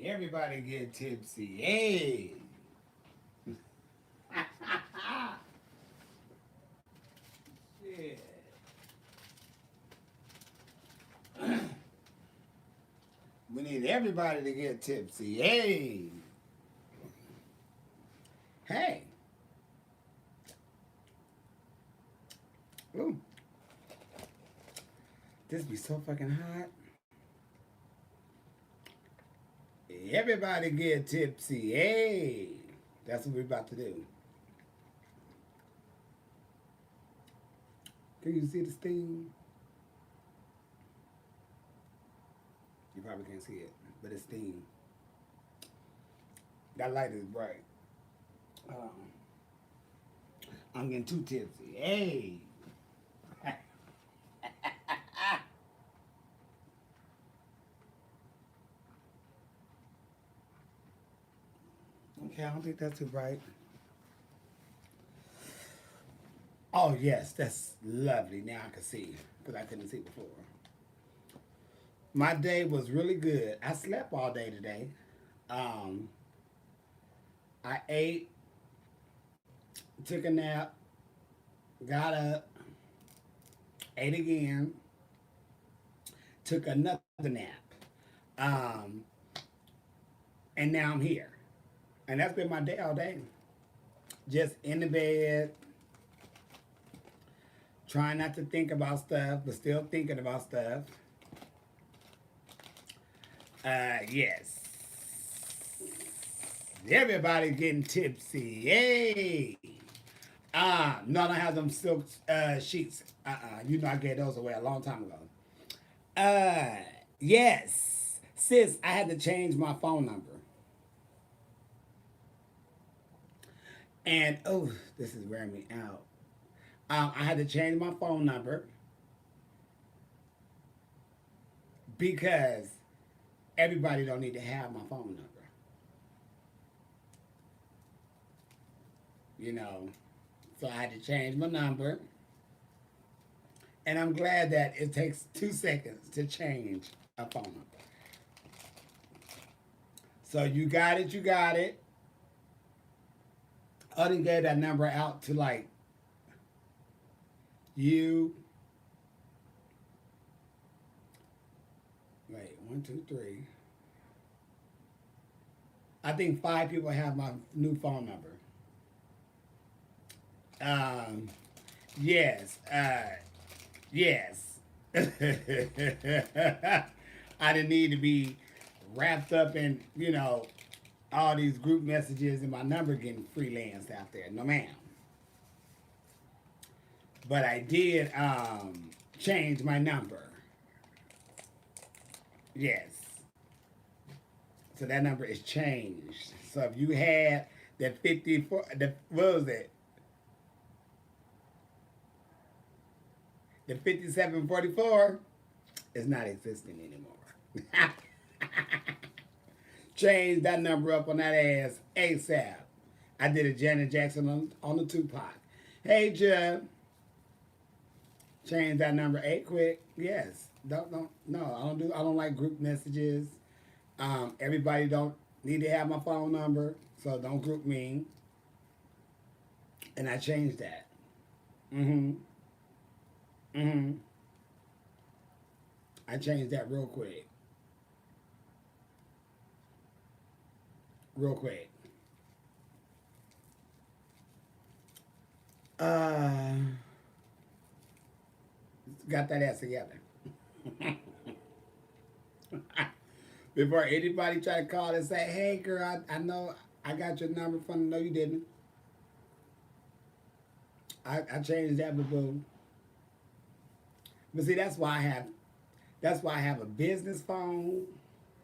Everybody get tipsy. Hey. Shit. We need everybody to get tipsy. Hey. Hey. Ooh. This be so fucking hot. Everybody get tipsy. Hey. That's what we're about to do. Can you see the steam? You probably can't see it, but it's steam. That light is bright. Um, I'm getting too tipsy. Hey. Okay, I don't think that's too bright. Oh yes, that's lovely. Now I can see because I couldn't see before. My day was really good. I slept all day today. Um, I ate, took a nap, got up, ate again, took another nap, um, and now I'm here. And that's been my day all day. Just in the bed, trying not to think about stuff, but still thinking about stuff. Yes. Everybody's getting tipsy. Hey. No, I don't have them silk sheets. You know I gave those away a long time ago. Uh, yes. Sis, I had to change my phone number. And, oh, this is wearing me out. I had to change my phone number because everybody don't need to have my phone number. You know, so I had to change my number. And I'm glad that it takes 2 seconds to change a phone number. So you got it, you got it. I didn't get that number out to like you. Wait, one, two, three. I think 5 people have my new phone number. Um, yes, yes. I didn't need to be wrapped up in, all these group messages and my number getting freelanced out there. No, ma'am. But I did change my number. Yes. So that number is changed. So if you had the 54, what was it? The 5744 is not existing anymore. Change that number up on that ass ASAP. I did a Janet Jackson on the Tupac. Hey, Jeb. Change that number quick. Yes. Don't no. I don't like group messages. Everybody don't need to have my phone number, so don't group me. And I changed that. Mm-hmm. Mm-hmm. I changed that real quick. Real quick. Uh, got that ass together. Before anybody try to call and say, "Hey, girl, I know I got your number from." No, you didn't. I changed that, boo. But see, that's why I have a business phone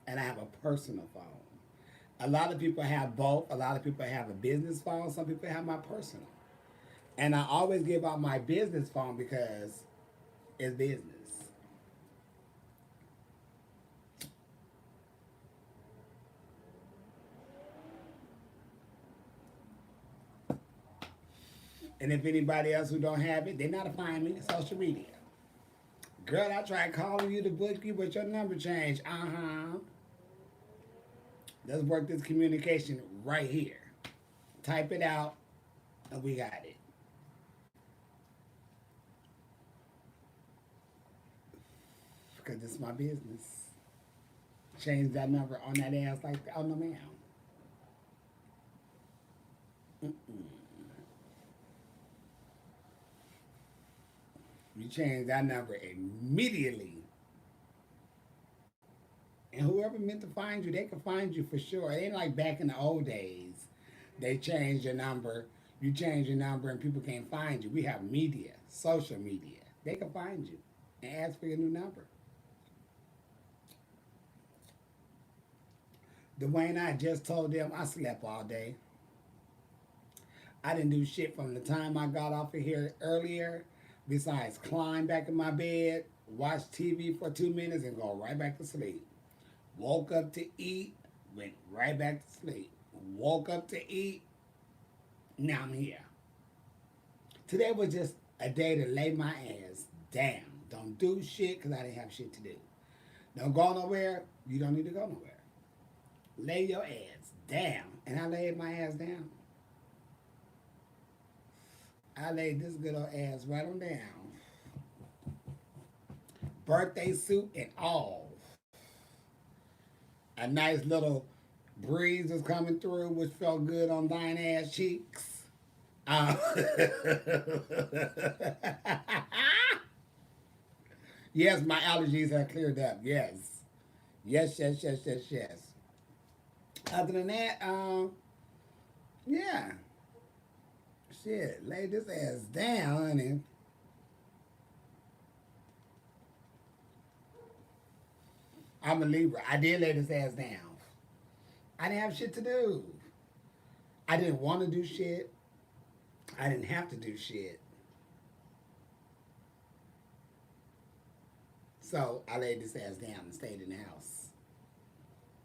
and I have a personal phone. A lot of people have both. A lot of people have a business phone. Some people have my personal. And I always give out my business phone because it's business. And if anybody else who don't have it, they know how to find me. Social media. Girl, I tried calling you to book you, but your number changed. Uh huh. Let's work this communication right here. Type it out, and we got it. Because this is my business. Change that number on that ass like that. Oh, no, ma'am. You change that number immediately. And whoever meant to find you, they can find you for sure. It ain't like back in the old days. They changed your number. You change your number and people can't find you. We have media, social media. They can find you and ask for your new number. Dwayne, I just told them I slept all day. I didn't do shit from the time I got off of here earlier, besides climb back in my bed, watch TV for 2 minutes, and go right back to sleep. Woke up to eat, went right back to sleep. Woke up to eat, now I'm here. Today was just a day to lay my ass down. Don't do shit because I didn't have shit to do. Don't go nowhere, you don't need to go nowhere. Lay your ass down. And I laid my ass down. I laid this good old ass right on down. Birthday suit and all. A nice little breeze was coming through, which felt good on thine ass cheeks. Uh, yes, my allergies have cleared up. Yes. Yes, yes, yes, yes, yes. Other than that, yeah. Shit, lay this ass down, honey. I'm a Libra. I did lay this ass down. I didn't have shit to do. I didn't want to do shit. I didn't have to do shit. So I laid this ass down and stayed in the house.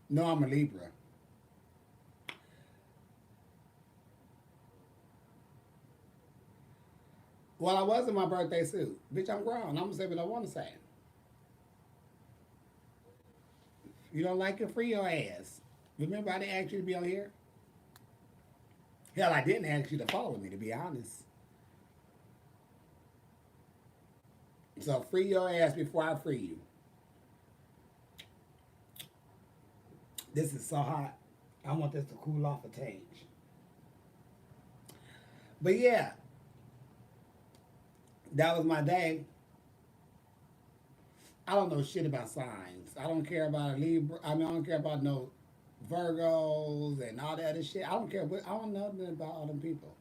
No, I'm a Libra. Well, I was in my birthday suit. Bitch, I'm grown. I'm gonna say what I want to say. You don't like it, free your ass. Remember, I didn't ask you to be on here. Hell, I didn't ask you to follow me, to be honest. So free your ass before I free you. This is so hot. I want this to cool off a tinge. But yeah, that was my day. I don't know shit about signs. I don't care about a Libra. I mean, I don't care about no Virgos and all that other shit. I don't care. I don't know nothing about all them people.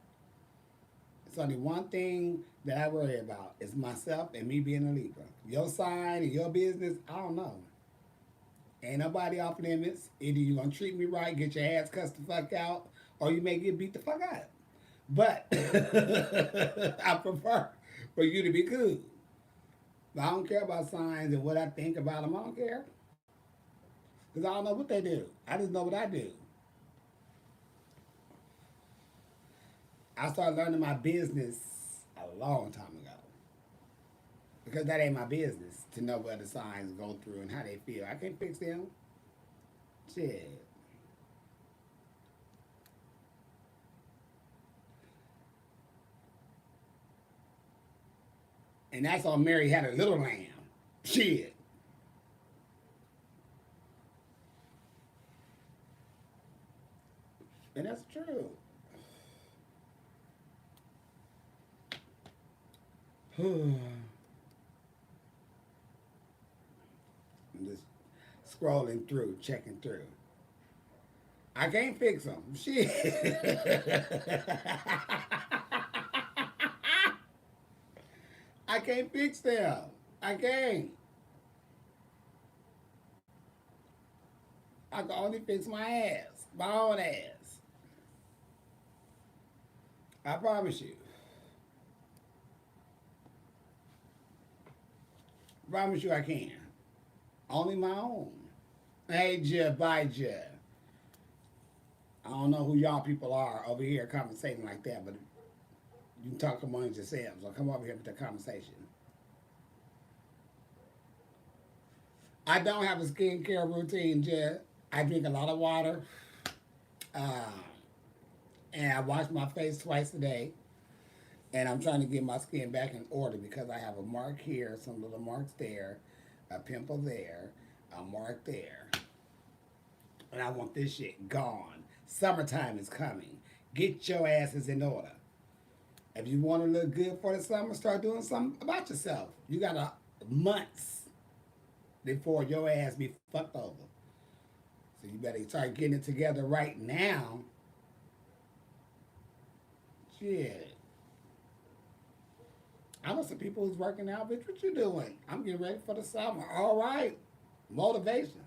It's only one thing that I worry about is myself and me being a Libra. Your sign and your business, I don't know. Ain't nobody off limits. Either you gonna treat me right, get your ass cussed the fuck out, or you may get beat the fuck out. But I prefer for you to be cool. But I don't care about signs and what I think about them. I don't care. Because I don't know what they do. I just know what I do. I started learning my business a long time ago. Because that ain't my business to know what the signs go through and how they feel. I can't fix them. Shit. And that's all Mary had a little lamb. Shit. And that's true. I'm just scrolling through, checking through. I can't fix them. Shit. I can't fix them. I can't. I can only fix my ass, my own ass. I promise you. Promise you I can. Only my own. Hey, Jeff, bye, Jeff. I don't know who y'all people are over here conversating like that, but you can talk amongst yourselves or come over here with the conversation. I don't have a skincare routine, Jeff. I drink a lot of water, uh, and I wash my face twice a day. And I'm trying to get my skin back in order because I have a mark here, some little marks there, a pimple there, a mark there, and I want this shit gone. Summertime is coming. Get your asses in order. If you want to look good for the summer, start doing something about yourself. You got months before your ass be fucked over. So you better start getting it together right now. Shit. I know some people who's working out, bitch. What you doing? I'm getting ready for the summer. All right. Motivation.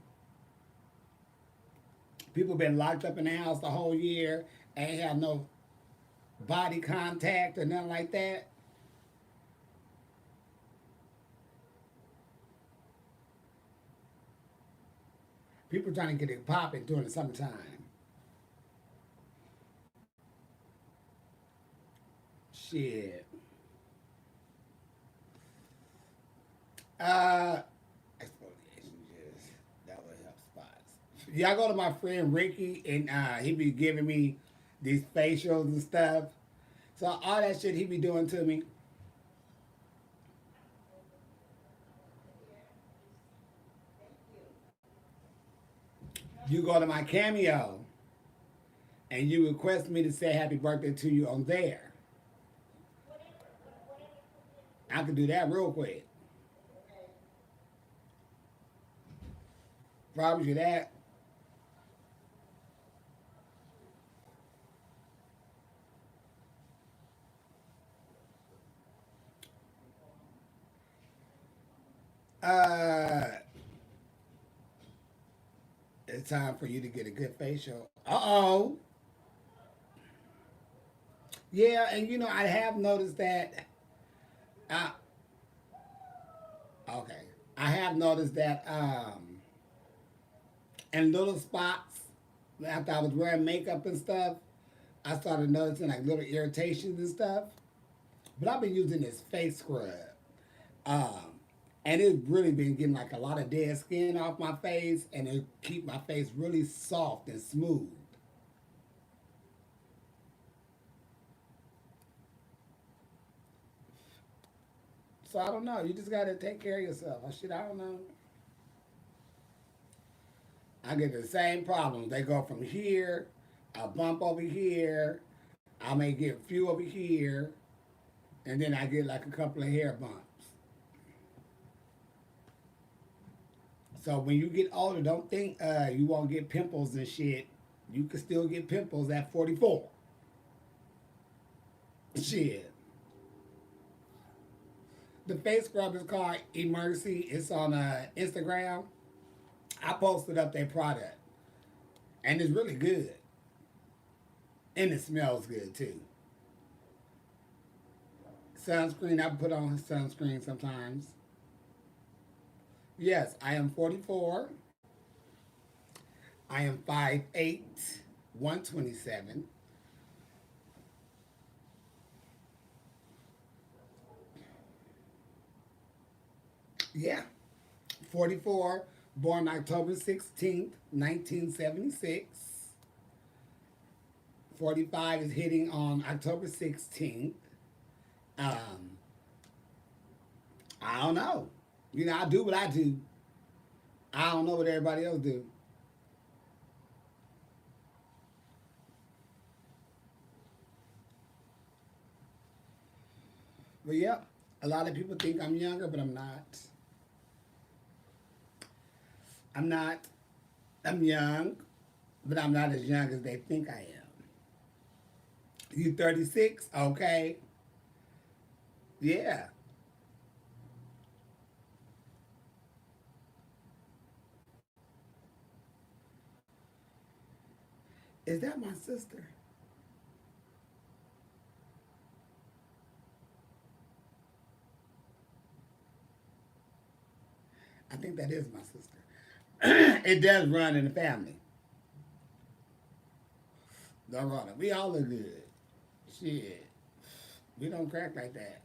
People been locked up in the house the whole year, ain't have no body contact or nothing like that. People trying to get it popping during the summertime. Shit. Uh, exfoliation just that would help spots. Yeah, I go to my friend Ricky and he be giving me these facials and stuff. So all that shit he be doing to me. You go to my cameo and you request me to say happy birthday to you on there. I can do that real quick. Promise you that. Uh, it's time for you to get a good facial. Uh-oh. Yeah, and you know, I have noticed that. Uh, okay. I have noticed that in little spots, after I was wearing makeup and stuff, I started noticing like little irritations and stuff. But I've been using this face scrub. Um, and it's really been getting like a lot of dead skin off my face and it keep my face really soft and smooth. So I don't know. You just gotta take care of yourself. Shit, I don't know. I get the same problems. They go from here, a bump over here. I may get a few over here, and then I get like a couple of hair bumps. So when you get older, don't think you won't get pimples and shit. You can still get pimples at 44. Shit. The face scrub is called Emergency. It's on Instagram. I posted up their product, and it's really good, and it smells good too. Sunscreen. I put on sunscreen sometimes. Yes, I am 44. I am 5'8", 127. Yeah, 44. Born October 16th, 1976. 45 is hitting on October 16th. Um, I don't know. You know, I do what I do. I don't know what everybody else do. But yeah, a lot of people think I'm younger, but I'm not. I'm not. I'm young, but I'm not as young as they think I am. You 36? Okay. Yeah. Is that my sister? I think that is my sister. It does run in the family. Don't run it. We all look good. Shit. We don't crack like that.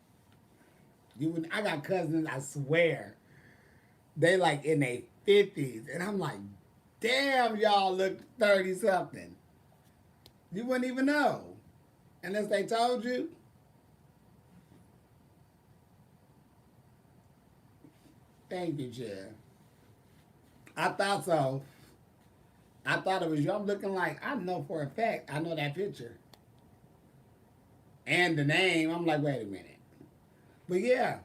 You would, I got cousins, I swear, they like in their 50s. And I'm like, Damn, y'all look 30 something. You wouldn't even know unless they told you. Thank you, Chair. I thought so. I thought it was you. I'm looking like I know for a fact. I know that picture and the name. I'm like, wait a minute. But yeah,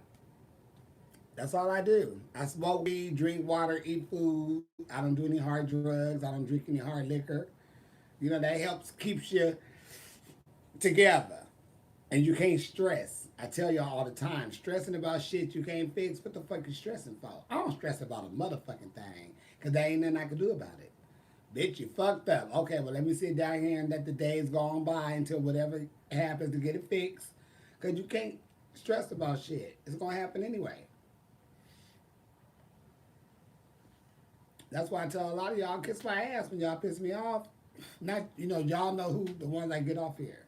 that's all I do. I smoke weed, drink water, eat food. I don't do any hard drugs. I don't drink any hard liquor. You know, that helps keeps you together. And you can't stress. I tell y'all all the time, stressing about shit you can't fix, what the fuck you stressing for? I don't stress about a motherfucking thing, because there ain't nothing I can do about it. Bitch, you fucked up. Okay, well, let me sit down here and let the days go on by until whatever happens to get it fixed. Because you can't stress about shit. It's going to happen anyway. That's why I tell a lot of y'all, kiss my ass when y'all piss me off. Not, y'all know who the ones that get off here.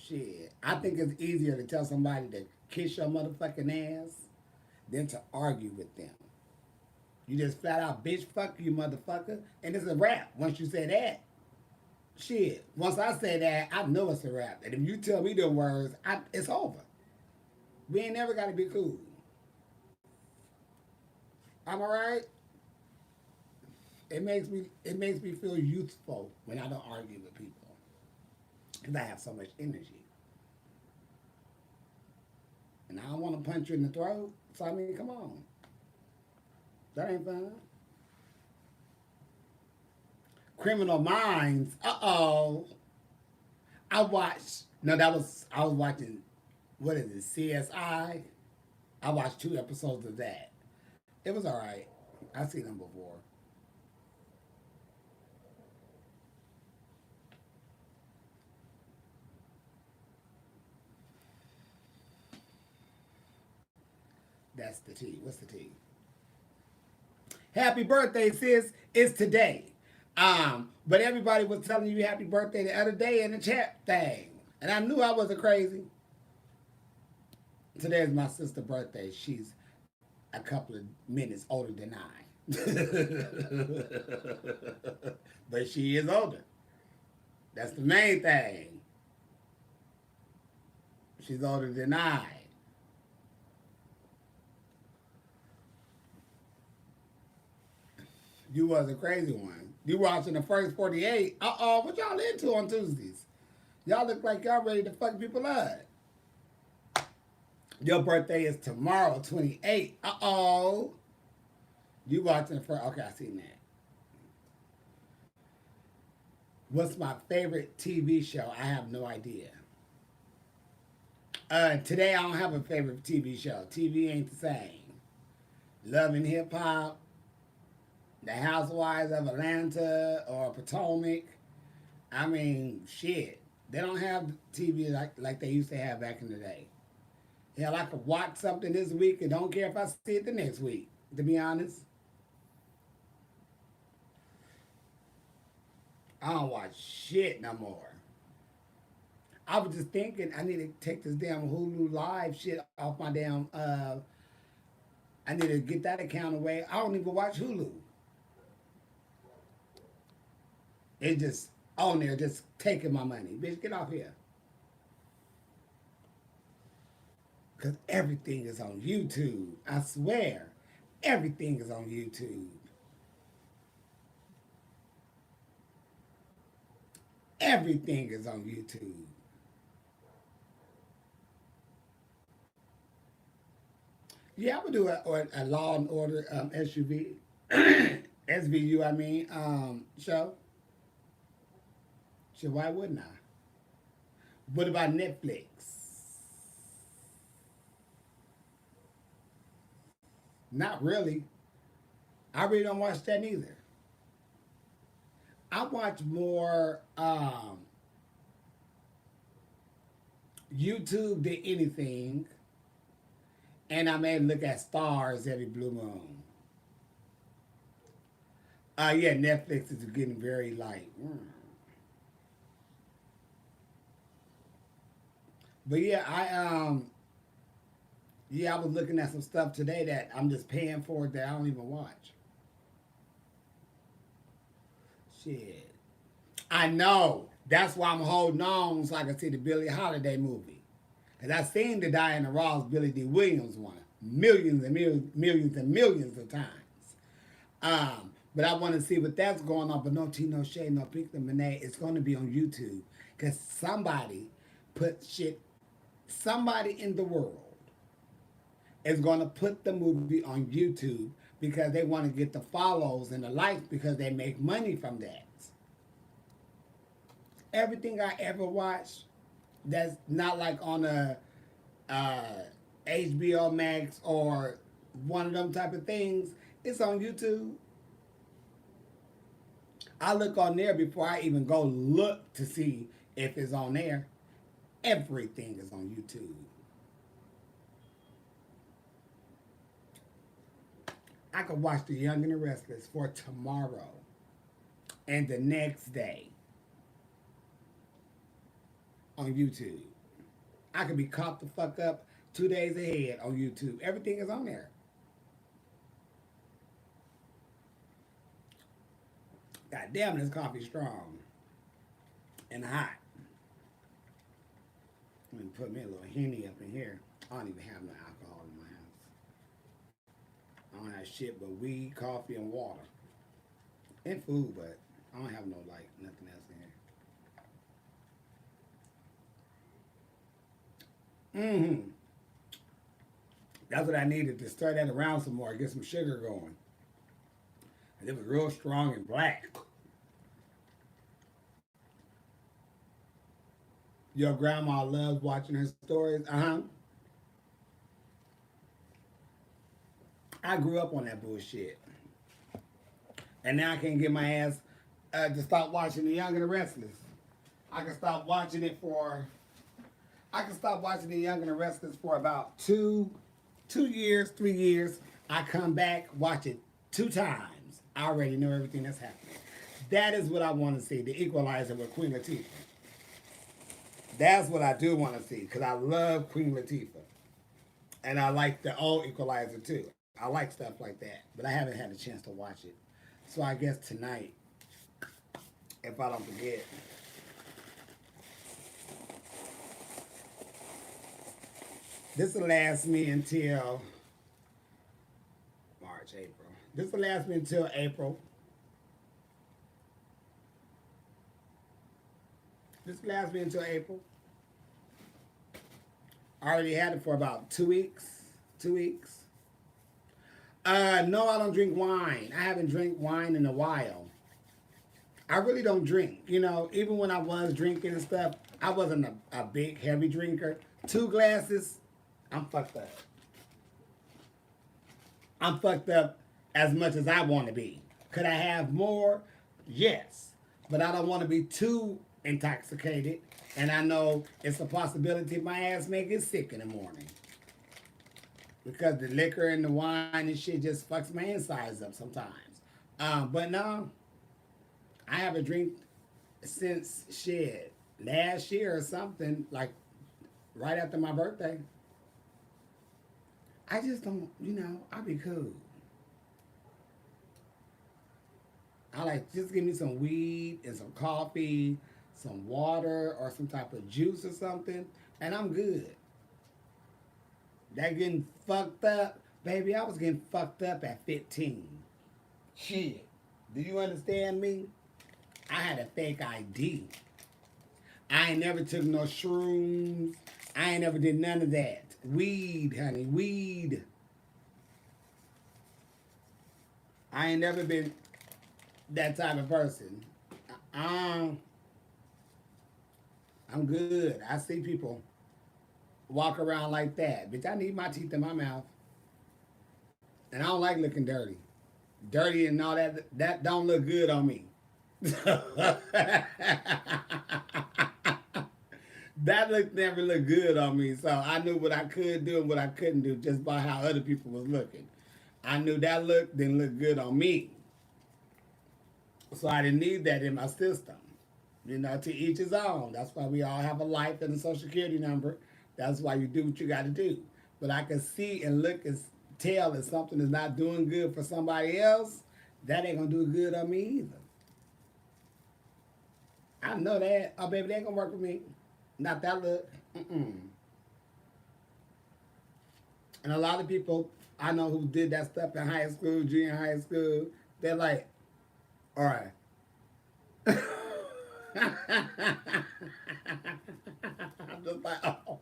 Shit. I think it's easier to tell somebody to kiss your motherfucking ass than to argue with them. You just flat out bitch fuck you motherfucker, and it's a wrap once you say that. Shit. Once I say that, I know it's a wrap. And if you tell me the words, it's over. We ain't never gotta be cool. Am I right? It makes me feel youthful when I don't argue with people. Because I have so much energy. And I don't want to punch you in the throat. So I mean, come on. That ain't fun. Criminal Minds. Uh oh. I watched. No, I was watching. What is it? CSI. I watched 2 episodes of that. It was all right. I've seen them before. That's the T. What's the T? Happy birthday, sis. It's today. But everybody was telling you happy birthday the other day in the chat thing. And I knew I wasn't crazy. Today is my sister's birthday. She's a couple of minutes older than I. But she is older. That's the main thing. She's older than I. You was a crazy one. You watching the first 48. Uh-oh, what y'all into on Tuesdays? Y'all look like y'all ready to fuck people up. Your birthday is tomorrow, 28. Uh-oh. You watching the first. Okay, I seen that. What's my favorite TV show? I have no idea. Today I don't have a favorite TV show. TV ain't the same. Love and Hip Hop, The Housewives of Atlanta or Potomac. I mean, shit. They don't have TV like they used to have back in the day. Hell, I could watch something this week and don't care if I see it the next week, to be honest. I don't watch shit no more. I was just thinking I need to take this damn Hulu Live shit off my damn. I need to get that account away. I don't even watch Hulu. It's just on there, just taking my money. Bitch, get off here. Because everything is on YouTube. I swear. Everything is on YouTube. Everything is on YouTube. Yeah, I would do a Law and Order SUV, SVU, I mean, show. So why wouldn't I? What about Netflix? Not really. I really don't watch that neither. I watch more YouTube than anything, and I may look at stars every blue moon. Yeah, Netflix is getting very like. But yeah, Yeah, I was looking at some stuff today that I'm just paying for that I don't even watch. Shit. I know. That's why I'm holding on so I can see the Billie Holiday movie. Because I seen the Diana Ross Billy D. Williams one millions and millions and millions of times. But I want to see what that's going on. But no tea, no shade, no pink lemonade. It's going to be on YouTube because somebody put shit. Somebody in the world is going to put the movie on YouTube because they want to get the follows and the likes because they make money from that. Everything I ever watched that's not like on a uh, HBO Max or one of them type of things, it's on YouTube. I look on there before I even go look to see if it's on there. Everything is on YouTube. I could watch The Young and the Restless for tomorrow and the next day on YouTube. I could be caught the fuck up 2 days ahead on YouTube. Everything is on there. God damn, this coffee strong and hot. Let me put me a little Henny up in here. I don't even have no alcohol in my house. I don't have shit but weed, coffee, and water. And food, but I don't have no, like, nothing else in here. Mm-hmm. That's what I needed to stir that around some more, get some sugar going. And it was real strong and black. Your grandma loves watching her stories. Uh-huh. I grew up on that bullshit. And now I can't get my ass to stop watching The Young and the Restless. I can stop watching it for I can stop watching The Young and the Restless for about 2 years, 3 years. I come back, watch it 2 times. I already know everything that's happening. That is what I want to see, the Equalizer with Queen Latifah. That's what I do want to see, because I love Queen Latifah. And I like the old Equalizer too. I like stuff like that, but I haven't had a chance to watch it. So I guess tonight, if I don't forget, this will last me until March, April. This will last me until April. This will last me until April. I already had it for about 2 weeks. 2 weeks. No, I don't drink wine. I haven't drank wine in a while. I really don't drink. You know, even when I was drinking and stuff, I wasn't a big, heavy drinker. 2 glasses, I'm fucked up. I'm fucked up as much as I want to be. Could I have more? Yes. But I don't want to be too intoxicated. And I know it's a possibility my ass may get sick in the morning. Because the liquor and the wine and shit just fucks my insides up sometimes. But no, I haven't drank since shit last year or something, like right after my birthday. I just don't, I'll be cool. I like just give me some weed and some coffee, some water or some type of juice or something, and I'm good. That getting fucked up, baby, I was getting fucked up at 15. Shit. Do you understand me? I had a fake ID. I ain't never took no shrooms. I ain't never did none of that. Weed, honey, weed. I ain't never been that type of person. Um, I'm good. I see people walk around like that. Bitch, I need my teeth in my mouth. And I don't like looking dirty. Dirty and all that don't look good on me. That look never looked good on me. So I knew what I could do and what I couldn't do just by how other people was looking. I knew that look didn't look good on me. So I didn't need that in my system. To each his own. That's why we all have a life and a social security number. That's why you do what you got to do. But I can see and look and tell if something is not doing good for somebody else, that ain't gonna do good on me either. I know that. Oh, baby, that ain't gonna work for me. Not that look. Mm-mm. And a lot of people I know who did that stuff in high school, junior high school, they're like, all right. I'm just like, oh.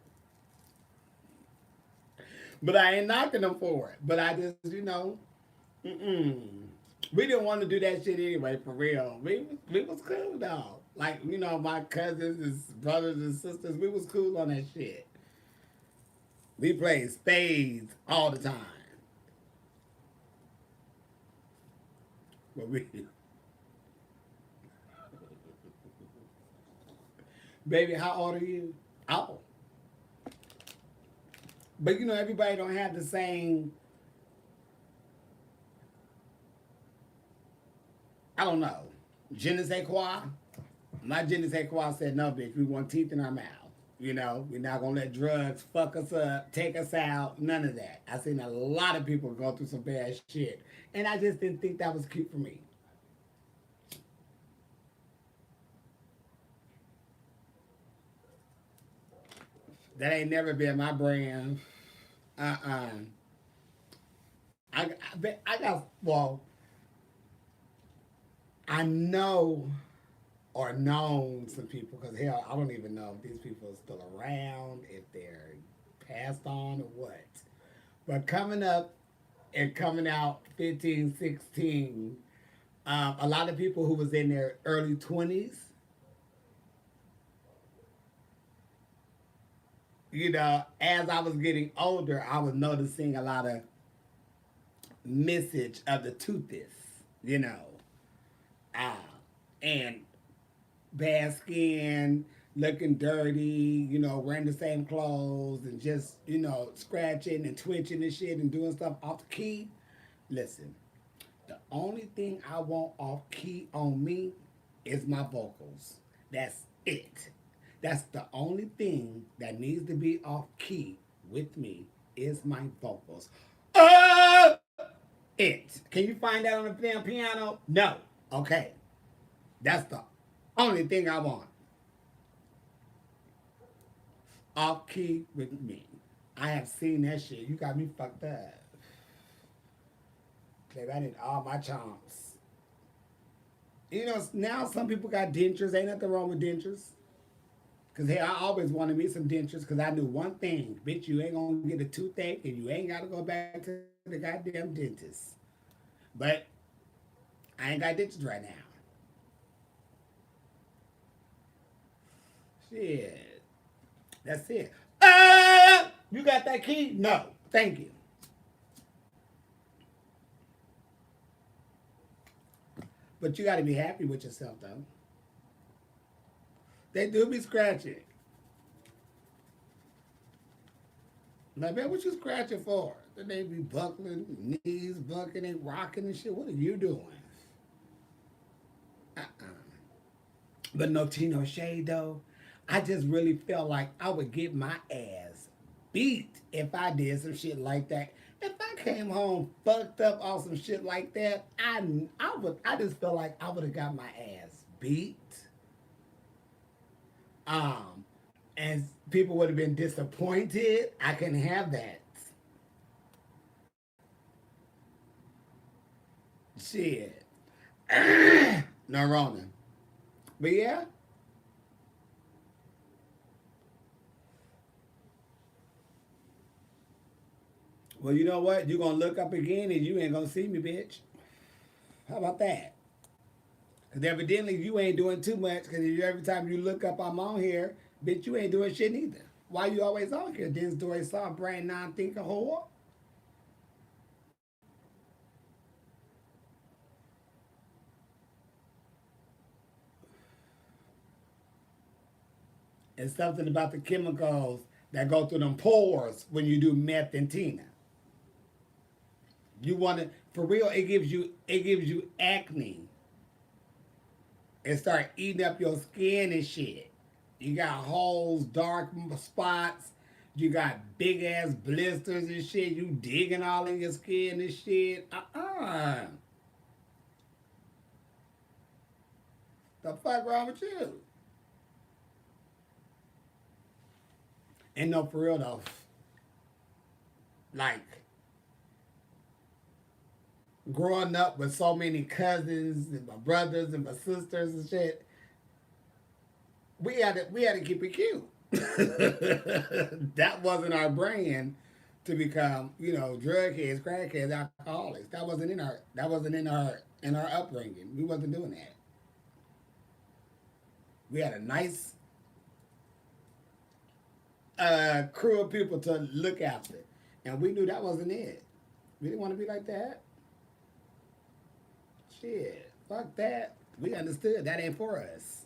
But I ain't knocking them for it. But I just, mm-mm. We didn't want to do that shit anyway, for real. We was cool though. Like, my cousins and brothers and sisters, we was cool on that shit. We played spades all the time. But we, baby, how old are you? Oh. But everybody don't have the same, I don't know, je ne sais quoi. My je ne sais quoi said, no, bitch, we want teeth in our mouth. We're not going to let drugs fuck us up, take us out, none of that. I seen a lot of people go through some bad shit. And I just didn't think that was cute for me. That ain't never been my brand. Uh-uh. I got, well, I know or known some people, because hell, I don't even know if these people are still around, if they're passed on or what. But coming up and coming out 15, 16, a lot of people who was in their early 20s, as I was getting older, I was noticing a lot of message of the toothless, you know, uh, and bad skin, looking dirty, wearing the same clothes and just, scratching and twitching and shit and doing stuff off the key. Listen, the only thing I want off key on me is my vocals. That's it. That's the only thing that needs to be off key with me is my vocals. Uh, it. Can you find that on the damn piano? No. Okay. That's the only thing I want. Off key with me. I have seen that shit. You got me fucked up. Baby, I need all my chomps. Now some people got dentures. Ain't nothing wrong with dentures. Because, hey, I always wanted me some dentures because I knew one thing. Bitch, you ain't going to get a toothache and you ain't got to go back to the goddamn dentist. But I ain't got dentures right now. Shit. That's it. You got that key? No. Thank you. But you got to be happy with yourself, though. They do be scratching. Like, man, what you scratching for? Then they be buckling, knees bucking and rocking and shit. What are you doing? Uh-uh. But no tea, no shade, though. I just really felt like I would get my ass beat if I did some shit like that. If I came home fucked up on some shit like that, I just felt like I would have got my ass beat. Um, and people would have been disappointed. I couldn't have that. Shit. No Ronan. But yeah. Well, you know what? You're gonna look up again and you ain't gonna see me, bitch. How about that? Because evidently you ain't doing too much. Because every time you look up, I'm on here, bitch, you ain't doing shit neither. Why you always on here? This story saw brain non-thinker whore. And something about the chemicals that go through them pores when you do meth and Tina. You want to, for real, it gives you acne. It start eating up your skin and shit. You got holes, dark spots. You got big ass blisters and shit. You digging all in your skin and shit. The fuck wrong with you? And no, for real though. Like growing up with so many cousins and my brothers and my sisters and shit, we had to keep it cute. That wasn't our brand to become, drug heads, crackheads, alcoholics. That wasn't in our upbringing. We wasn't doing that. We had a nice crew of people to look after, and we knew that wasn't it. We didn't want to be like that. Shit, fuck that. We understood that ain't for us.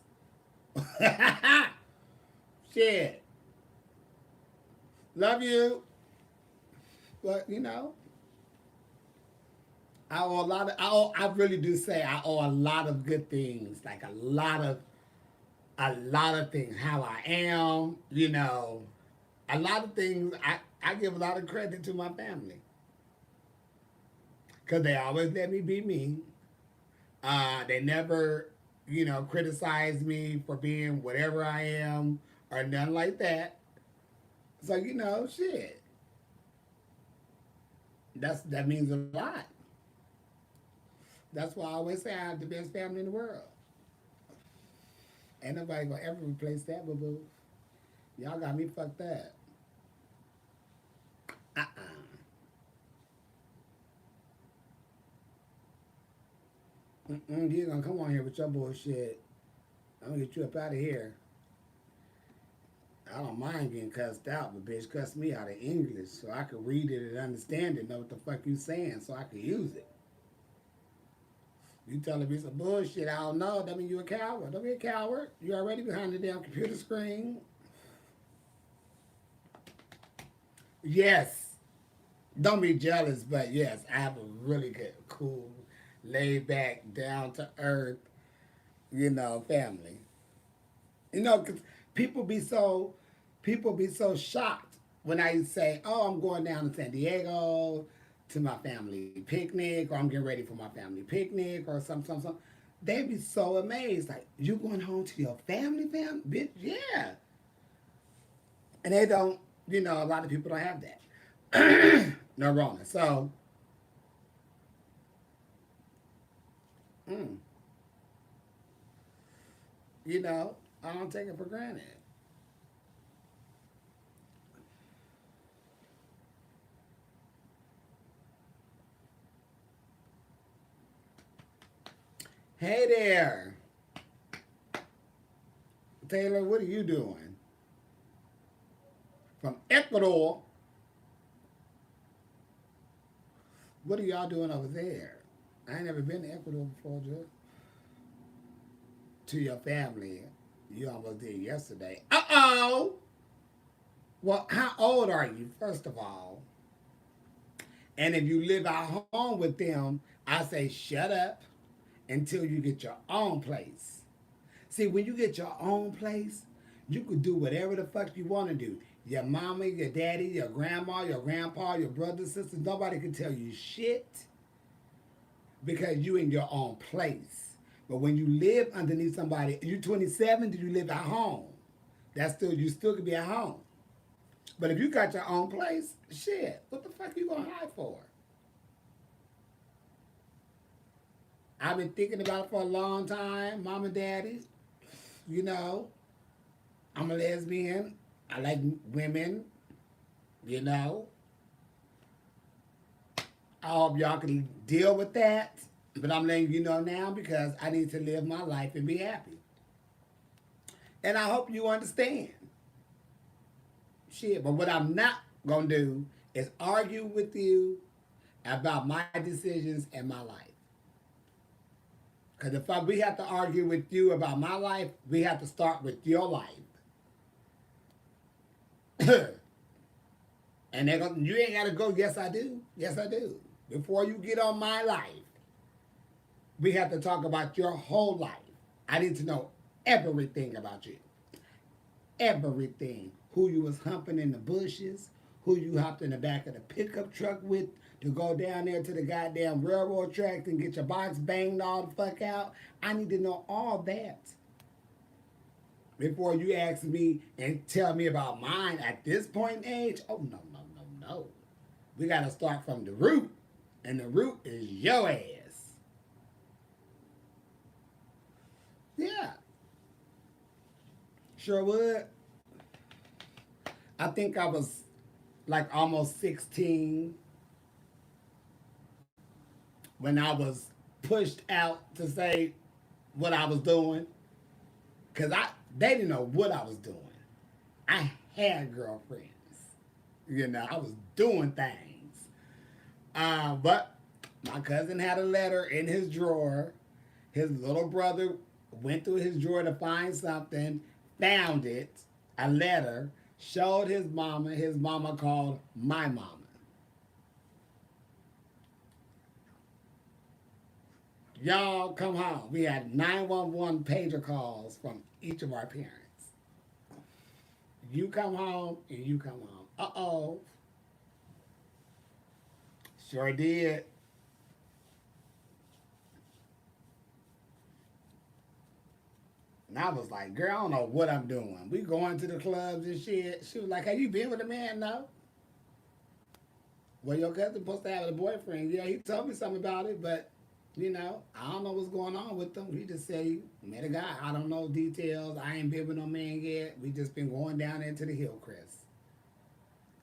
Shit, love you, but I owe a lot of. I really do say I owe a lot of good things, like a lot of things. How I am, a lot of things. I give a lot of credit to my family because they always let me be me. They never, criticize me for being whatever I am or nothing like that. So shit. That means a lot. That's why I always say I have the best family in the world. Ain't nobody gonna ever replace that, boo boo. Y'all got me fucked up. You gonna come on here with your bullshit. I'm gonna get you up out of here. I don't mind getting cussed out, but bitch, cuss me out of English so I can read it and understand it, know what the fuck you saying, so I can use it. You telling me some bullshit I don't know, that mean you a coward. Don't be a coward. You already behind the damn computer screen. Yes. Don't be jealous, but yes, I have a really good, cool, laid back, down to earth, family. Because people be so people be so shocked when I say, "Oh, I'm going down to San Diego to my family picnic, or I'm getting ready for my family picnic, or some." They be so amazed, like, "You going home to your family, bitch? Yeah." And they don't, a lot of people don't have that. No wrong. So, mm, I don't take it for granted. Hey there, Taylor. What are you doing from Ecuador? What are y'all doing over there? I ain't never been to Ecuador before, Joe. To your family. You almost did yesterday. Uh-oh! Well, how old are you, first of all? And if you live at home with them, I say shut up until you get your own place. See, when you get your own place, you can do whatever the fuck you want to do. Your mama, your daddy, your grandma, your grandpa, your brothers, sisters, nobody can tell you shit because you in your own place. But when you live underneath somebody, you 27, do you live at home? That's still you still could be at home. But if you got your own place, shit, what the fuck you gonna hide for? I've been thinking about it for a long time, mom and daddy. You know, I'm a lesbian. I like women. You know, I hope y'all can deal with that. But I'm letting you know now because I need to live my life and be happy. And I hope you understand. Shit, but what I'm not gonna do is argue with you about my decisions and my life. Because we have to argue with you about my life, we have to start with your life. And they're gonna, you ain't gotta go, yes I do. Yes I do. Before you get on my life, we have to talk about your whole life. I need to know everything about you. Everything. who you was humping in the bushes, who you hopped in the back of the pickup truck with to go down there to the goddamn railroad tracks and get your box banged all the fuck out. I need to know all that before you ask me and tell me about mine at this point in age. Oh, no, no, no, no. We got to start from the root, and the root is your ass. Yeah, sure would. I think I was like almost 16 when I was pushed out to say what I was doing. Cause they didn't know what I was doing. I had girlfriends. I was doing things. But my cousin had a letter in his drawer. His little brother went through his drawer to find something, found it, a letter, showed his mama. His mama called my mama. Y'all come home. We had 911 pager calls from each of our parents. You come home and you come home. Uh-oh. Sure did. And I was like, girl, I don't know what I'm doing. We going to the clubs and shit. She was like, have you been with a man? No. Well, your cousin supposed to have a boyfriend. Yeah, he told me something about it, but I don't know what's going on with them. He just said he met a guy. I don't know details. I ain't been with no man yet. We just been going down into the Hillcrest.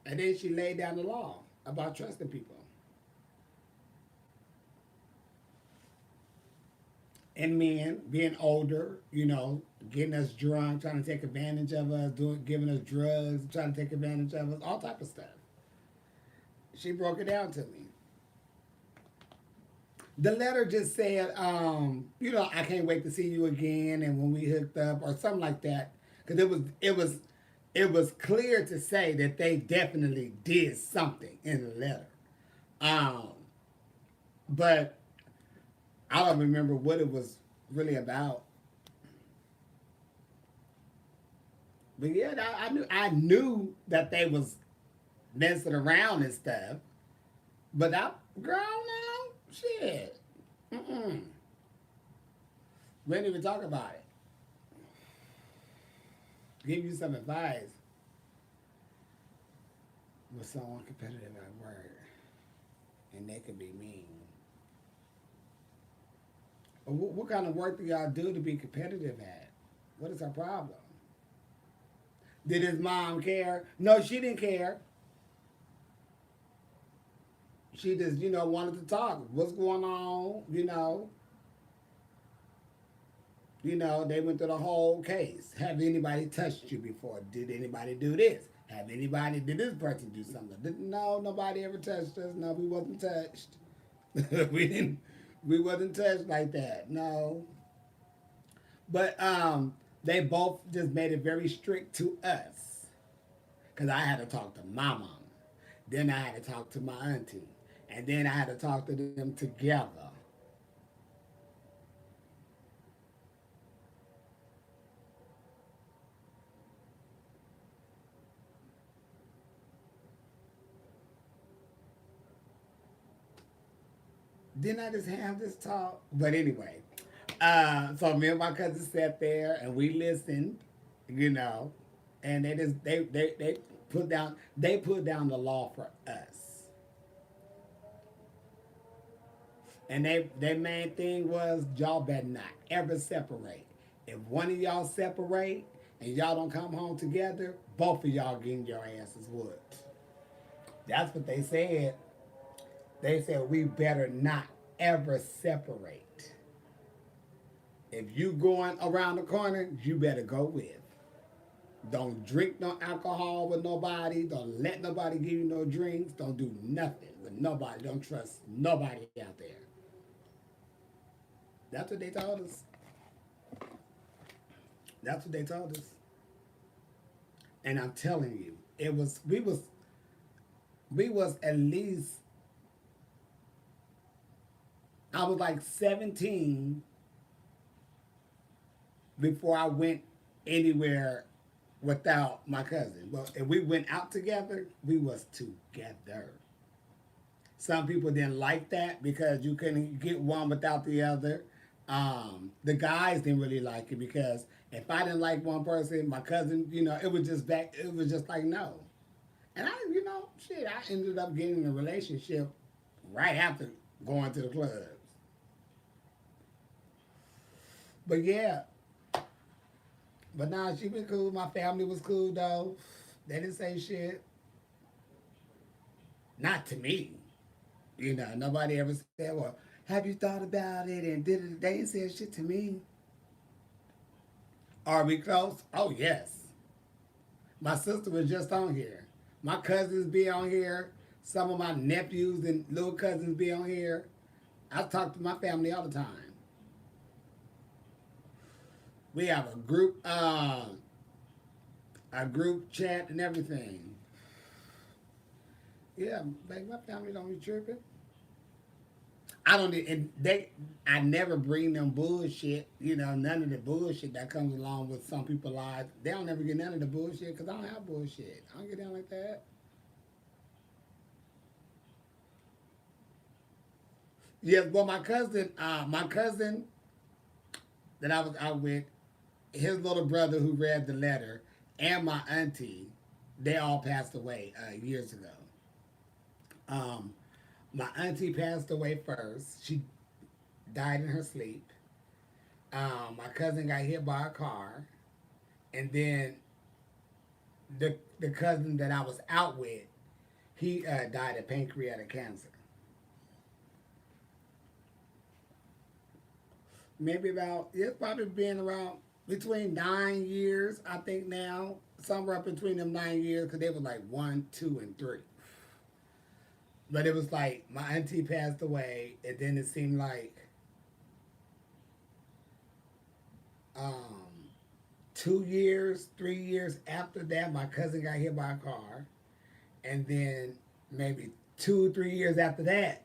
And then she laid down the law about trusting people. And men being older, getting us drunk, trying to take advantage of us, giving us drugs, trying to take advantage of us, all type of stuff. She broke it down to me. The letter just said, I can't wait to see you again, and when we hooked up, or something like that, because it was clear to say that they definitely did something in the letter, um, but I don't remember what it was really about. But yeah, I knew that they was messing around and stuff, but girl, now, shit, mm-mm. We didn't even talk about it. Give you some advice with someone competitive at work, and they could be mean. What kind of work do y'all do to be competitive at? What is our problem? Did his mom care? No, she didn't care. She just, wanted to talk. What's going on? They went through the whole case. Have anybody touched you before? Did anybody do this? Did this person do something? No, nobody ever touched us. No, we wasn't touched. We wasn't touched like that. No. But they both just made it very strict to us. Because I had to talk to my mom. Then I had to talk to my auntie. And then I had to talk to them together. Didn't I just have this talk? But anyway, so me and my cousin sat there and we listened, you know, and they put down the law for us. And their main thing was y'all better not ever separate. If one of y'all separate and y'all don't come home together, both of y'all getting your asses whooped. That's what they said. They said we better not ever separate. If you going around the corner, you better go with. Don't drink no alcohol with nobody. Don't let nobody give you no drinks. Don't do nothing with nobody. Don't trust nobody out there. That's what they told us. That's what they told us. And I'm telling you, we was at least, I was like 17 before I went anywhere without my cousin. Well, if we went out together, we was together. Some people didn't like that because you couldn't get one without the other. The guys didn't really like it because if I didn't like one person, my cousin, it was just back. It was just like no. And shit, I ended up getting in a relationship right after going to the clubs. But yeah, but nah, she been cool. My family was cool though. They didn't say shit. Not to me. Nobody ever said, well, have you thought about it? And did it? They ain't said shit to me. Are we close? Oh, yes. My sister was just on here. My cousins be on here. Some of my nephews and little cousins be on here. I talk to my family all the time. We have a group chat and everything. Yeah, like my family don't be tripping. I don't, and they, I never bring them bullshit, none of the bullshit that comes along with some people's lives. They don't ever get none of the bullshit because I don't have bullshit. I don't get down like that. Yes, well, my cousin that I was out with, his little brother who read the letter, and my auntie, they all passed away years ago. Um, my auntie passed away first. She died in her sleep. My cousin got hit by a car, and then the cousin that I was out with, he died of pancreatic cancer. Maybe about it's probably been around between 9 years, I think now, somewhere up between them 9 years, because they were like one, two, and three. But it was like my auntie passed away, and then it seemed like um, 2 years, 3 years after that, my cousin got hit by a car, and then maybe 2, 3 years after that,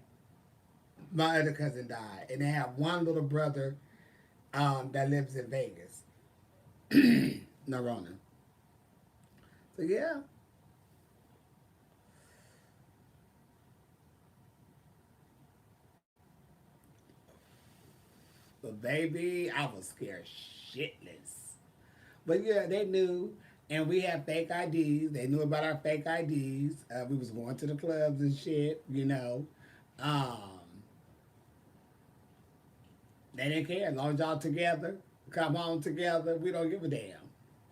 my other cousin died, and they have one little brother that lives in Vegas, Narona. So yeah, but baby, I was scared shitless. But yeah, they knew, and we had fake IDs. They knew about our fake IDs. We was going to the clubs and shit. Um, they didn't care as long as y'all together, come home together. We don't give a damn.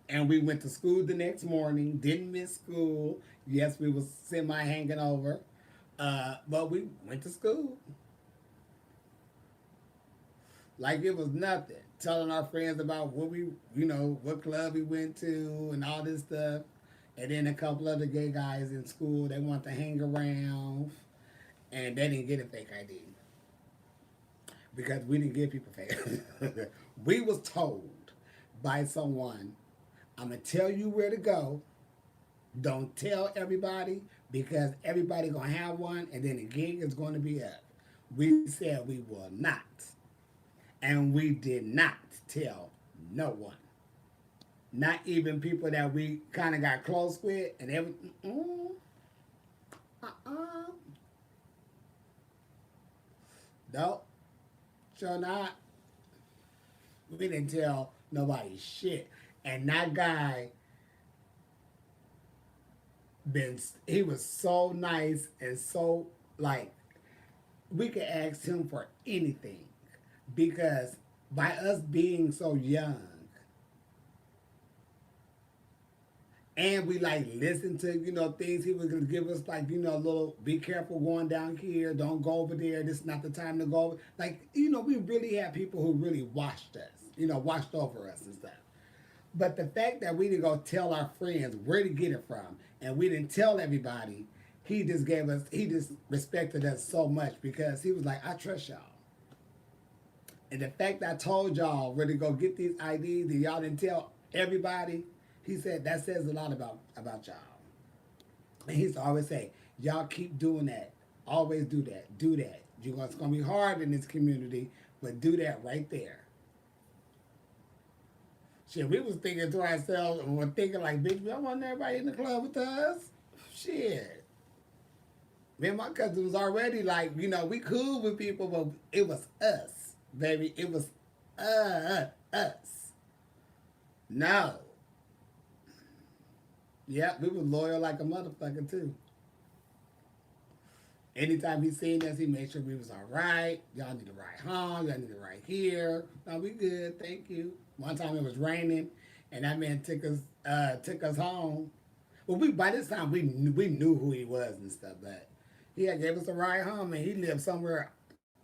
And we went to school the next morning. Didn't miss school. Yes, we was semi hanging over, but we went to school like it was nothing. Telling our friends about what club we went to and all this stuff. And then a couple other gay guys in school, they want to hang around, and they didn't get a fake ID because we didn't give people fake. We was told by someone, "I'm gonna tell you where to go. Don't tell everybody because everybody gonna have one, and then the gig is going to be up." We said we will not, and we did not tell no one, not even people that we kind of got close with, and everything. Uh-uh. No, sure not. We didn't tell nobody shit. And that guy been he was so nice and so like we could ask him for anything because by us being so young and we like listen to things he was gonna give us like little be careful going down here, don't go over there, this is not the time to go, like we really had people who really watched us, watched over us and stuff. But the fact that we didn't go tell our friends where to get it from, and we didn't tell everybody, he just respected us so much because he was like, I trust y'all. And the fact that I told y'all where to go get these IDs and y'all didn't tell everybody, he said that says a lot about y'all. And he used to always say, y'all keep doing that. Always do that. Do that. It's going to be hard in this community, but do that right there. Shit, we was thinking to ourselves, and we're thinking like, bitch, we don't want everybody in the club with us. Shit. Me and my cousin was already like, we cool with people, but it was us, baby. It was us. No. Yeah, we was loyal like a motherfucker too. Anytime he seen us, he made sure we was all right. Y'all need to ride home. Y'all need to ride here. No, we good. Thank you. One time it was raining, and that man took us home. Well, we by this time we knew who he was and stuff, but he had gave us a ride home, and he lived somewhere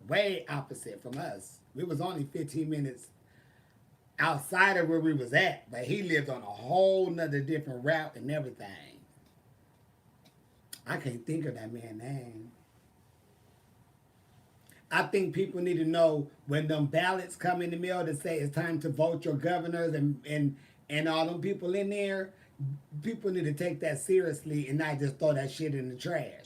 way opposite from us. We was only 15 minutes outside of where we was at, but he lived on a whole nother different route and everything. I can't think of that man's name. I think people need to know when them ballots come in the mail to say it's time to vote your governors and all them people in there. People need to take that seriously and not just throw that shit in the trash.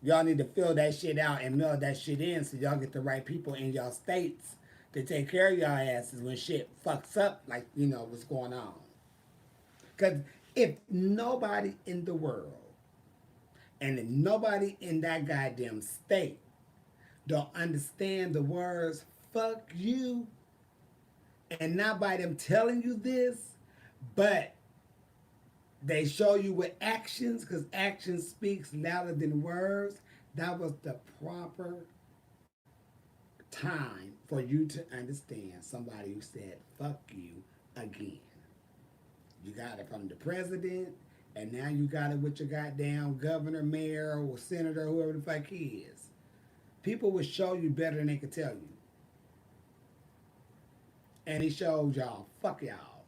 Y'all need to fill that shit out and mail that shit in so y'all get the right people in y'all states to take care of y'all asses when shit fucks up like what's going on. Because if nobody in the world and if nobody in that goddamn state don't understand the words fuck you, and not by them telling you this, but they show you with actions, because action speaks louder than words. That was the proper time for you to understand somebody who said fuck you again. You got it from the president, and now you got it with your goddamn governor, mayor, or senator, whoever the fuck he is. People will show you better than they could tell you. And he showed y'all, fuck y'all.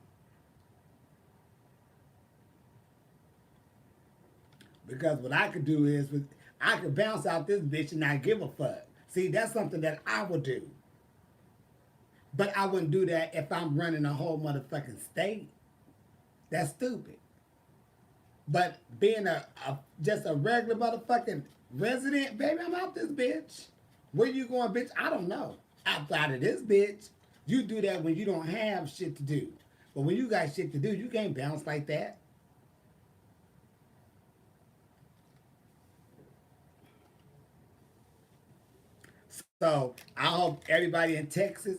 Because what I could do is, I could bounce out this bitch and not give a fuck. See, that's something that I would do. But I wouldn't do that if I'm running a whole motherfucking state. That's stupid. But being just a regular motherfucking resident, baby, I'm out this bitch. Where you going, bitch? I don't know. Outside of this bitch. You do that when you don't have shit to do. But when you got shit to do, you can't bounce like that. So I hope everybody in Texas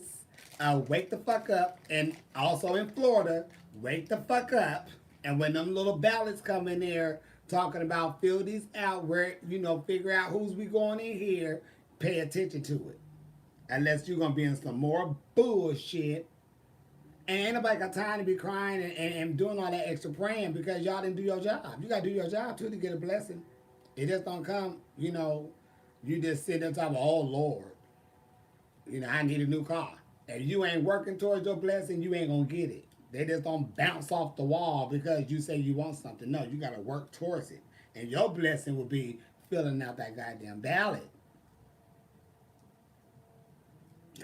wake the fuck up, and also in Florida, wake the fuck up. And when them little ballots come in there talking about fill these out, where figure out who's we going in here, pay attention to it. Unless you're gonna be in some more bullshit. And ain't nobody got time to be crying and doing all that extra praying because y'all didn't do your job. You gotta do your job too to get a blessing. It just don't come, you just sit there talking, oh Lord, I need a new car. If you ain't working towards your blessing, you ain't gonna get it. They just don't bounce off the wall because you say you want something. No, you gotta work towards it. And your blessing will be filling out that goddamn ballot.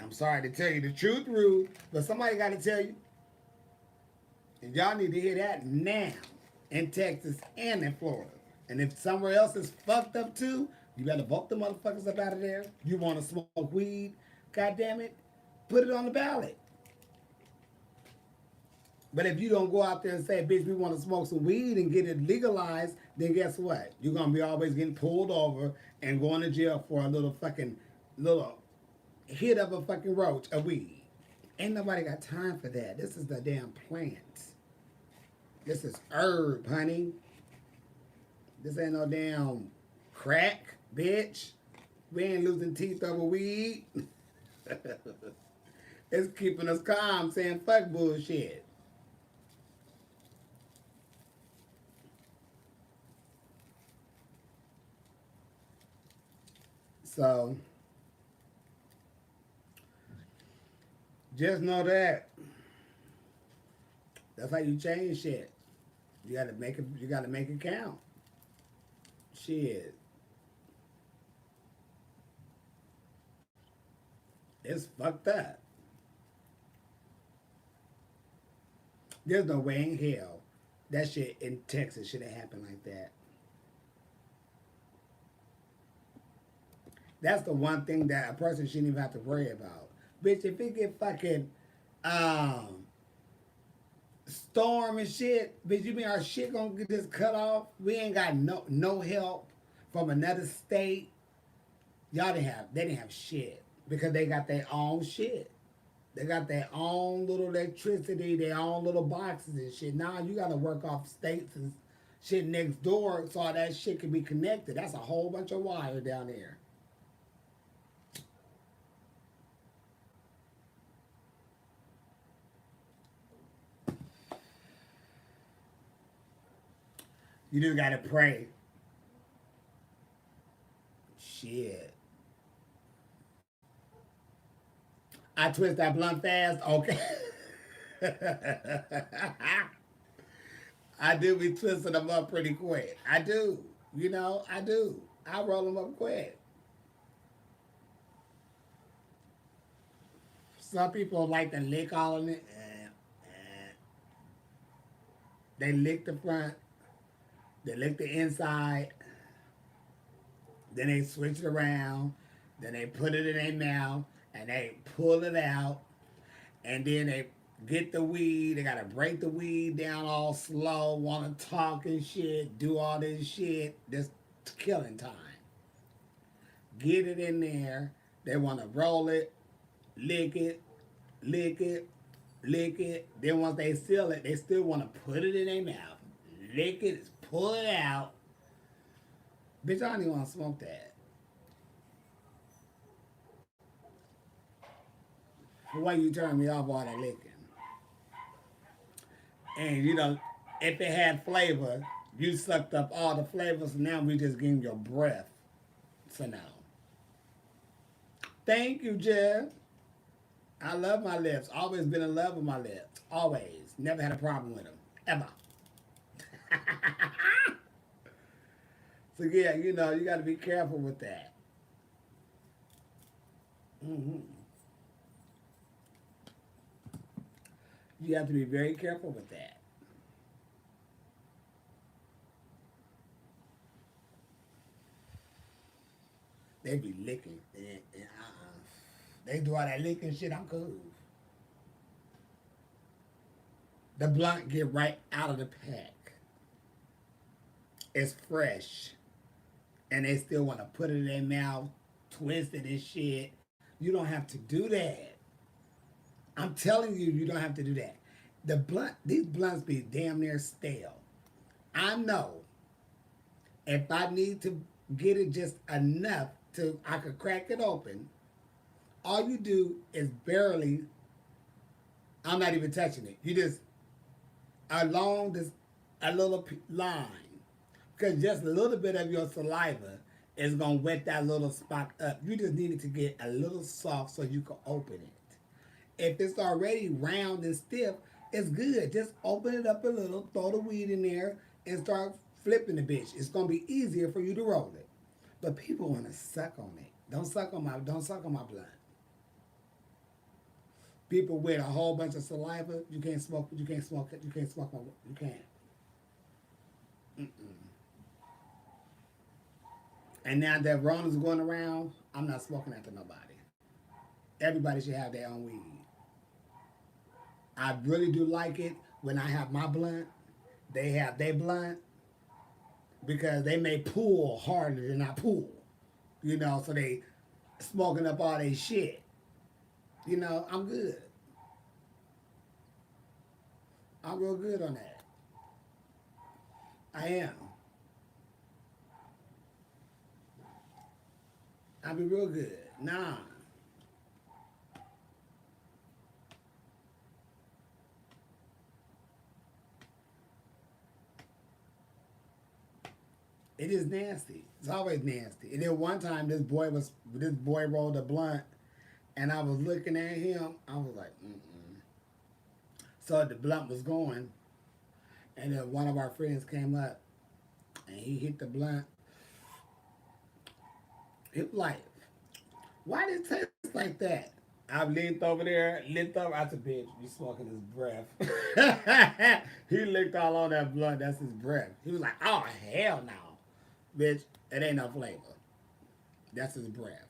I'm sorry to tell you the truth, Rude, but somebody got to tell you. And y'all need to hear that now in Texas and in Florida. And if somewhere else is fucked up too, you better vote the motherfuckers up out of there. You want to smoke weed? God damn it, put it on the ballot. But if you don't go out there and say, bitch, we want to smoke some weed and get it legalized, then guess what? You're going to be always getting pulled over and going to jail for a little hit of a fucking roach of weed. Ain't nobody got time for that. This is the damn plant. This is herb, honey. This ain't no damn crack, bitch. We ain't losing teeth over weed. It's keeping us calm saying fuck bullshit. So, just know that. That's how you change shit. You gotta make it. You gotta make it count. Shit, it's fucked up. There's no way in hell that shit in Texas should have happened like that. That's the one thing that a person shouldn't even have to worry about. Bitch, if it get fucking um storm and shit. Bitch, you mean our shit gonna get this cut off? We ain't got no help from another state. They didn't have shit because they got their own shit. They got their own little electricity, their own little boxes and shit. Now you gotta work off states and shit next door so all that shit can be connected. That's a whole bunch of wire down there. You just gotta pray. Shit. I twist that blunt fast. Okay. I do be twisting them up pretty quick. I do. I do. I roll them up quick. Some people like to lick all of it. They lick the front. They lick the inside. Then they switch it around. Then they put it in their mouth and they pull it out. And then they get the weed. They gotta break the weed down all slow. Wanna talk and shit. Do all this shit. This killing time. Get it in there. They wanna roll it, lick it, lick it, lick it. Then once they seal it, they still wanna put it in their mouth. Lick it, pull it out. Bitch, I don't even wanna smoke that. Why you turn me off all that licking? And if it had flavor, you sucked up all the flavors. So now we just getting your breath. So now, thank you, Jeff. I love my lips. Always been in love with my lips. Always. Never had a problem with them. Ever. So yeah, you got to be careful with that. Hmm. You have to be very careful with that. They be licking. They do all that licking shit. I'm cool. The blunt get right out of the pack. It's fresh. And they still want to put it in their mouth, twist it and shit. You don't have to do that. I'm telling you, you don't have to do that. These blunts be damn near stale. I know if I need to get it just enough I could crack it open, all you do is barely, I'm not even touching it. You just, along this, a little line, because just a little bit of your saliva is going to wet that little spot up. You just need it to get a little soft so you can open it. If it's already round and stiff, it's good. Just open it up a little, throw the weed in there, and start flipping the bitch. It's gonna be easier for you to roll it. But people want to suck on it. Don't suck on my blood. People with a whole bunch of saliva, you can't smoke. You can't smoke it. You can't smoke on. You can't. Mm-mm. And now that Rona's going around, I'm not smoking after nobody. Everybody should have their own weed. I really do like it when I have my blunt. They have their blunt because they may pull harder than I pull. So they smoking up all their shit. I'm good. I'm real good on that. I am. I be real good. Nah. It is nasty. It's always nasty. And then one time this boy rolled a blunt and I was looking at him. I was like, mm-mm. So the blunt was going and then one of our friends came up and he hit the blunt. It was like, why did it taste like that? I leaned over there, licked over. I said, bitch, you smoking his breath. He licked all on that blunt. That's his breath. He was like, oh, hell no. Bitch, it ain't no flavor. That's his breath.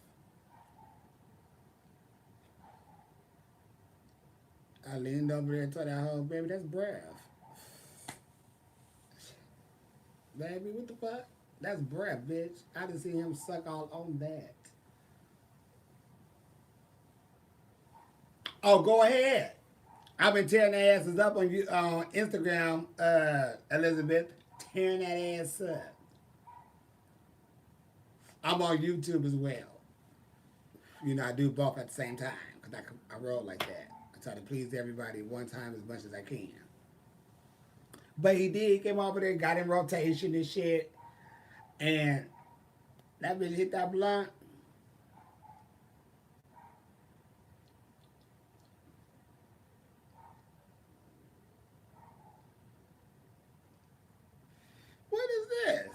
I leaned over there and told that whole baby, that's breath. Baby, what the fuck? That's breath, bitch. I didn't see him suck all on that. Oh, go ahead. I've been tearing their asses up on you on Instagram, Elizabeth. Tearing that ass up. I'm on YouTube as well. You know, I do both at the same time because I roll like that. I try to please everybody one time as much as I can. But he did. He came over there, got in rotation and shit. And that bitch hit that blunt. What is this?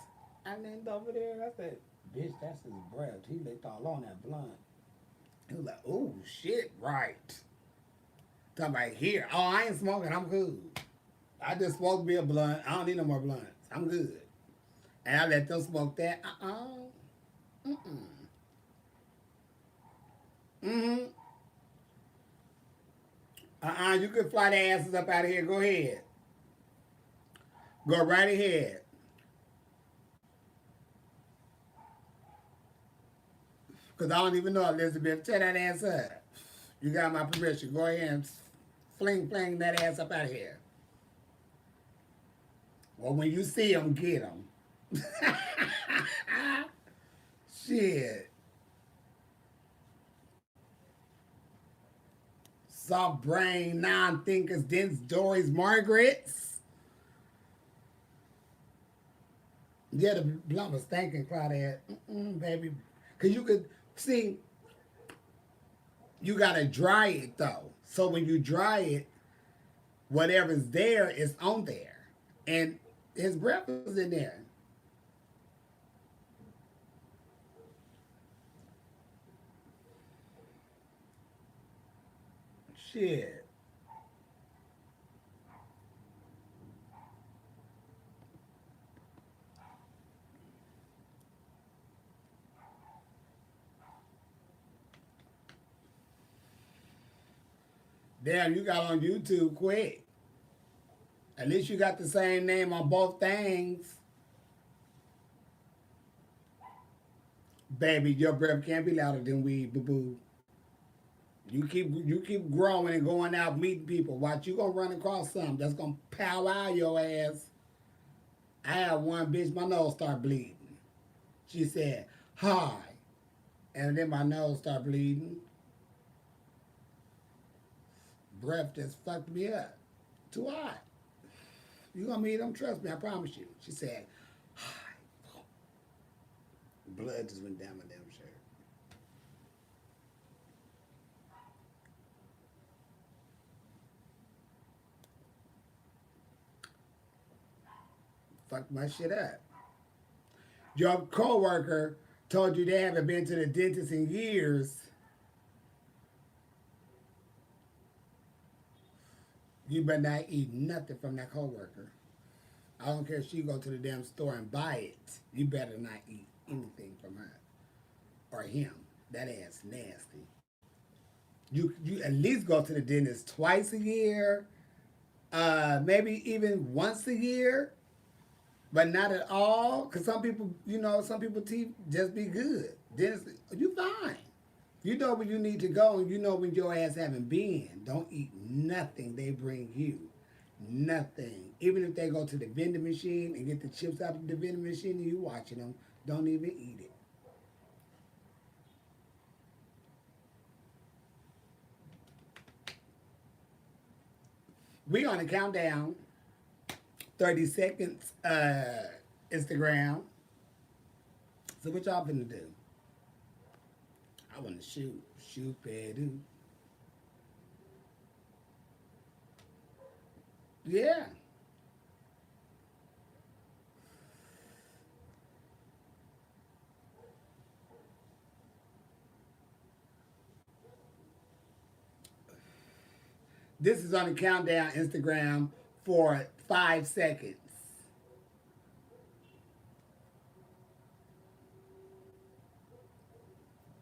I leaned over there and I said, bitch, that's his breath. He licked all on that blunt. He was like, oh, shit, right. Talking about here. Oh, I ain't smoking. I'm cool. I just smoked me a blunt. I don't need no more blunts. I'm good. And I let them smoke that. Mm-mm. Mm-hmm. You can fly the asses up out of here. Go ahead. Go right ahead. Because I don't even know, Elizabeth. Tear that ass up. You got my permission. Go ahead and fling that ass up out of here. Well, when you see him, get him. Shit. Soft brain, non thinkers, dense Doris Margarets. Yeah, the blunt was thinking, Claudette. Baby. Because you could see, you got to dry it though. So when you dry it, whatever's there is on there. And his breath was in there. Shit. Damn, you got on YouTube quick. At least you got the same name on both things. Baby, your breath can't be louder than weed, boo boo. You keep growing and going out meeting people. Watch you gonna run across something that's gonna powwow your ass. I had one bitch, my nose started bleeding. She said, hi. And then my nose started bleeding. Breath just fucked me up. Too hot. You gonna meet them? Trust me, I promise you. She said, hi. Blood just went down my damn shirt. Fucked my shit up. Your coworker told you they haven't been to the dentist in years. You better not eat nothing from that coworker. I don't care if she go to the damn store and buy it. You better not eat anything from her or him. That ass nasty. You at least go to the dentist twice a year, maybe even once a year, but not at all. Cause some people, some people teeth just be good. Dentist, you fine. You know when you need to go, and you know when your ass haven't been. Don't eat nothing they bring you. Nothing. Even if they go to the vending machine and get the chips out of the vending machine and you watching them, don't even eat it. We on a countdown. 30 seconds, Instagram. So what y'all finna do? I wanna shoot. Shoot, do. Yeah. This is on the countdown Instagram for 5 seconds.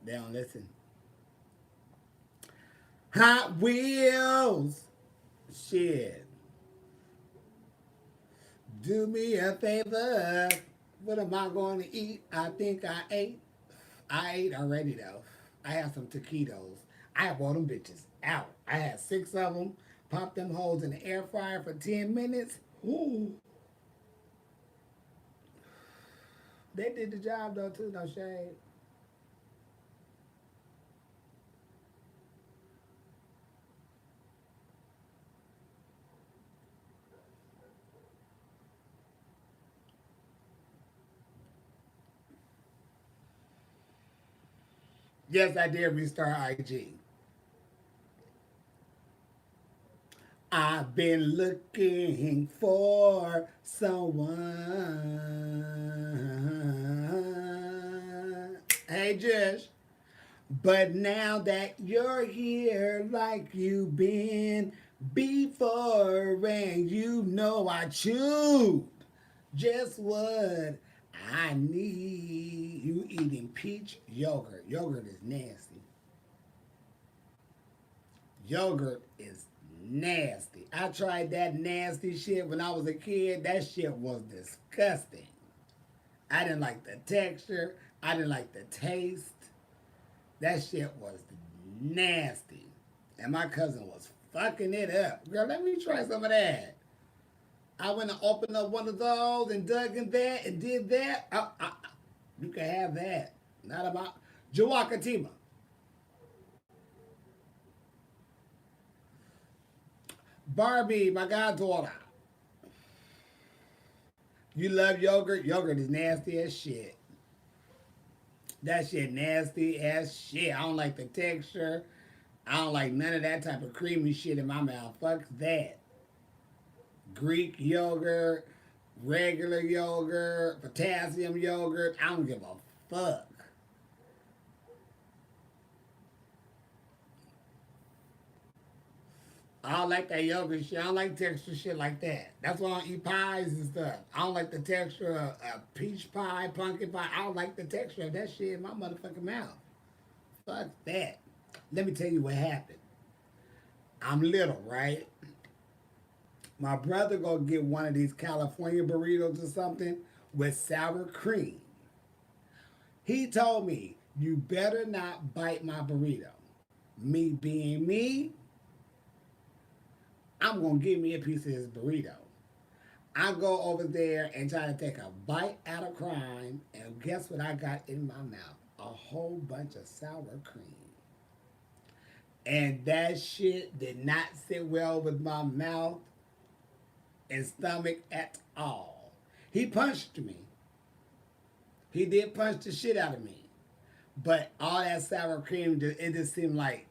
They don't listen. Hot Wheels. Shit. Do me a favor. What am I going to eat? I think I ate. I ate already though. I had some taquitos. I bought them bitches out. I had six of them. Popped them holes in the air fryer for 10 minutes. Ooh. They did the job though too, no shade. Yes, I did restart IG. I've been looking for someone. Hey, Josh. But now that you're here, like you've been before, and you know I choose just what I need. You eating peach yogurt. Yogurt is nasty. Yogurt is nasty. I tried that nasty shit when I was a kid. That shit was disgusting. I didn't like the texture. I didn't like the taste. That shit was nasty. And my cousin was fucking it up. Girl, let me try some of that. I went and opened up one of those and dug in that and did that. You can have that. Not about Jawakatima. Barbie, my goddaughter. You love yogurt? Yogurt is nasty as shit. That shit nasty as shit. I don't like the texture. I don't like none of that type of creamy shit in my mouth. Fuck that. Greek yogurt, regular yogurt, potassium yogurt. I don't give a fuck. I don't like that yogurt shit. I don't like texture shit like that. That's why I don't eat pies and stuff. I don't like the texture of peach pie, pumpkin pie. I don't like the texture of that shit in my motherfucking mouth. Fuck that. Let me tell you what happened. I'm little, right? My brother go get one of these California burritos or something with sour cream. He told me, you better not bite my burrito. Me being me, I'm gonna give me a piece of his burrito. I go over there and try to take a bite out of crime, and guess what I got in my mouth? A whole bunch of sour cream. And that shit did not sit well with my mouth and stomach at all. He punched me. He did punch the shit out of me. But all that sour cream, it just seemed like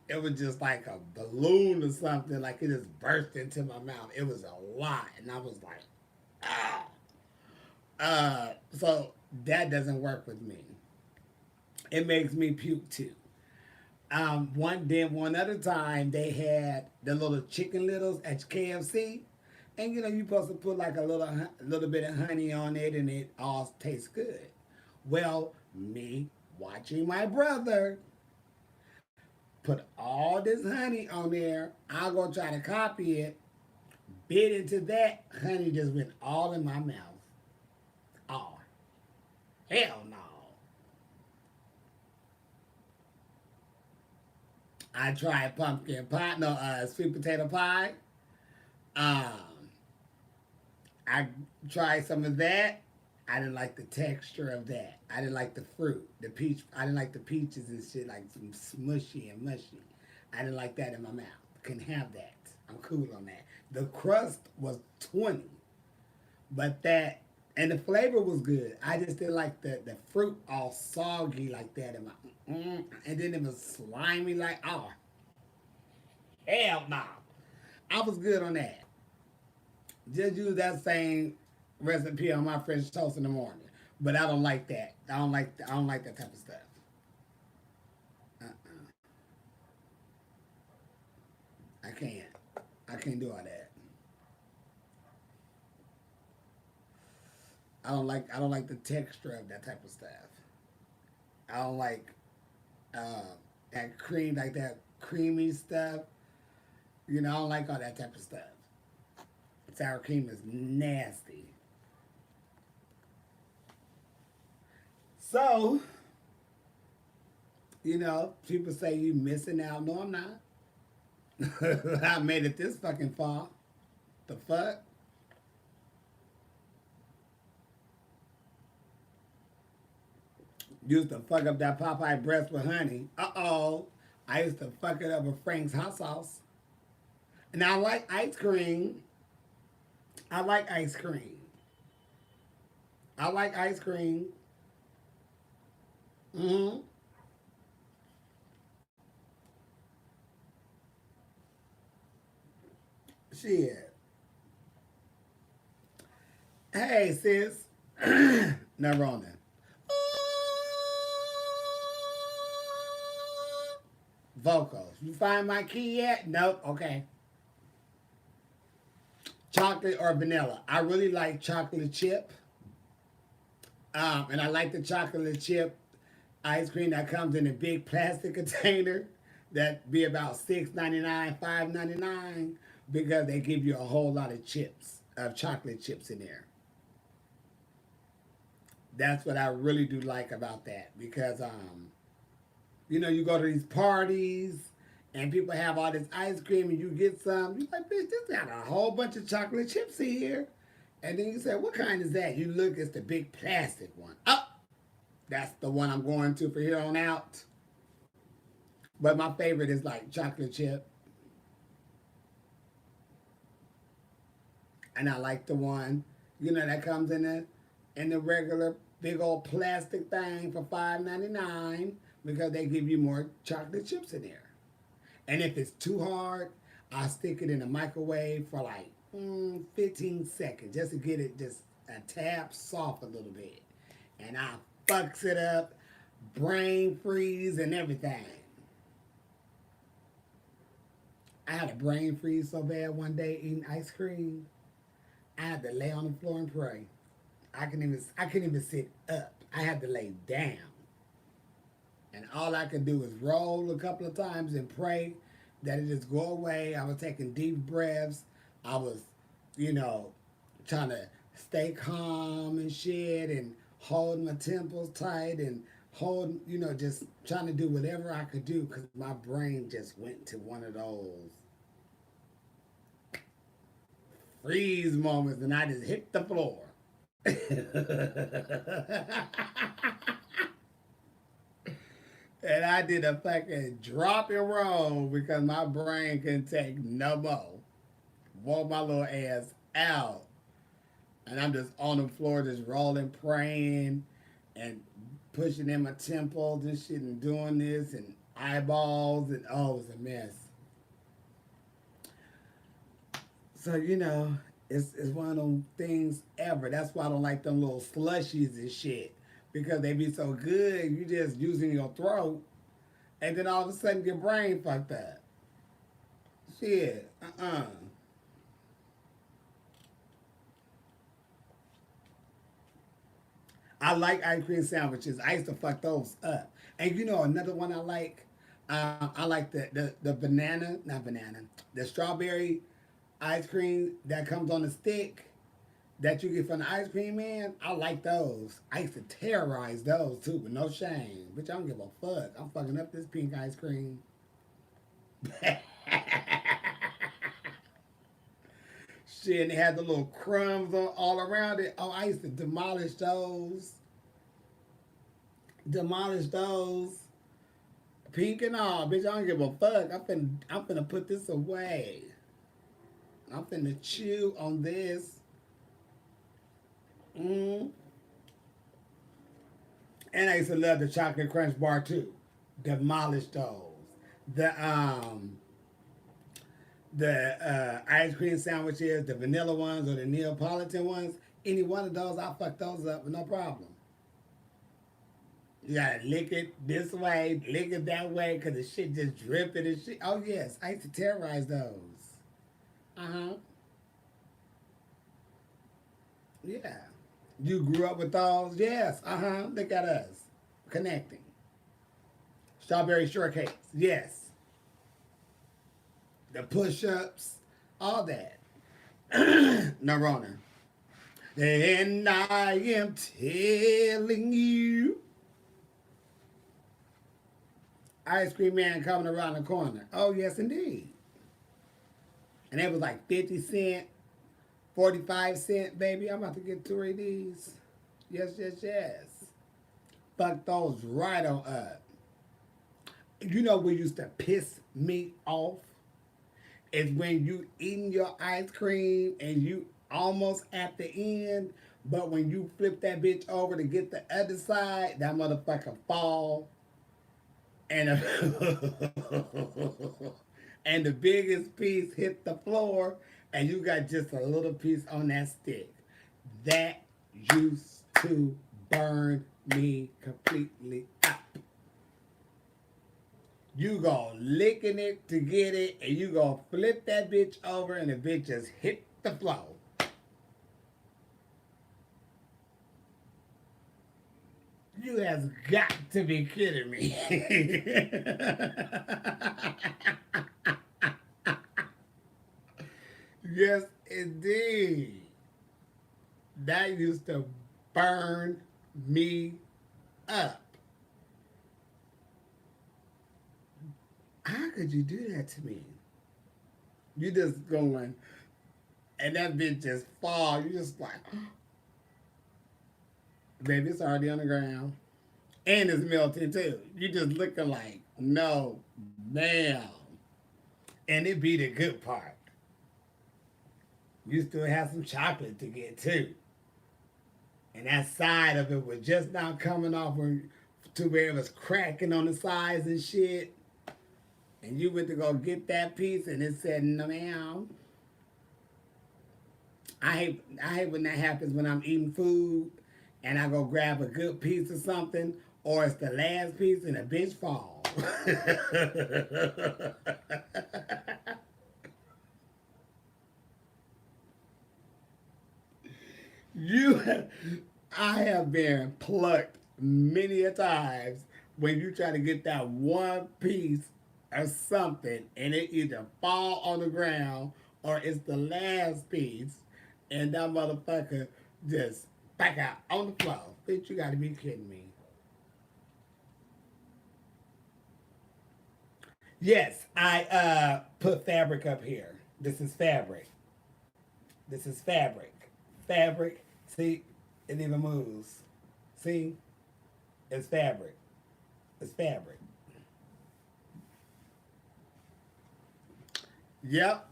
it was just like a balloon or something. Like it just burst into my mouth. It was a lot. And I was like, ah. So that doesn't work with me. It makes me puke too. One other time they had the little chicken littles at KFC, and you know you're supposed to put like a little bit of honey on it, and it all tastes good. Well, me watching my brother put all this honey on there, I'll go try to copy it. Bit into that honey just went all in my mouth. Oh hell no! I tried pumpkin pie, no, sweet potato pie. Um, I tried some of that. I didn't like the texture of that. I didn't like the fruit, the peach. I didn't like the peaches and shit, like some smushy and mushy. I didn't like that in my mouth. Couldn't have that. I'm cool on that. The crust was 20, but that and the flavor was good. I just didn't like the fruit all soggy like that in my. And then it was slimy like hell no. I was good on that. Just use that same recipe on my French toast in the morning. But I don't like that. I don't like that type of stuff. Uh-uh. I can't. I can't do all that. I don't like the texture of that type of stuff. I don't like uh, that creamy stuff. You know, I don't like all that type of stuff. Sour cream is nasty. So, you know, people say you missing out. No, I'm not. I made it this fucking far. The fuck? Used to fuck up that Popeye breast with honey. Uh-oh. I used to fuck it up with Frank's hot sauce. And I like ice cream. I like ice cream. I like ice cream. Mm-hmm. Shit. Hey, sis. Not wrong then. Vocals. You find my key yet? Nope. Okay. Chocolate or vanilla? I really like chocolate chip. And I like the chocolate chip ice cream that comes in a big plastic container that be about $6.99, $5.99 because they give you a whole lot of chips, of chocolate chips in there. That's what I really do like about that because you know, you go to these parties and people have all this ice cream and you get some, you like, bitch, this got a whole bunch of chocolate chips in here. And then you say, what kind is that? You look, it's the big plastic one. Oh, that's the one I'm going to for here on out. But my favorite is like chocolate chip. And I like the one, you know, that comes in the regular big old plastic thing for $5.99 because they give you more chocolate chips in there. And if it's too hard, I'll stick it in the microwave for like 15 seconds just to get it just a tap soft a little bit. And I fucks it up, brain freeze and everything. I had a brain freeze so bad one day eating ice cream. I had to lay on the floor and pray. I couldn't even sit up. I had to lay down. And all I could do was roll a couple of times and pray that it just go away. I was taking deep breaths. I was, you know, trying to stay calm and shit and holding my temples tight and holding, you know, just trying to do whatever I could do because my brain just went to one of those freeze moments and I just hit the floor. And I did a fucking drop and roll because my brain couldn't take no more. Walk my little ass out. And I'm just on the floor, just rolling, praying, and pushing in my temples and shit, and doing this, and eyeballs, and oh, it was a mess. So, you know, it's one of them things ever. That's why I don't like them little slushies and shit. Because they be so good, you just using your throat, and then all of a sudden your brain fucked up. Shit, I like ice cream sandwiches. I used to fuck those up. And you know another one I like? I like the banana, not banana, the strawberry ice cream that comes on a stick that you get from the ice cream man. I like those. I used to terrorize those too, with no shame. Bitch, I don't give a fuck. I'm fucking up this pink ice cream. Shit, and they had the little crumbs all around it. Oh, I used to demolish those. Demolish those. Pink and all. Bitch, I don't give a fuck. I'm finna put this away. I'm finna chew on this. Mm. And I used to love the chocolate crunch bar too. Demolish those. The ice cream sandwiches, the vanilla ones or the Neapolitan ones, any one of those, I'll fuck those up with no problem. You gotta lick it this way, lick it that way, cause the shit just dripping and shit. Oh yes, I used to terrorize those. Uh huh. Yeah. You grew up with those? Yes. Uh huh. Look at us. Connecting. Strawberry shortcakes. Yes. the push-ups, all that. Narona. And I am telling you, ice cream man coming around the corner. Oh, yes, indeed. And it was like 50 cent, 45 cent, baby. I'm about to get two of these. Yes, yes, yes. Fuck those right on up. You know what used to piss me off? Is when you eating your ice cream and you almost at the end, but when you flip that bitch over to get the other side, that motherfucker fall and and the biggest piece hit the floor and you got just a little piece on that stick. That used to burn me completely up. You go licking it to get it, and you go flip that bitch over, and the bitch just hit the floor. You has got to be kidding me. Yes, indeed. That used to burn me up. How could you do that to me? You just going, and that bitch just fall. You just like, baby, it's already on the ground. And it's melting too. You just looking like, no, ma'am. And it be the good part. You still have some chocolate to get too. And that side of it was just now coming off to where it was cracking on the sides and shit. And you went to go get that piece and it said, no, ma'am. I hate when that happens when I'm eating food and I go grab a good piece of something or it's the last piece and a bitch fall. you, I have been plucked many a times when you try to get that one piece or something and it either fall on the ground or it's the last piece and that motherfucker just back out on the floor. Bitch, you gotta be kidding me. Yes, I put fabric up here. This is fabric. This is fabric. Fabric. See, it even moves. See, it's fabric. It's fabric. Yep.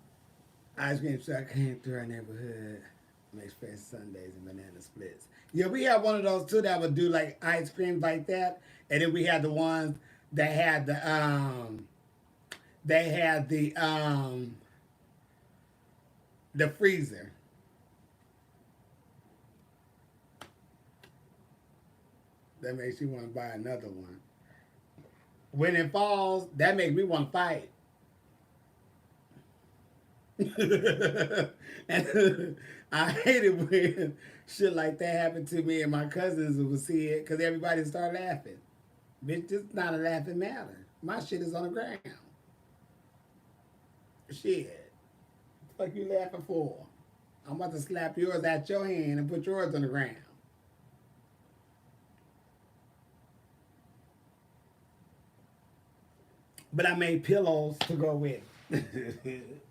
Ice cream truck came through our neighborhood. Makes fresh Sundays and banana splits. Yeah, we had one of those too that would do like ice cream like that, and then we had the ones that had the freezer. That makes you want to buy another one. When it falls, that makes me want to fight. And I hate it when shit like that happened to me and my cousins would see it because everybody start laughing. Bitch, this is not a laughing matter. My shit is on the ground. Shit. What the fuck you laughing for? I'm about to slap yours out your hand and put yours on the ground. But I made pillows to go with it.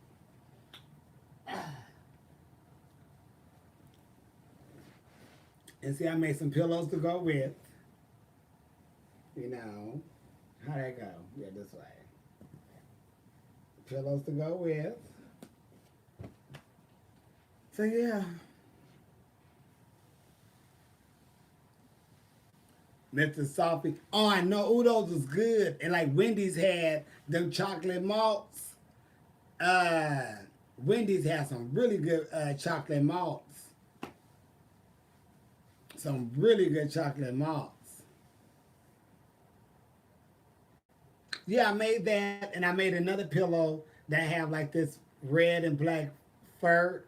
And see, I made some pillows to go with. You know, how'd that go? Yeah, this way. Pillows to go with. So yeah, Mr. Sophie. Oh, I know Udo's was good. And like Wendy's had them chocolate malts. Uh, Wendy's had some really good chocolate malts. Some really good chocolate malts. Yeah, I made that, and I made another pillow that have like this red and black fur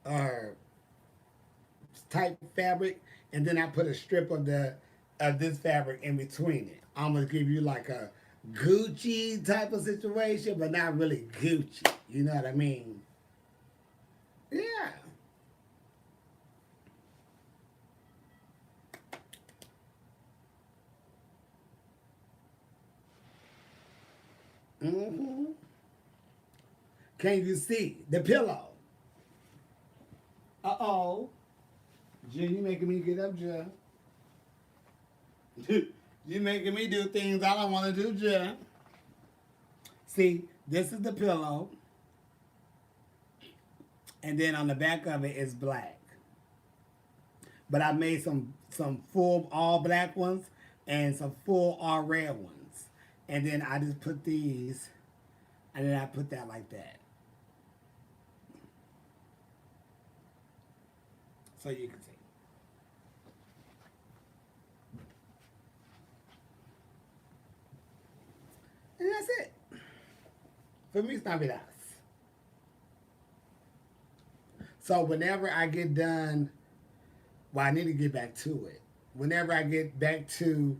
or type fabric, and then I put a strip of this fabric in between it. I'm gonna give you like Gucci type of situation, but not really Gucci. You know what I mean? Yeah. Hmm. Can you see the pillow? Uh oh. Jen, you making me get up, Jen. You making me do things I don't want to do, Jen. See, this is the pillow, and then on the back of it is black. But I made some full all black ones and some full all red ones, and then I just put these, and then I put that like that, so you can see. And that's it. For me, it's Navidad. So whenever I get done, well, I need to get back to it. Whenever I get back to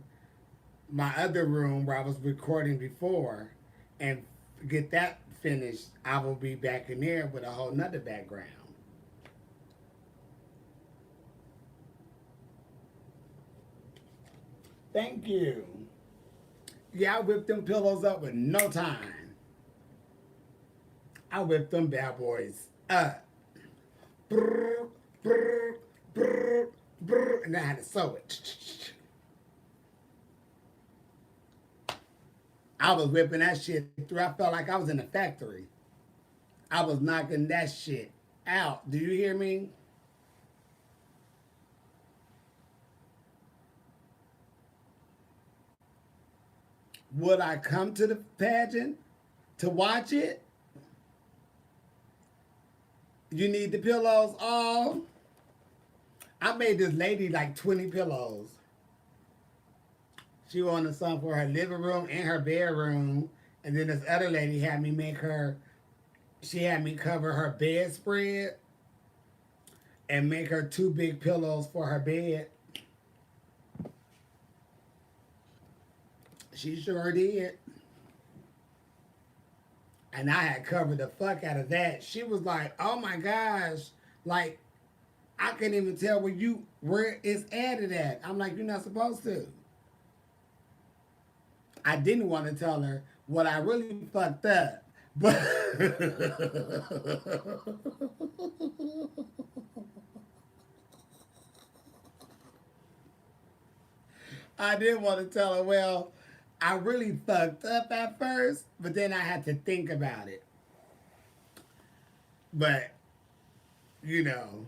my other room where I was recording before and get that finished, I will be back in there with a whole nother background. Thank you. Yeah, I whipped them pillows up with no time. I whipped them bad boys up. Brr, brr, brr, brr, and I had to sew it. I was whipping that shit through. I felt like I was in a factory. I was knocking that shit out. Do you hear me? Would I come to the pageant to watch it? You need the pillows all. I made this lady like 20 pillows. She wanted some for her living room and her bedroom. And then this other lady had me make her, she had me cover her bedspread and make her two big pillows for her bed. She sure did. And I had covered the fuck out of that. She was like, oh my gosh, like, I couldn't even tell where it's added at. I'm like, you're not supposed to. I didn't want to tell her what I really fucked up. But I did want to tell her, well, I really fucked up at first, but then I had to think about it. But, you know,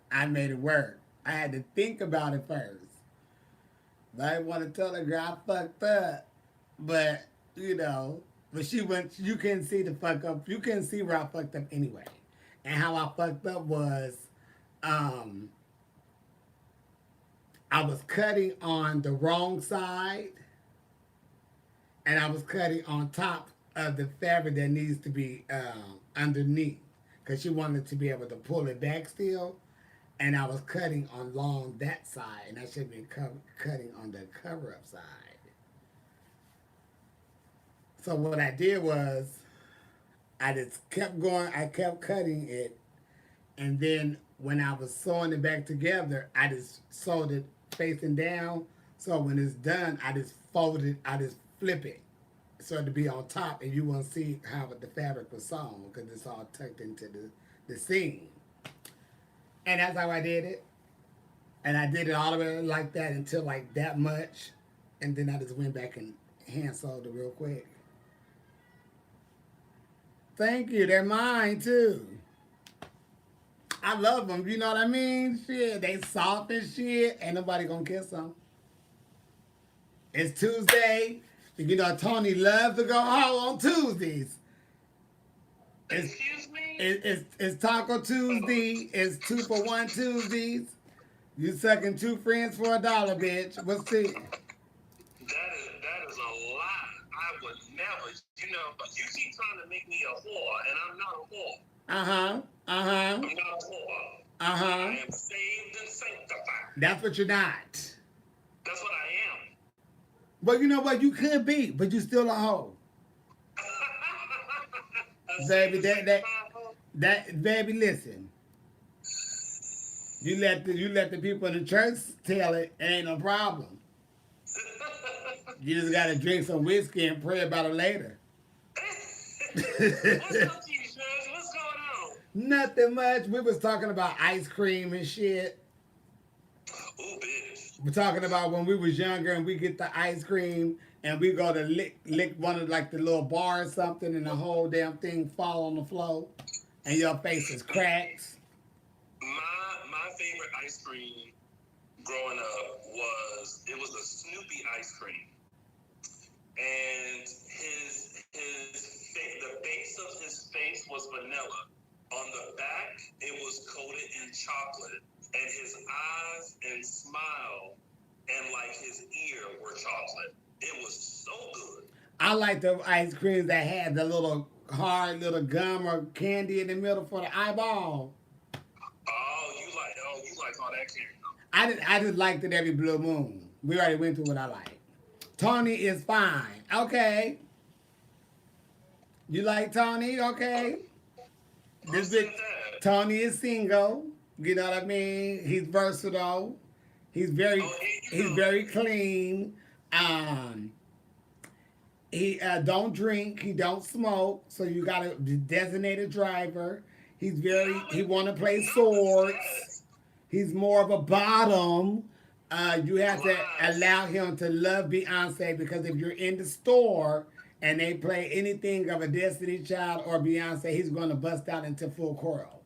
I made it work. I had to think about it first. But I didn't want to tell her, girl, I fucked up. But, you know, but she went, you can see the fuck up. You can see where I fucked up anyway. And how I fucked up was, um, I was cutting on the wrong side, and I was cutting on top of the fabric that needs to be underneath, because she wanted to be able to pull it back still, and I was cutting along that side, and I should have been cutting on the cover up side. So what I did was I just kept going. I kept cutting it, and then when I was sewing it back together, I just sewed it facing down. So when it's done, I just fold it. I just flip it so to be on top, and you won't see how the fabric was sewn because it's all tucked into the seam. And that's how I did it. And I did it all the way like that until like that much, and then I just went back and hand sewed it real quick. Thank you. They're mine too. I love them. You know what I mean? Shit, they soft as shit. Ain't nobody gonna kiss them. It's Tuesday. You know Tony loves to go home on Tuesdays. It's, Excuse me? it's Taco Tuesday. It's 2 for 1 Tuesdays. You sucking two friends for $1, bitch. What's the? That is a lie. I would never. You know, you keep trying to make me a whore, and I'm not a whore. Uh-huh. Uh-huh. I'm not a whore. Uh-huh. I am saved and sanctified. That's what you're not. That's what I am. Well, you know what? You could be, but you still a hoe. Baby, A sanctified hoe. baby, listen. You let the people in the church tell it, ain't no problem. You just gotta drink some whiskey and pray about it later. What's up to you, Judge? What's going on? Nothing much. We was talking about ice cream and shit. Ooh, bitch. We're talking about when we was younger and we get the ice cream and we go to lick one of like the little bar or something and the whole damn thing fall on the floor and your face is cracked. My favorite ice cream growing up was a Snoopy ice cream, and the base of his face was vanilla. On the back, it was coated in chocolate, and his eyes and smile and like his ear were chocolate. It was so good. I like the ice creams that had the little hard little gum or candy in the middle for the eyeball. Oh, you like all that candy. I just liked it every blue moon. We already went through what I like. Tony is fine. Okay. You like Tony? Okay. Who This said big that? Tony is single. You know what I mean? He's versatile. He's very Oh, here you he's go. very clean. Um, he don't drink. He don't smoke. So you got a designated driver. He want to play Not with swords. that. He's more of a bottom. You have to Lies. allow him to love Beyonce because if you're in the store and they play anything of a Destiny Child or Beyonce, he's going to bust out into full choral.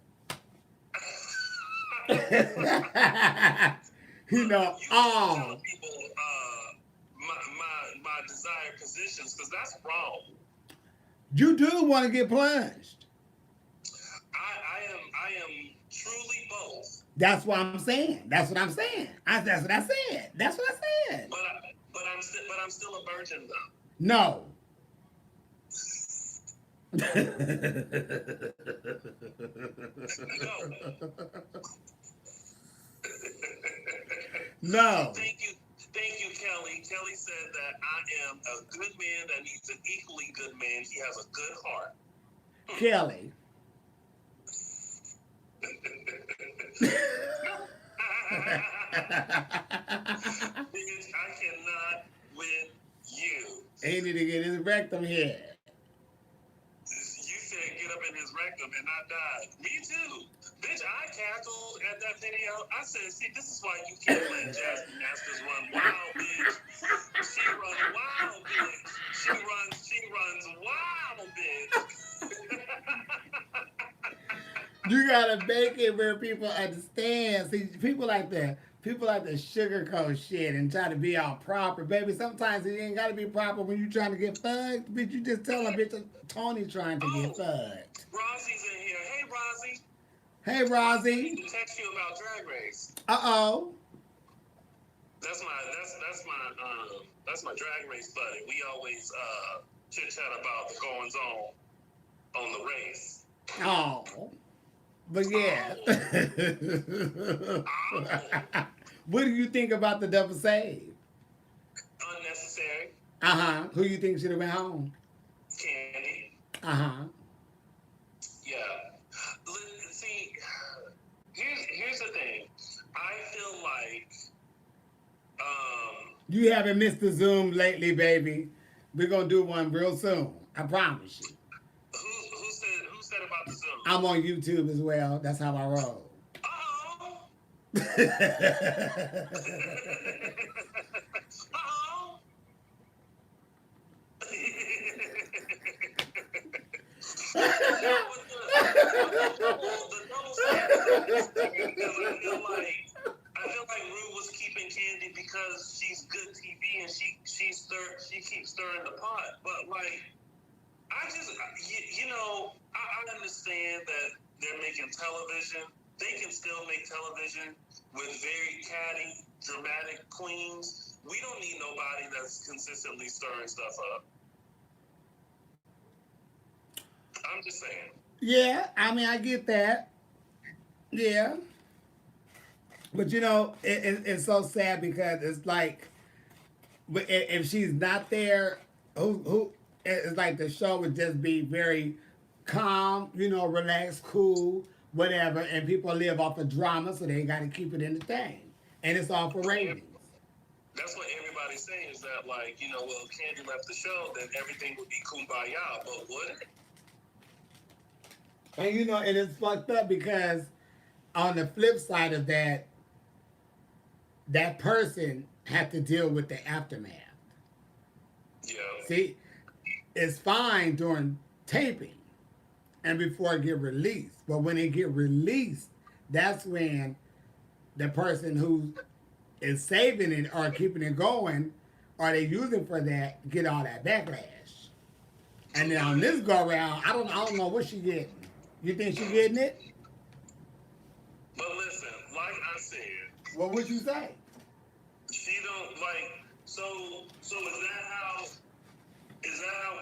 You Look, know, you keep telling oh, people my desired positions because that's wrong. you do want to get plunged. I am truly both, That's what I'm saying. That's what I'm saying. That's what I said. That's what I said. but I'm still a virgin though. No. No. No. Thank you, Kelly. Kelly said that I am a good man that needs an equally good man. He has a good heart. Kelly. Bitch, I cannot with you. He need to get his rectum here. You said get up in his rectum and I died. Me too. Bitch, I cackled at that video. I said, see, this is why you can't let Jasmine Masters run wild, bitch. She runs wild, bitch. She runs wild, bitch. You gotta make it where people understand. See, people like to sugarcoat shit and try to be all proper. Baby, sometimes it ain't gotta be proper when you trying to get fucked. Bitch, you just tell a bitch Tony trying to get Oh, fucked. Rosie's in here. Hey, Rosie. Hey, Rosie, I need Rosie. to text you about Drag Race. Uh-oh. That's my Drag Race buddy. We always chit chat about the goings on the race. Oh. But yeah. Oh, oh, What do you think about the double save? unnecessary Uh-huh. Who you think should have went home? candy. Uh-huh. Yeah. See, here's the thing. I feel like You haven't missed the Zoom lately, baby. We're gonna do one real soon. I promise you. who said about the Zoom? I'm on YouTube as well. That's how I roll. Uh-oh. Uh-oh. You know what the double standard is because I feel like Rue was keeping Candy because she's good TV and she keeps stirring the pot. But like I understand that they're making television. They can still make television with very catty, dramatic queens. We don't need nobody that's consistently stirring stuff up. I'm just saying. Yeah, I mean, I get that. Yeah. But you know, it's so sad because it's like but if she's not there, who? It's like the show would just be very calm, relaxed, cool, whatever, and people live off of drama, so they got to keep it in the thing, and it's all for ratings. That's what everybody's saying is that, like, well, Candy left the show, then everything would be kumbaya, but would it? And and it's fucked up because on the flip side of that, that person had to deal with the aftermath. Yeah. See, it's fine during taping and before it get released, but when it get released, that's when the person who is saving it or keeping it going, or they using for that, get all that backlash. And then on this go around, I don't know what she getting. You think she getting it? But listen, like I said, What would you say? she don't like. So is that how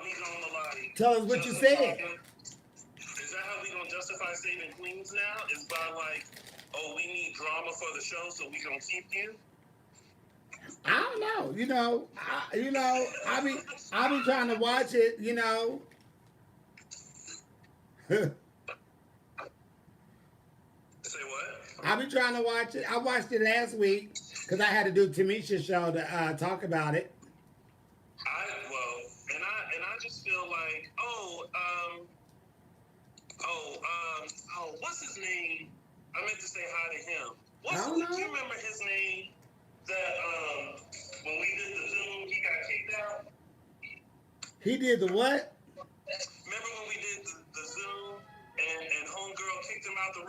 we gonna like? Tell us what you said. Is that how we gonna justify saving queens now? Is by like, oh, we need drama for the show, so we gonna keep you? I don't know. I be trying to watch it. Say what? I be trying to watch it. I watched it last week because I had to do Tamisha's show to talk about it. I just feel like, what's his name? I meant to say hi to him. Do you remember his name? That when we did the Zoom, he got kicked out. He did the what? Remember when we did the Zoom and homegirl kicked him out the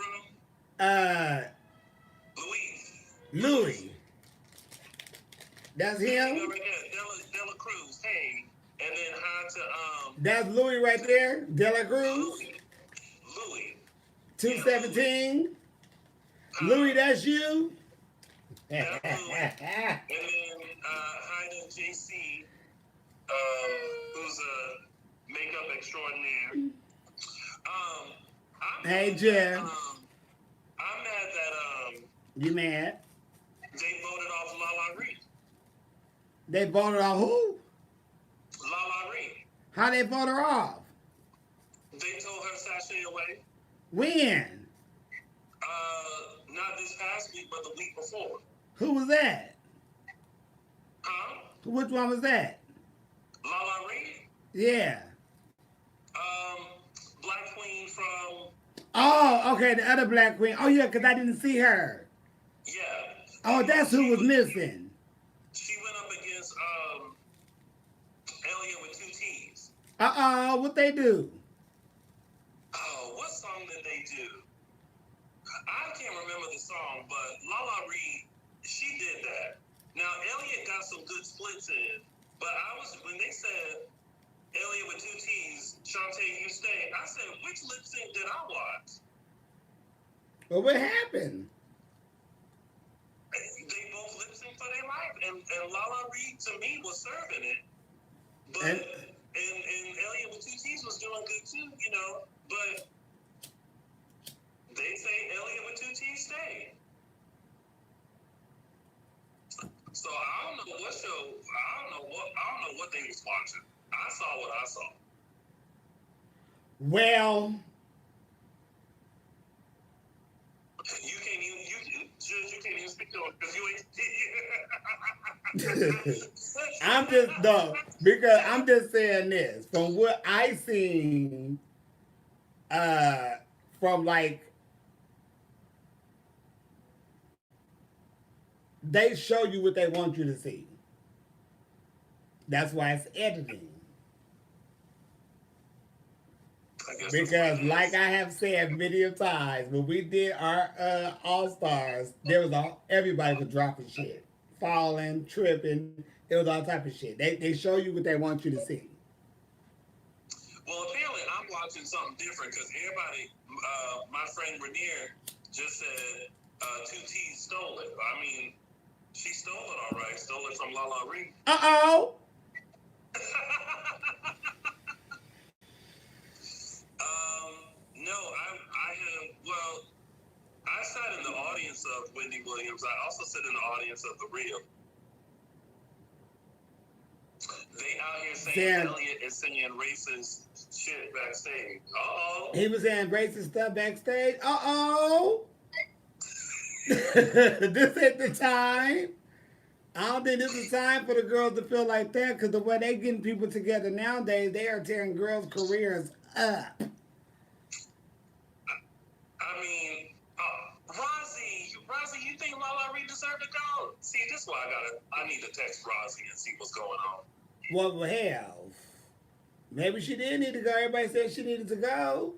room? Louis. That's him? Right there, Dela Cruz. Hey. And then hi to That's Louis right there? Dela Cruz? Louis. 217? Louis, that's you? And then hi to JC, who's a makeup extraordinaire. Hey, Jeff. I'm mad that you mad? they voted off Lala Reed. They voted off who? Lala Reed. How they vote her off? They told her sashay away. When? Not this past week, but the week before. Who was that? Huh? Which one was that? Lala Reed? Yeah. Black Queen from... Oh, okay, the other Black Queen. Oh, yeah, because I didn't see her. Yeah. Oh, that's who was missing. She went up against Elliot with 2 T's. What they do? Oh, what song did they do? I can't remember the song, but Lala Reed, she did that. Now, Elliot got some good splits in, but when they said Elliot with 2 T's, Shantae, you stay, I said, which lip sync did I watch? Well, what happened? They both lip sync for their life, and Lala Reed, to me, was serving it. But, and Elliot with 2 T's was doing good too, but they say Elliot with 2 T's stayed. So I don't know what show. I don't know what they was watching. I saw what I saw. Well, you can't even speak to it because you ain't. because I'm just saying this from what I seen, from like. They show you what they want you to see. That's why it's editing. Because, like I have said many times, when we did our All Stars, everybody was dropping shit, falling, tripping. It was all type of shit. They show you what they want you to see. Well, apparently I'm watching something different because everybody, my friend Rainier just said 2 T's stole it. I mean. She stole it, all right. Stole it from Lala Reed. Uh-oh. No, I sat in the audience of Wendy Williams. I also sat in the audience of The Real. out here saying saying Elliot is saying racist shit backstage. Uh-oh. he was saying racist stuff backstage. This ain't the time. I don't think this is time for the girls to feel like that because the way they getting people together nowadays, they are tearing girls' careers up. I mean, Rozzy, you think Lala Reed deserved to go? See, this is why I need to text Rozzy and see what's going on. Well, hell, maybe she did need to go. Everybody said she needed to go.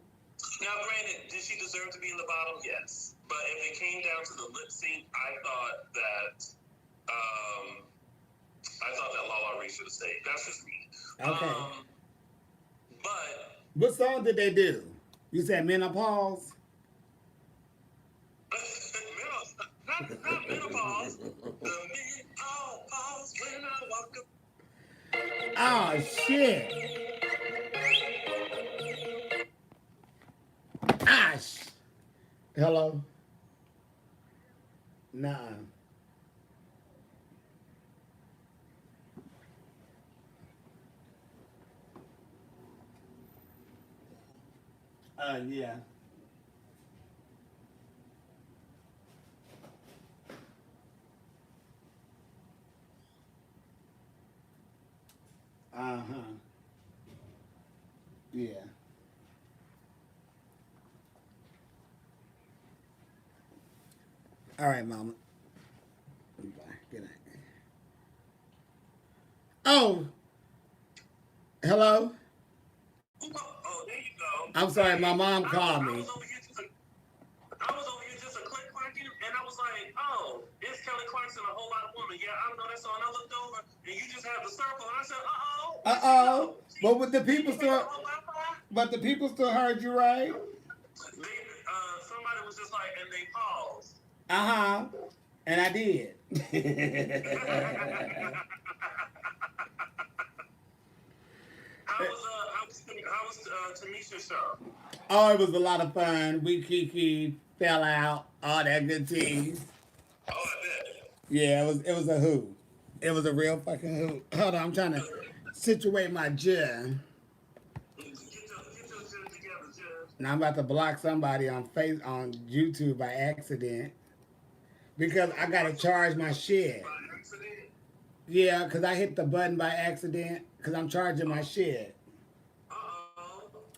Now, granted, did she deserve to be in the bottom? Yes. But if it came down to the lip sync, I thought that Lala Reed should have stayed. That's just me. Okay. But what song did they do? You said menopause? not menopause. The menopause when I walk up. Oh, shit. Ash. Hello? Nah. Yeah. Uh-huh. Yeah. All right, mama. Bye. Good night. Oh. Hello? Oh, there you go. I'm sorry, my mom called me. I was over here just a click clacking, and I was like, oh, it's Kelly Clarkson, a whole lot of woman. Yeah, I know that song. I looked over, and you just had the circle, and I said, Uh-oh. But with the people still, but the people still heard you, right? Somebody was just like, and they paused. Uh-huh. And I did. How was Tamisha's show? Oh, it was a lot of fun. We kiki, fell out, all that good tease. Oh, I bet. Yeah, it was a hoot. It was a real fucking hoot. Hold on, I'm trying to situate my jaw. Get your shit together, Jeff. Now I'm about to block somebody on YouTube by accident because I gotta charge my shit. By accident? Yeah, because I hit the button by accident because I'm charging my shit.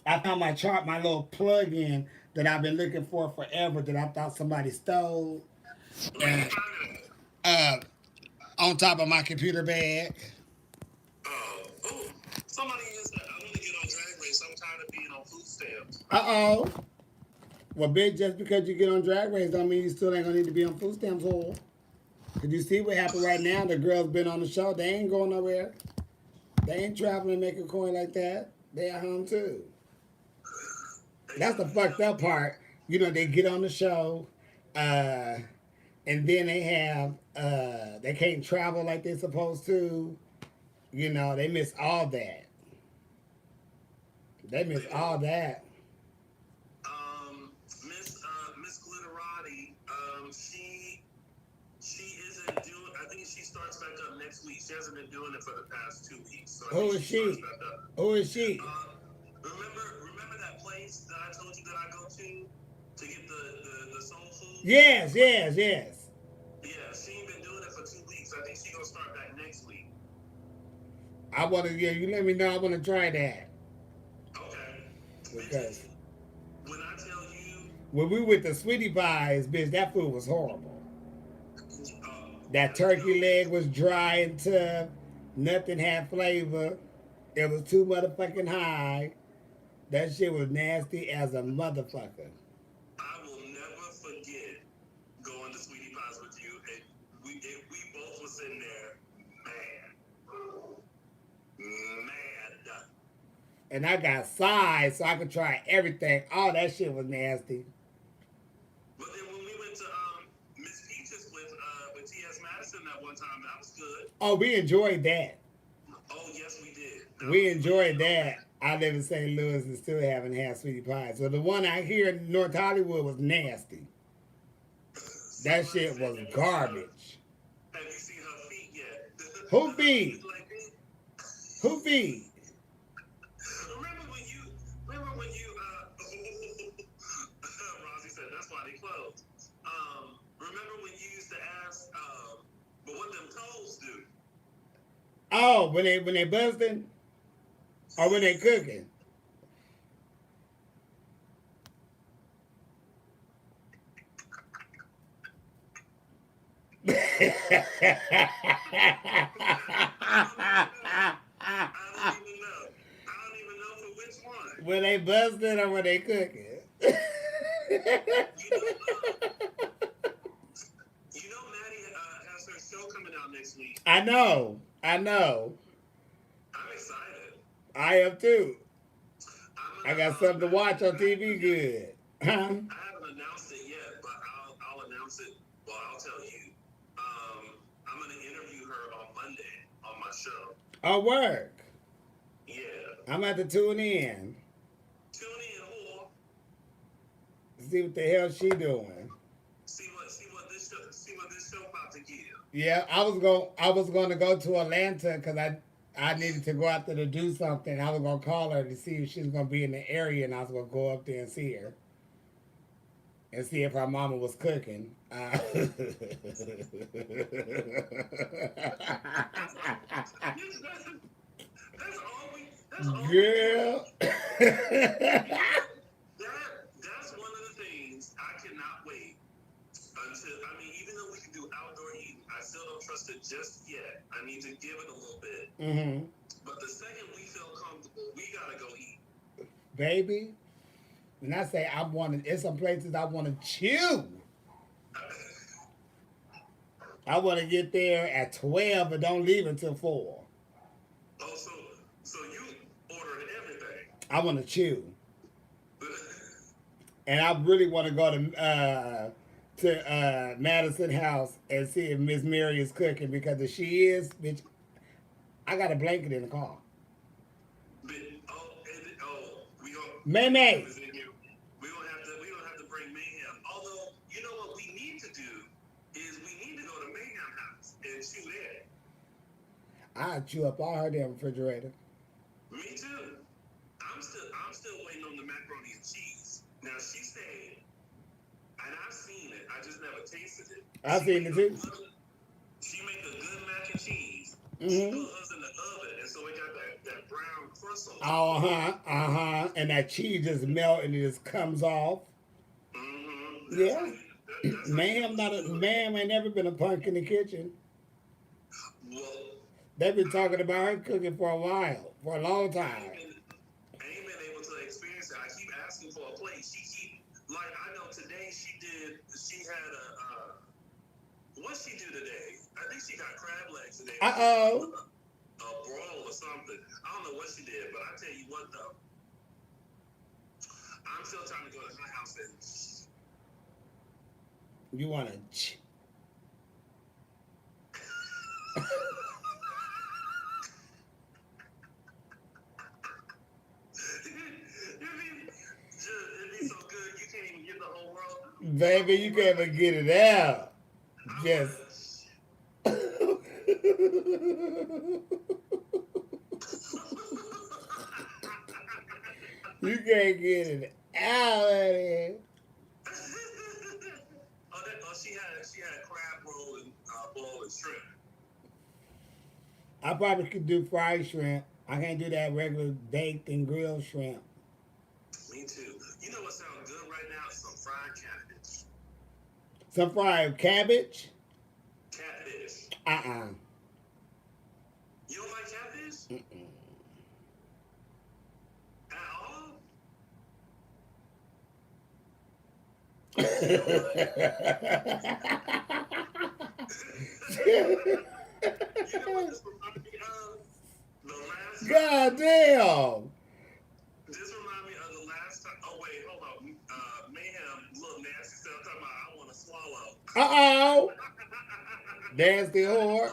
I found my little plug-in that I've been looking for forever that I thought somebody stole. And, on top of my computer bag. Somebody is. I want to get on Drag Race. I'm tired of being on food stamps. Uh-oh. Well, bitch, just because you get on Drag Race don't mean you still ain't gonna need to be on food stamps, whore. Cause you see what happened right now? The girls been on the show. They ain't going nowhere. They ain't traveling to make a coin like that. They at home too. That's the fucked up part. You know, they get on the show, and then they have they can't travel like they're supposed to. You know, they miss all that. They miss all that. Miss Glitterati, she isn't doing. I think she starts back up next week. She hasn't been doing it for the past 2 weeks. So Who is she? Who is she? Remember that place that I told you that I go to get the soul food? Yes. Yeah, she ain't been doing it for 2 weeks. I think she gonna start back next week. I want to. Yeah, you let me know. I want to try that. Okay. Because when I tell you, when we went to Sweetie Pies, bitch, that food was horrible. That turkey leg was dry and tough. Nothing had flavor. It was too motherfucking high. That shit was nasty as a motherfucker. I will never forget going to Sweetie Pies with you, and we both was sitting there, mad. And I got sides so I could try everything. All that shit was nasty. But then when we went to Miss Peaches with T.S. Madison that one time, that was good. Oh, we enjoyed that. Oh, yes, we did. We enjoyed that. I live in St. Louis and still haven't had Sweetie Pie. So the one out here in North Hollywood was nasty. That shit was garbage. Have you seen her feet yet? Who feet? Who feed? remember when you, Rosie said that's why they closed. Remember when you used to ask, but what them toes do? Oh, when they busting or when they cooking? I don't even know. I don't even know. I don't even know for which one. When they busting or when they cooking? You know, Maddie has her show coming out next week. I know. I know. I'm excited. I am too. I'm I gonna. got something to watch on TV good. Huh? I haven't announced it yet, but I'll announce it. Well, I'll tell you. I'm gonna interview her on Monday on my show. Oh, work. Yeah. I'm at to tune in. Tune in, whore. See what the hell she doing. See what this show about to give. Yeah, I was going to go to Atlanta because I needed to go out there to do something. I was gonna call her to see if she was gonna be in the area, and I was gonna go up there and see her and see if her mama was cooking. That's all we do. Girl. You know what? That's one of the things I cannot wait until. I mean, even though we can do outdoor eating, I still don't trust it just yet. I need to give it a little bit. Mm-hmm. But the second we feel comfortable, we gotta go eat. Baby, when I say I want to, it's some places I want to chew. I want to get there at 12, but don't leave until 4. Oh, so you ordered everything. I want to chew, and I really want to go to Madison House and see if Miss Mary is cooking, because if she is, bitch, I got a blanket in the car. But, we gonna May May. we gonna have to bring mayhem. Although you know what we need to do is we need to go to Mayhem House and chew there. I chew up all her damn refrigerator. Me too. I'm still waiting on the macaroni and cheese. Now she said, and I've seen it. I just never tasted it. I've seen it too. She make a good mac and cheese. She Mm-hmm. put hers in the oven, and so it got that brown crust on Uh-huh. And that cheese just melt and it just comes off. it. Mm-hmm. Yeah. That's how you Ma'am ain't never been a punk in the kitchen. Well, They've been talking about her cooking for a while, for a long I time. ain't been able to experience it. I keep asking for a plate. She keep like I know today she had what she do today? I think she got crab legs today. Uh-oh. A brawl or something. I don't know what she did, but I tell you what though, I'm still trying to go to her house and. You want to... It'd be so good you can't even get the whole world. Baby, you can't even get it out. Just... You can't get it out of it. She had crab roll and bowl and shrimp. I probably could do fried shrimp. I can't do that regular baked and grilled shrimp. Me too. You know what sounds good right now? Some fried cabbage. Some fried cabbage? Catfish. Uh-uh. You don't like catfish? Mm-mm. At all? You know what this reminded me of? The last time. God damn. This reminded me of the last time. Oh, wait, hold on. Mayhem, little nasty stuff. Talking about I want to swallow. Uh-oh. Nasty whore.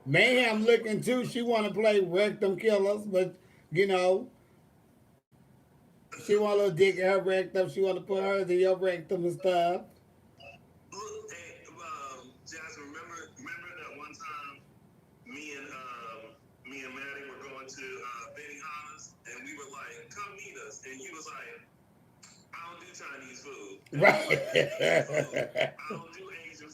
Mayhem looking too. She want to play rectum killers, but, you know, she want a little dick in her rectum. She want to put hers in your rectum and stuff. Look, hey, Jasmine, remember that one time me and Maddie were going like, come meet us. And you was like, I don't do Chinese food. And Right. I was like, Asian food. I don't do Asian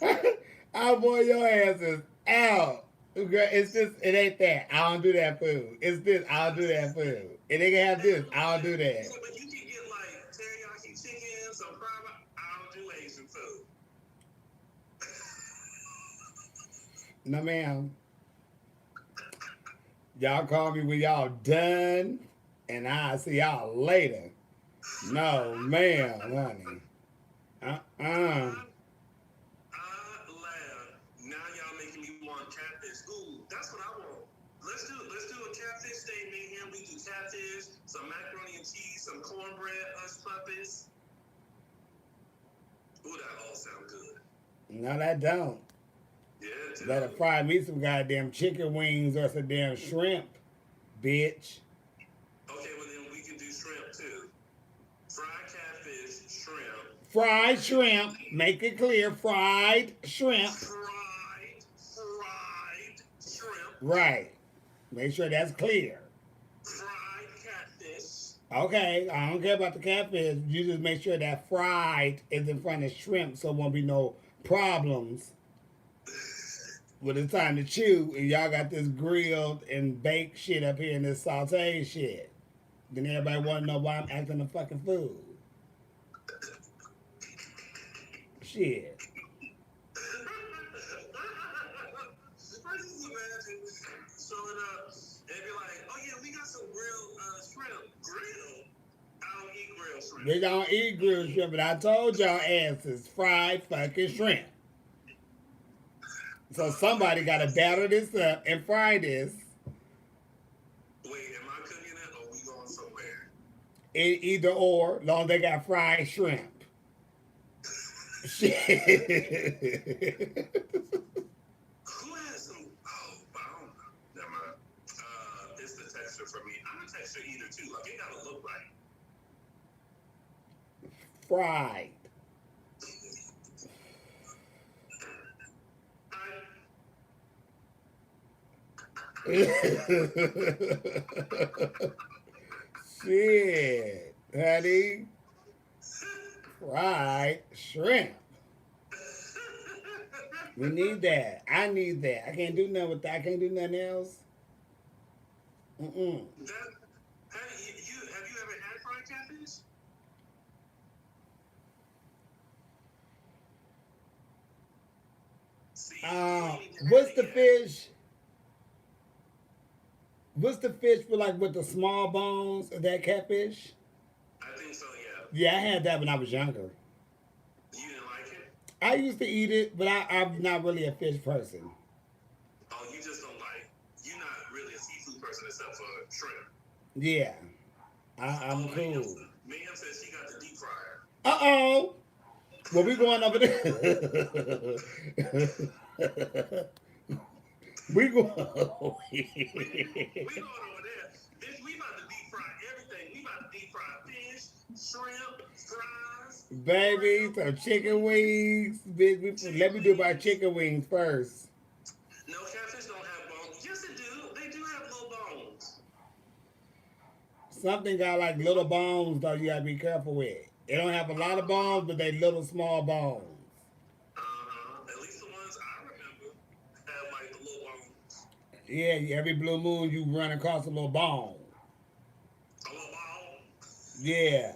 food. I boy, your ass is out. It's just, it ain't that. I don't do that food. It's this, I don't do that food. And they can have this, I don't do that. So, but you can get like teriyaki chicken, some private. I don't do Asian food. No, ma'am. Y'all call me when y'all done, and I'll see y'all later. No, ma'am, honey. Uh-uh. Laugh. Now y'all making me want catfish. Ooh, that's what I want. Let's do a catfish steak mayhem. We do catfish, some macaroni and cheese, some cornbread, hush puppies. Ooh, that all sound good. No, that don't. Yeah, too. Better fry me some goddamn chicken wings or some damn shrimp, bitch. Okay, well then we can do shrimp too. Fried catfish, shrimp. Fried shrimp. Make it clear. Fried shrimp. Fried shrimp. Right. Make sure that's clear. Fried catfish. Okay, I don't care about the catfish. You just make sure that fried is in front of shrimp so there won't be no problems when it's time to chew and y'all got this grilled and baked shit up here and this sauté shit. Then everybody want to know why I'm acting the fucking fool. Shit. I just imagine showing up and be like, oh yeah, we got some grilled shrimp. Grilled? I don't eat grilled shrimp. They don't eat grilled shrimp, but I told y'all asses fried fucking shrimp. So somebody got to batter this up and fry this. Wait, am I cooking it or we going somewhere? Either or, long as they got fried shrimp. Shit. Who has some? Oh, I don't know. Never mind. It's the texture for me. I'm a texture eater too. Like it gotta look right. Fried. Shit, honey. Fried shrimp. We need that. I need that. I can't do nothing with that. I can't do nothing else. Have you ever had fried catfish? See, What's the fish? What's the fish with the small bones of that catfish? I think so, yeah. Yeah, I had that when I was younger. You didn't like it? I used to eat it, but I'm not really a fish person. Oh, you just don't like. You're not really a seafood person except for shrimp. Yeah, I'm cool. Mayhem says she got the deep fryer. Uh-oh. Well, we going over there. we going over there. Bitch, we about to deep fry everything. We about to deep fry fish, shrimp, fries. Baby, some chicken wings. Bitch, let me do my chicken wings first. No, catfish don't have bones. Yes, they do. They do have little bones. Something got like little bones, though, you gotta be careful with. They don't have a lot of bones, but they little small bones. At least the ones I remember have like the little bones. Yeah, every blue moon you run across a little bone. A little bone? Yeah.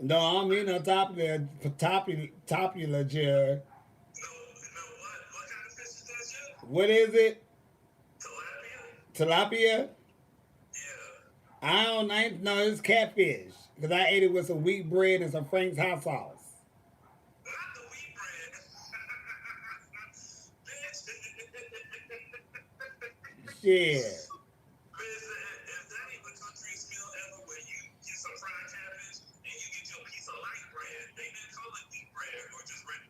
No, I don't mean no topular jug. No, what kind of fish is that, Jim? What is it? Tilapia? Tilapia? Yeah. I don't know. It's catfish. Because I ate it with some wheat bread and some Frank's hot sauce. Not the wheat bread. Shit. Is that even a country skill ever where you get some fried cabbage and you get your piece of light bread? They didn't call it wheat bread or just light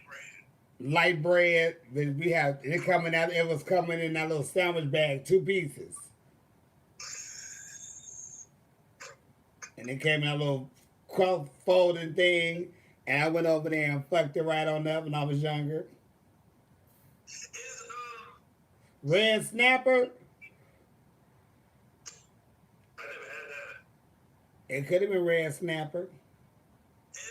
bread. Light bread. We have it was coming in that little sandwich bag, 2 pieces. And it came in a little folding thing. And I went over there and fucked it right on up when I was younger. Is Red snapper. I never had that. It could have been red snapper. Is do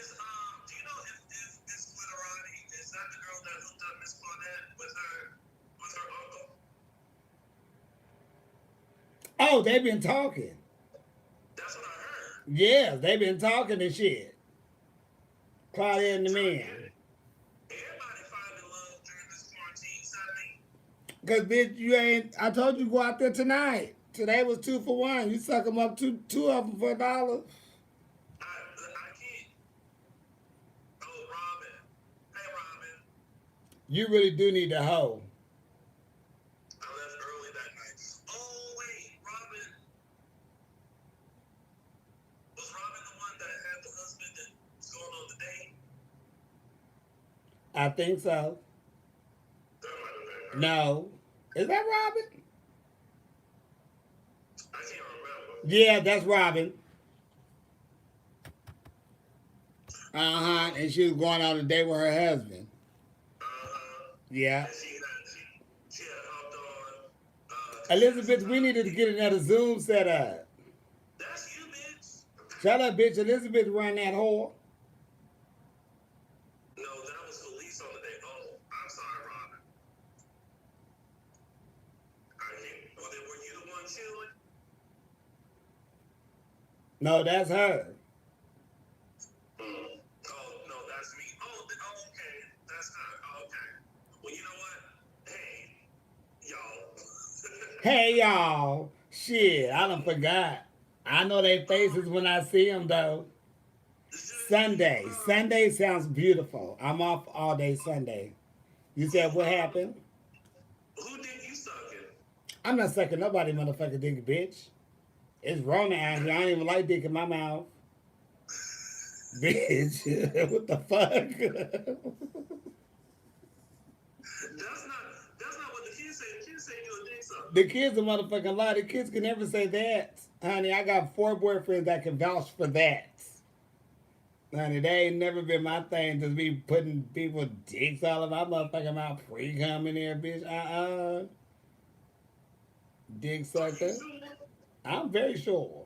you know if Miss Glitterati is that the girl that hooked up Miss Claudette with her uncle? Oh, they've been talking. That's what I heard. Yeah, they've been talking and shit. Claudia and the So man. everybody finding love during this quarantine, Sunday. Cause bitch, you ain't. I told you to go out there tonight. Today was 2 for 1. You suck them up two of them for $1. I can't. Oh, Robin. Hey, Robin. You really do need to hoe. I left early that night. Oh, wait. Was Robin the one that had the husband that was going on the date? I think so. That might have been her. No, is that Robin? I can't remember. Yeah, that's Robin. And she was going on a date with her husband. Yeah. And she had hopped on. Elizabeth, we needed to get another Zoom set up. That's you, bitch. Shut up, bitch. Elizabeth run that whore. No, that was Felice on the day. Oh, I'm sorry, Robin. I can't. Well, then were you the one chilling? No, that's her. Oh, no, that's me. Okay. That's her. Oh, okay. Well, you know what? Hey, y'all. Hey, y'all. Shit, I done forgot. I know their faces when I see them, though. Sunday. Sunday sounds beautiful. I'm off all day Sunday. You said what happened? Who did you sucking? I'm not sucking nobody motherfucking dick, bitch. It's Rona out here. I don't even like dick in my mouth. Bitch. What the fuck? That's not what the kids say. The kids say you a dick sucker. The kids are motherfucking lie. The kids can never say that. Honey, I got 4 boyfriends that can vouch for that. Honey, they ain't never been my thing to be putting people dicks all of my motherfucking mouth pre-cum in there, bitch. Dick Are you sucker. sure? I'm very sure.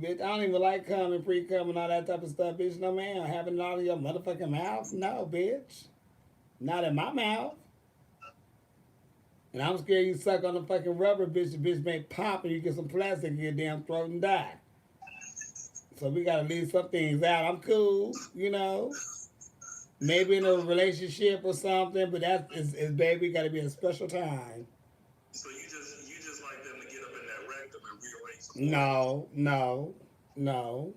Bitch, I don't even like cum pre-cum and all that type of stuff, bitch. No, man. Having it all in your motherfucking mouth? No, bitch. Not in my mouth. And I'm scared you suck on the fucking rubber, bitch. The bitch may pop and you get some plastic in your damn throat and die. So we gotta leave some things out. I'm cool, you know. Maybe in a relationship or something, but that is baby gotta be a special time. So you just like them to get up in that rectum and rearrange some organs. No, no, no.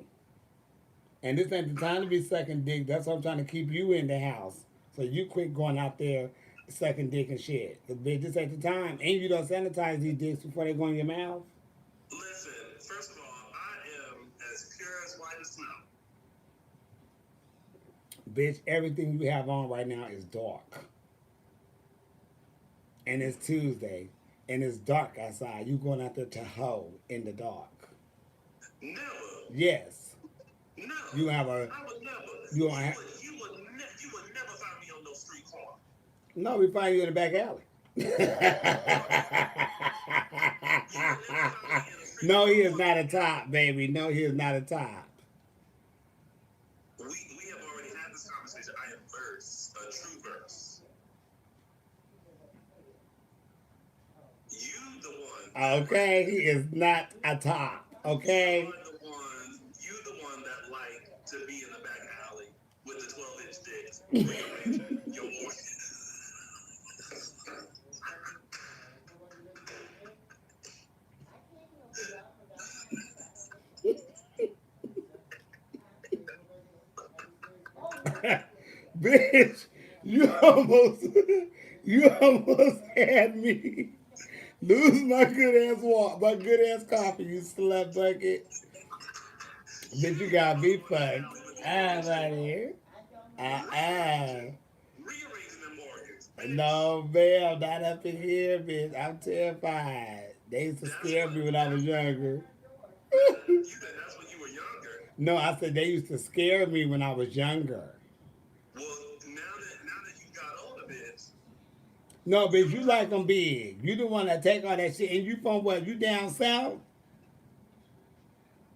And this ain't the time to be sucking dick. That's why I'm trying to keep you in the house. So you quit going out there sucking dick and shit. Cause bitch, this ain't the time. And you don't sanitize these dicks before they go in your mouth. Listen, first of all, I am as pure as white as snow. Bitch, everything you have on right now is dark. And it's Tuesday. And it's dark outside. You going out there to hoe in the dark. Never. Yes. No. You have a I would never. you don't have, You would never find me on no street corner. no, we find you in the back alley. You would never find me in a street No, corner. he is not a top, baby. No, he is not a top. We have already had this conversation. I am verse, a true verse. You the one. Okay, he is not a top. Okay. You the one that like to be in the back alley with the 12-inch dicks rearranging your organs. Bitch, you almost you almost had me lose my good ass walk, my good ass coffee, you slut bucket. Bitch, you got me fucked. I'm out here. Uh-uh. Rearranging them organs. No, ma'am, not up in here, bitch. I'm terrified. They used to scare me when I was younger. You said that's when you were younger. No, I said they used to scare me when I was younger. Well, now that you got older, bitch, No, bitch, you like them big. You the one that take all that shit. And you from what? You down south?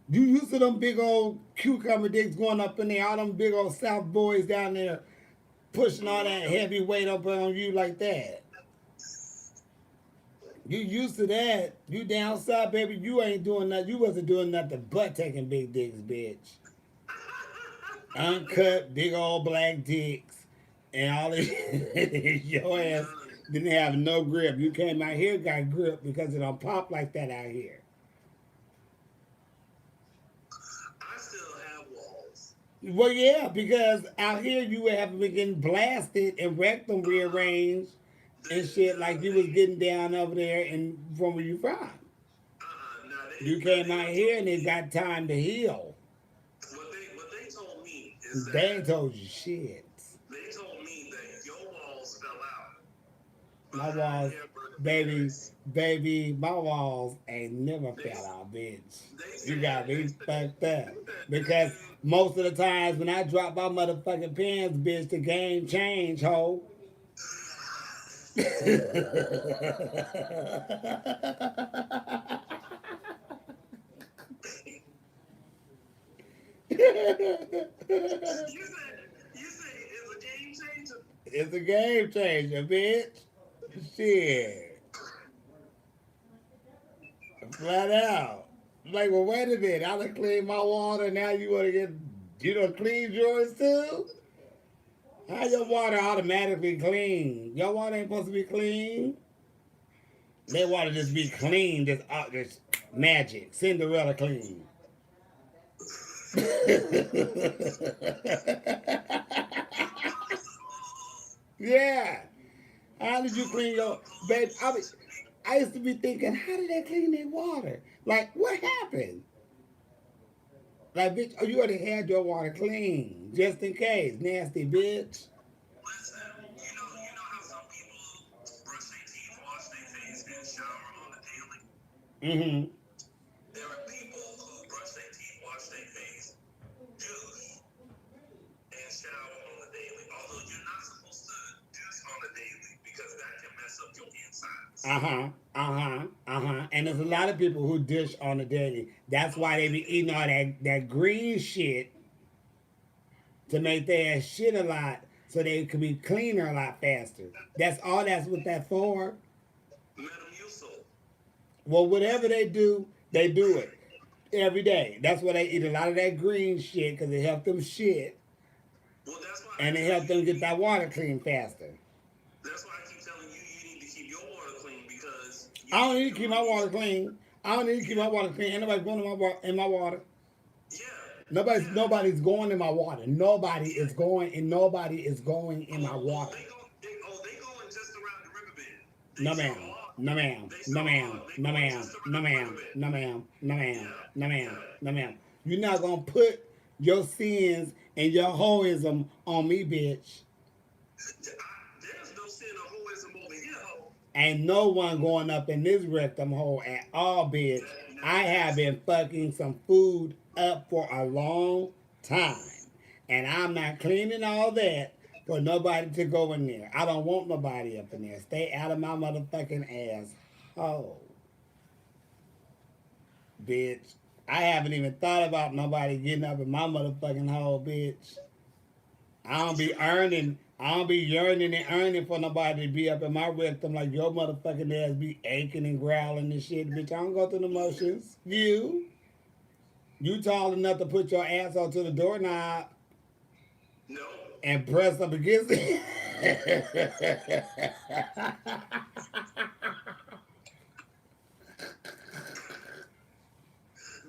You used to them big old cucumber dicks going up in there. All them big old south boys down there pushing all that heavy weight up on you like that. You used to that. You down south, baby. You ain't doing nothing. You wasn't doing nothing but taking big dicks, bitch. Uncut, big old black dicks. And all this your ass didn't have no grip. You came out here, got grip because it don't pop like that out here. I still have walls. Well, yeah, because out here you have been getting blasted and rectum rearranged and shit like you was getting down over there and from where you from. Now You now came out here and it got time to heal. what they told me is They that ain't told you shit. they told me that your walls fell out My behind walls, your baby, vertebrae. baby, my walls ain't never They fell out, bitch. they You said got they me said fucked up. that Because most of the times when I drop my motherfucking pants, bitch, the game change, ho. you say it's a game changer. It's a game changer, bitch. Shit. Flat out. Like, well, wait a minute. I done cleaned my water. Now you want to get, you done clean yours too? How your water automatically clean? Your water ain't supposed to be clean. Their water just be clean, just magic. Cinderella clean. Yeah. How did you clean your babe? I used to be thinking, how did they clean their water? Like, what happened? Like, bitch, oh, you already had your water clean, just in case, nasty bitch. Listen, you know how some people brush their teeth, wash their face, and shower on the daily. Mm-hmm. There are people who brush their teeth, wash their face, douche, and shower on the daily. Although you're not supposed to douche on the daily because that can mess up your insides. Uh-huh. Uh-huh. Uh-huh. And there's a lot of people who dish on the daily. That's why they be eating all that green shit to make their shit a lot so they could be cleaner a lot faster. That's all that's what that for. Metamucil. Well, whatever they do it every day. That's why they eat a lot of that green shit because it helps them shit Well, that's why I and it tell helps them you. get that water clean faster. That's why I keep telling you you need to keep your water clean because you I don't keep need to keep doing my these. water clean. I don't need to keep my water clean. Ain't nobody going in my water. Yeah, yeah, Nobody's going in my water. Nobody yeah. is going and nobody is going in my Oh, water. they going just around the riverbed. They No sure ma'am. are. No ma'am. They No sure ma'am. are. They No going ma'am. just No around the ma'am. riverbed. No ma'am. No ma'am. Yeah, No ma'am. yeah. No ma'am. You're not gonna put your sins and your hoism on me, bitch. There's no sin or hoism over here, ho. Ain't no one going up in this rectum hole at all, bitch. Now I have that's been fucking some food up for a long time. And I'm not cleaning all that for nobody to go in there. I don't want nobody up in there. Stay out of my motherfucking ass hole, bitch. I haven't even thought about nobody getting up in my motherfucking hole, bitch. I don't be yearning and earning for nobody to be up in my rectum like your motherfucking ass be aching and growling and shit, bitch. I don't go through the motions. You tall enough to put your ass onto the doorknob no. and press up against it.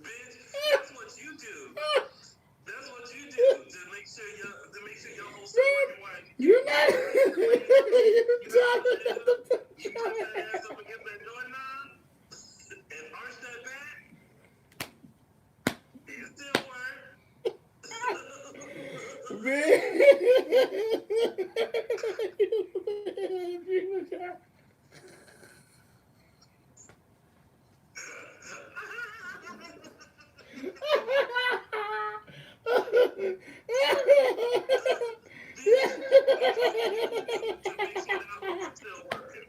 Bitch, that's what you do. That's what you do to make sure your whole stuff Bitch, working right. you're not. You You know how tall to put that enough up. to put You your press that ass ass. up against that doorknob and arch that back. It still work. Bitch, that's what you do to make sure that hole is still working.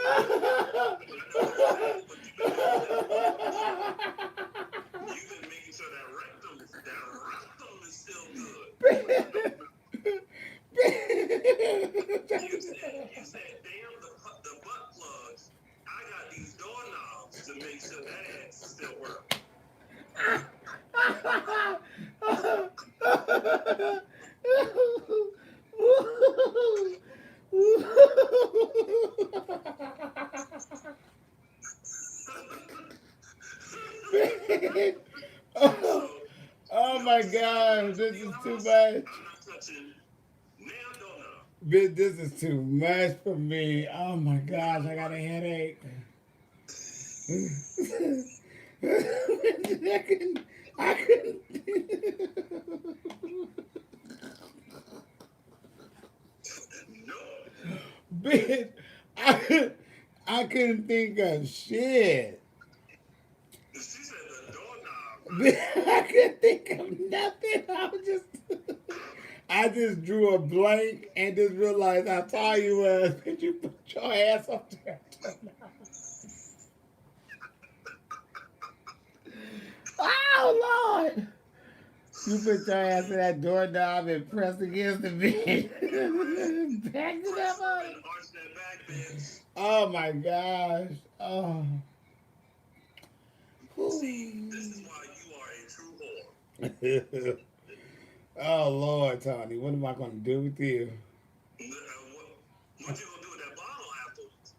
I know what you're saying, but you've been doing that for a while. You've been making sure that rectum is still good. Damn the butt plugs. I got these doorknobs to make sure that ass still work. So Oh no my steel gosh, this is too house. much. I'm not touching nail doorknob. Bitch, this is too much for me. Oh my gosh, I got a headache. I couldn't. I couldn't. Nope. Bitch, I couldn't think of shit. She said the doorknob, right? I couldn't think of nothing. I just drew a blank and just realized how tall you was. But you put your ass up there. Oh Lord! You put your ass in that doorknob and pressed against the bed. Backed it Press up up on and it. arch that back, bitch. Oh my gosh. Oh. See, this is why you are a true whore. Oh Lord, Tony, what am I going to do with you? What you gonna do with that bottle afterwards?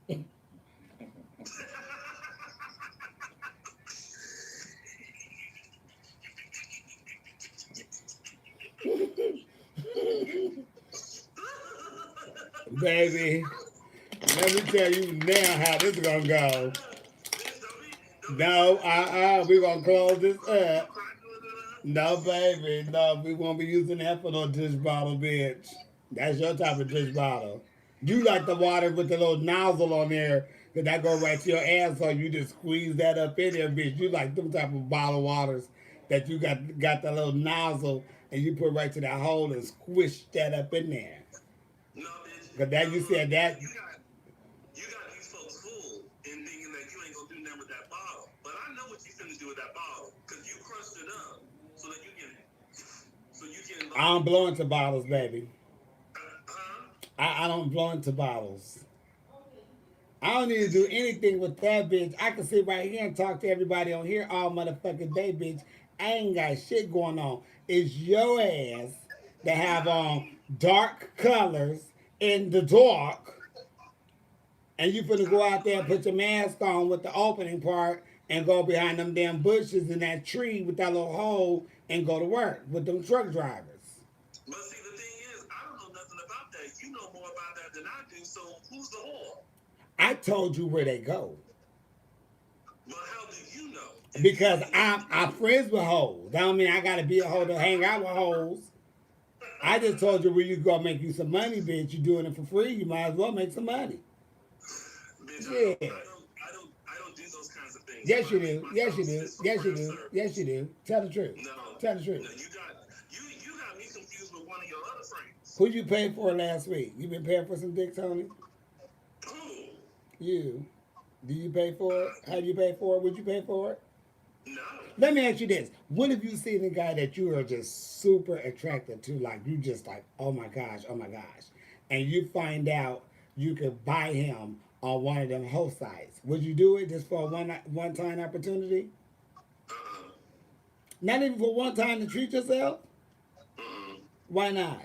Baby, let me tell you now how this is going to go. Bitch, don't be No, sending me we're going to close this you up. crackling it up. No, baby, no, we won't be using that for no dish bottle, bitch. That's your type of dish bottle. You like the water with the little nozzle on there, cause that go right to your asshole. You just squeeze that up in there, bitch. You like them type of bottled waters that you got the little nozzle and you put right to that hole and squish that up in there. No, bitch. Cause that No, you look, said that. you got these folks fooled in thinking that you ain't gonna do nothing with that bottle. But I know what you finna do with that bottle, cause you crushed it up so that you can I don't like, blow into bottles, baby. huh? I don't blow into bottles. I don't need to do anything with that bitch. I can sit right here and talk to everybody on here all motherfucking day, bitch. I ain't got shit going on. It's your ass that have Not on me. dark colors in the dark, and you finna I go out look there and like put your mask on with the opening part and go behind them damn bushes in that tree with that little hole and go to work with them truck drivers. But see, the thing is, I don't know nothing about that. You know more about that than I do. So who's the whore? I told you where they go. But how do you know if you Because ain't never I'm been? friends with hoes. That don't mean I gotta be a hoe to hang out with hoes. I just told you where you go make you some money, bitch. You doing it for free. You might as well make some money. Bitch, Yeah. I don't do those kinds of things. Yes, What you I make do. Yes, you myself do. is for Yes, you real do. Yes, you service. do. Tell the truth. No, Tell the no, truth. you got me confused with one of your other friends. Who you paid for last week? You been paying for some dick, Tony? Who? You. Do you pay for it? How do you pay for it? Would you pay for it? No. Let me ask you this. What if you seen a guy that you are just super attracted to, like you just like, oh my gosh, and you find out you could buy him on one of them host sites? Would you do it just for a one time opportunity? Uh-uh. Not even for one time to treat yourself? Uh-uh. Why not?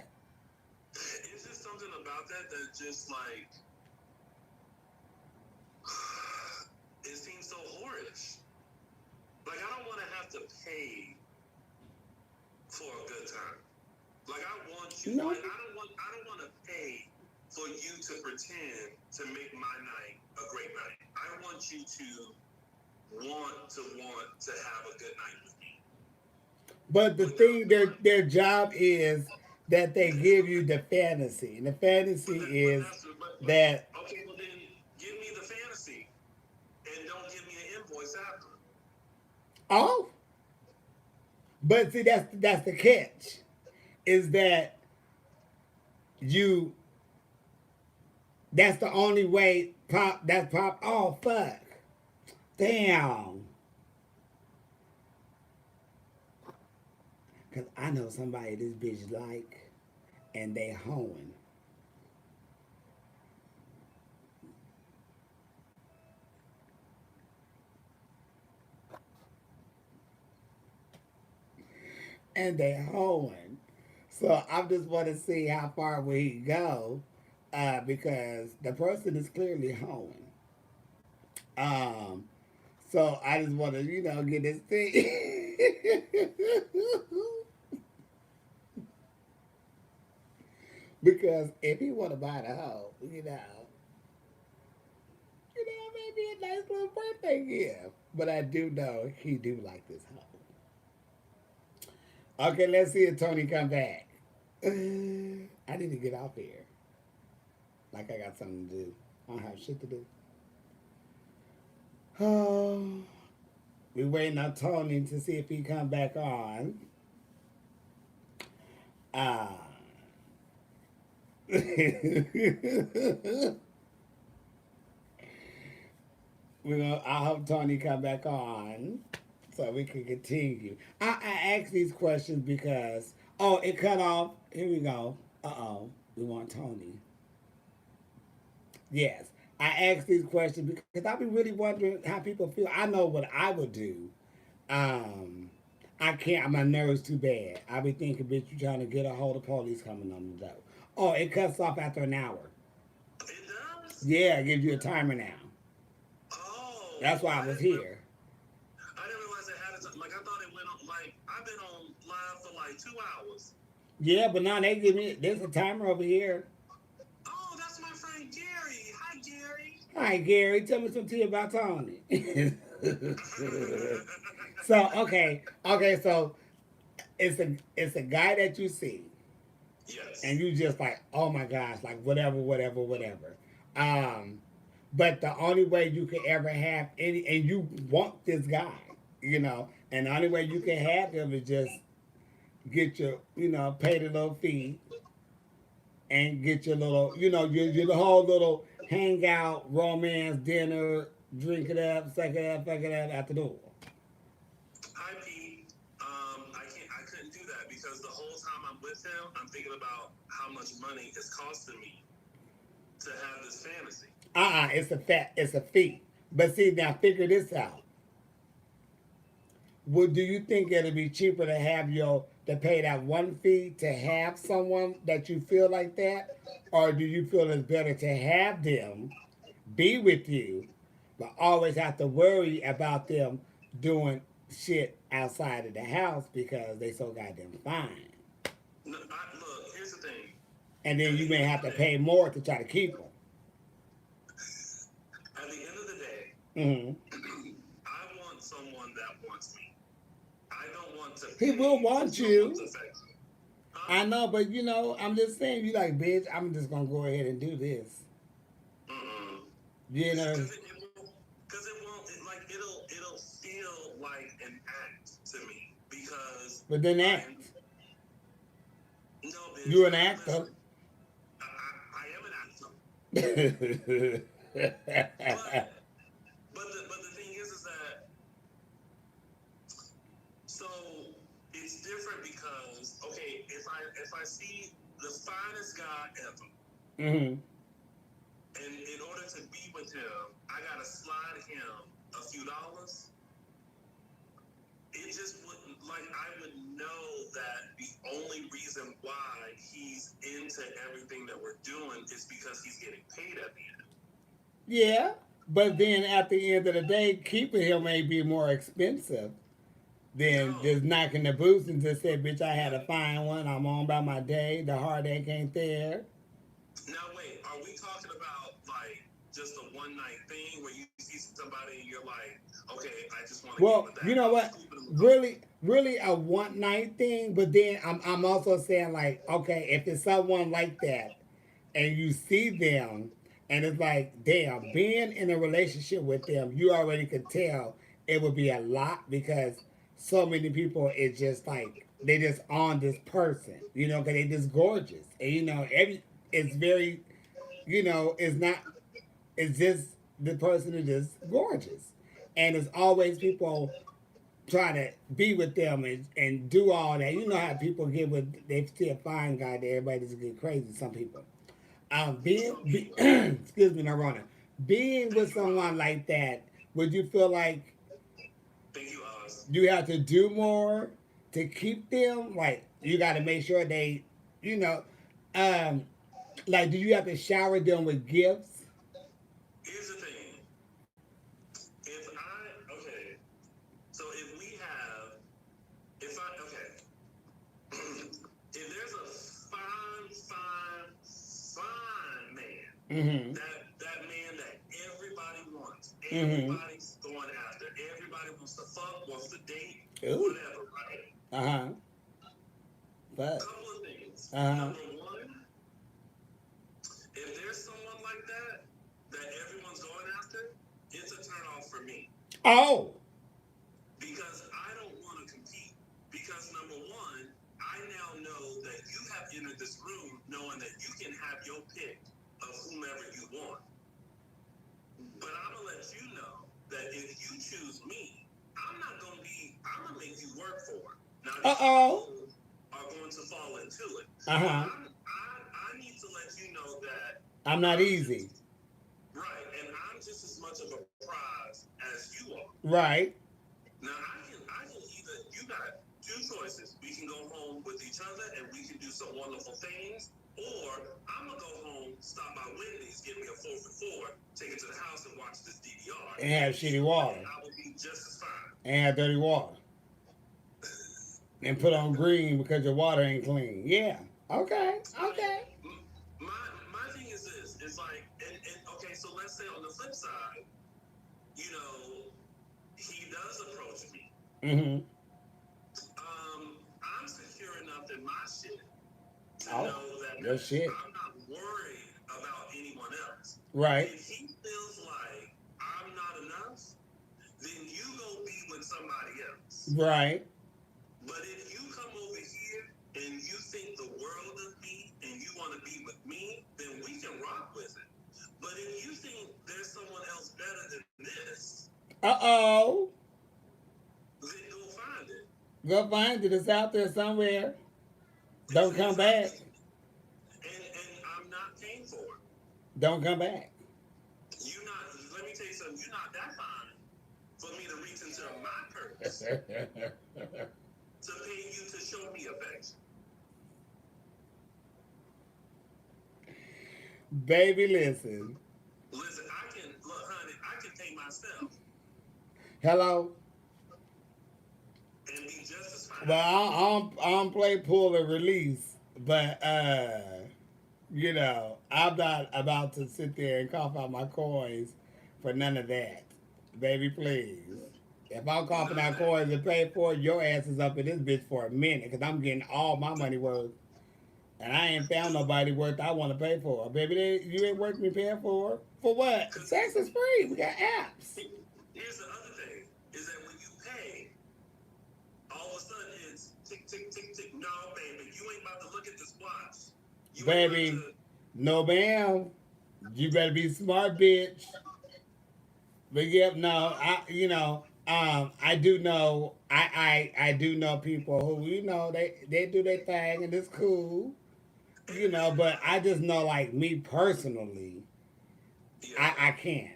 It's just something about that just like it seems so whorish. Like I don't want to have to pay for a good time. Like I want you. No. Like I don't want to pay for you to pretend to make my night a great night. I want you to want to have a good night with me. But the Without thing, doing, their job is that they give you the fantasy, and the fantasy but is that's that okay. Well then, give me the fantasy and don't give me an invoice after. oh, but see that's the catch is that you That's the only way pop. That's pop. Oh fuck! Damn. Cause I know somebody this bitch like, and they hoeing, and they hoeing. So I just want to see how far we go, because the person is clearly hoeing. Um, so I just want to, get this thing. Because if he want to buy the hoe, maybe a nice little birthday gift. But I do know he do like this hoe. Okay, let's see if Tony come back. I need to get off here. Like I got something to do. I don't have shit to do. Oh, we waiting on Tony to see if he come back on. Uh, I hope Tony come back on so we can continue. I ask these questions because it cut off. Here we go. We want Tony. Yes, I ask these questions because I be really wondering how people feel. I know what I would do. Um, I can't. My nerves too bad. I be thinking, bitch, you trying to get a hold of police coming on the door. Oh, it cuts off after an hour. It does? Yeah, it gives you a timer now. Oh, That's why I was here. I didn't realize it had a time. Like, I thought it went on, like, I've been on live for like 2 hours. Yeah, but now they give me there's a timer over here. Oh, that's my friend Gary. Hi, Gary. Hi Gary, tell me some tea about Tony. So so it's a guy that you see, and Yes. you just like, oh my gosh, like whatever. Um, but the only way you can ever have any, and you want this guy, and the only way you can have him is just get your, pay the little fee and get your little, your whole little hangout, romance, dinner, drink it up, suck it up, fuck it up at the door. Hi, Pete. I couldn't do that because the whole time I'm with him, I'm thinking about how much money it's costing me to have this fantasy. It's a fee. But see, now figure this out. Would do you think it'd be cheaper to have to pay that one fee to have someone that you feel like that, or do you feel it's better to have them be with you, but always have to worry about them doing shit outside of the house because they so goddamn fine, No, look, here's the thing. and then At you the may end have of to the pay day, more to try to keep them. at the end of the day, Mm-hmm. I want someone that wants me. I don't want to He will pay for want someone to you. affect me. I Huh? know, but I'm just saying, you like, bitch, I'm just gonna go ahead and do this. Mm-mm. You know, It'll feel like an act to me because but then I'm act. no bitch. You're an actor. Listen, I am an actor, Mm-hmm. but but the thing is that so it's different because okay, if I see the finest guy ever, and in order to be with him, I gotta slide him a few dollars. It just wouldn't like I would know that the only reason why he's into everything that we're doing is because he's getting paid at the end. Yeah, but then at the end of the day, keeping him may be more expensive than No, just knocking the boots and just say, "Bitch, I had a fine one. I'm on by my day. The heartache ain't there." now wait, are we talking about like just a one night thing where you see somebody and you're like, okay, I just want to get with Well, that. you I'll know scoop what? it in the car. Really a one night thing. But then I'm also saying like, okay, if it's someone like that, and you see them, and it's like, damn, being in a relationship with them, you already could tell it would be a lot because so many people it's just like they just on this person, because they just gorgeous, and every it's very it's not. It's just the person is just gorgeous, and it's always people trying to be with them and do all that. You know how people get with they see a fine guy, that everybody just get crazy. Some people. Some people. Excuse me, Narona. Being Thank with you, someone like that, would you feel like Thank you, Oz. you have to do more to keep them? Like you got to make sure they, you know, um, like do you have to shower them with gifts? Here's the thing. Okay, so if there's a fine man, Mm-hmm. that man that everybody wants, Mm-hmm. everybody's going after, everybody wants to fuck, wants to date, Ooh. whatever, right? Uh huh. But. Couple of things. Uh huh. Number one, if there's someone like that everyone's going after, it's a turn off for me. Oh. Because I don't want to compete. Because number one, I now know that you have entered this room knowing that you can have your pick of whomever you want. But I'm gonna let you know that if you choose me, I'm gonna make you work for it. Now Uh these oh. people are going to fall into it. Uh But huh. I need to let you know that I'm not I'm just easy. right, and I'm just as much of a prize as you are. Right. Now I can either you got two choices. We can go home with each other and we can do some wonderful things, or I'm gonna go home, stop by Wendy's, get me a 4 for 4, take it to the house and watch this DVR. And have And shitty either way, water. I will be just as fine. And have dirty water. And put on green because your water ain't clean. Yeah. Okay. Like Okay. my thing is this. It's like and okay, so let's say on the flip side, you know, he does approach me. Mm-hmm. I'm secure enough in my shit to Oh. know that Your shit. I'm not worried about anyone else. Right. If he feels like I'm not enough, then you go be with somebody else. Right. But if you come over here and you think the world of me and you want to be with me, then we can rock with it. But if you think there's someone else better than this, Uh-oh. then go find it. Go find it. It's out there somewhere. Don't come It's out back. there. And I'm not paying for it. Don't come back. You not. Let me tell you something. You're not that fine for me to reach into my purse to pay you to show me affection. Baby, listen. Listen, honey. I can pay myself Hello? and be just as fine. Well, I don't play pull or release, but, I'm not about to sit there and cough out my coins for none of that. Baby, please. If I'm None coughing of out that. coins and pay for it, your ass is up in this bitch for a minute because I'm getting all my money worth. And I ain't found nobody worth I want to pay for. Baby, you ain't worth me paying for. For what? Because Sex is free. We got apps. here's the other thing: is that when you pay, all of a sudden it's tick tick tick tick. No, baby, you ain't about to look at this watch. You ain't about Baby, to. no ma'am. You better be smart, bitch. But yep, no, I do know, I do know people who, they do their thing and it's cool, And but I just know, like, me personally, I yeah, can't,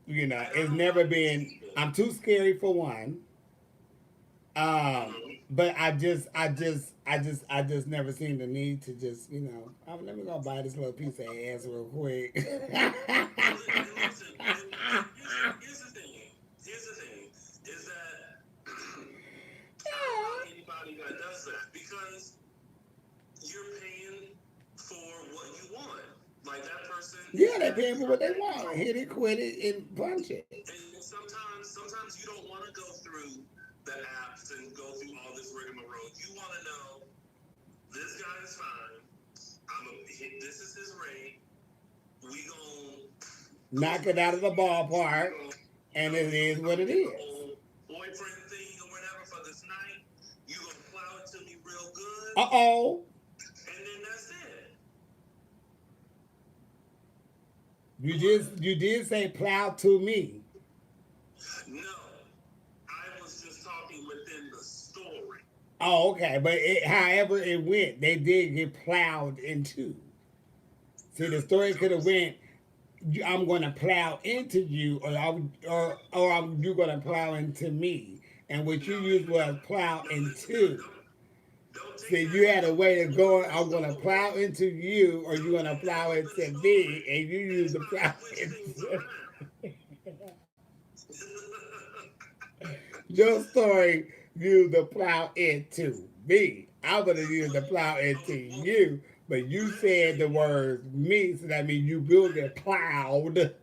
and I it's don't never knock these been, people. I'm too scary for one, Mm-hmm. but I just never seen the need to just, let me go buy this little piece of ass real quick. And listen, and here's the thing. Here's the thing is that I don't knock anybody that does that because you're paying for what you want. Like that person Yeah, is they that paying for you're what they that want. close. Hit it, quit it, and punch it. And sometimes you don't want to go through the apps and go through all this rigmarole. You want to know this guy is fine. This is his rate. We gonna go Knock it through out this of the bitch. ballpark, and it We is gonna what it get the is. whole boyfriend thing or whatever for this night. You gonna plow it to me real good, Uh oh. and then that's it. You did say plow to me. No, I was just talking within the story. Oh, okay. But however it went, they did get plowed into. See, the story So could have went. I'm going to plow into you, you're going to plow into me. And what you no, used was no, plow listen, no, into. don't take See, that you as had a the way of beginning of going. the I'm going to story. plow into you, or you're Don't going to take that plow as the into me, story and you and use the try to plow switch things into. around. Your story used the plow into me. I'm going to use the plow into Well, you, but you let me said say the this. words me, so that means you will Let, get plowed.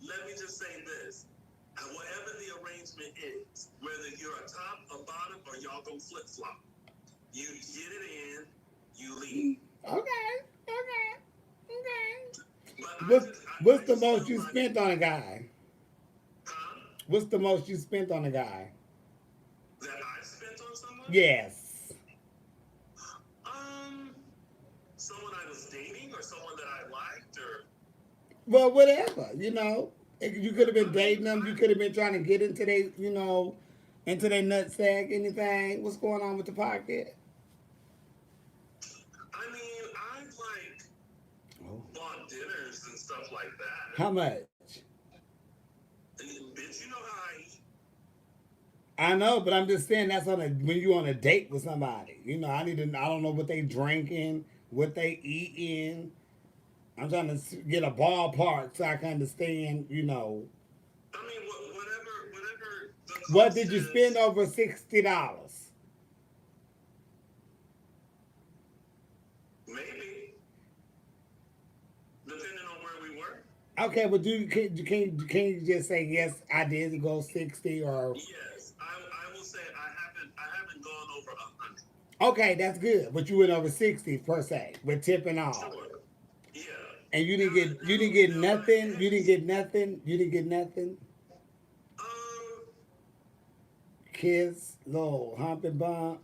Let me just say this. Whatever the arrangement is, whether you're a top, a bottom, or y'all go flip flop, you get it in, you leave. Okay, okay, okay. But What's I the just most felt you like, spent on a guy? huh? What's the most you spent on a guy? That I spent on someone? Yes. Um, someone I was dating or someone that I liked or Well, whatever. You could have been I mean dating them. You I could have been trying to get into into their nutsack. Anything? What's going on with the pocket? I mean I've like Oh. bought dinners and stuff like that. How much? And bitch, you know how I eat. I know, but I'm just saying that's when you on a date with somebody. I need to. I don't know what they drinking, what they eating. I'm trying to get a ballpark so I can understand. I mean whatever the What cost did you spend is, over $60? maybe, depending on where we were. Okay, but can you just say yes? I did go 60 or Yes, I will say I haven't gone over 100. okay, that's good. But you went over 60 per se with tip and all, Sure. Yeah. and Now that you didn't get my nothing. You didn't ex, get nothing. You didn't get nothing. um, Kiss, little hump and bump.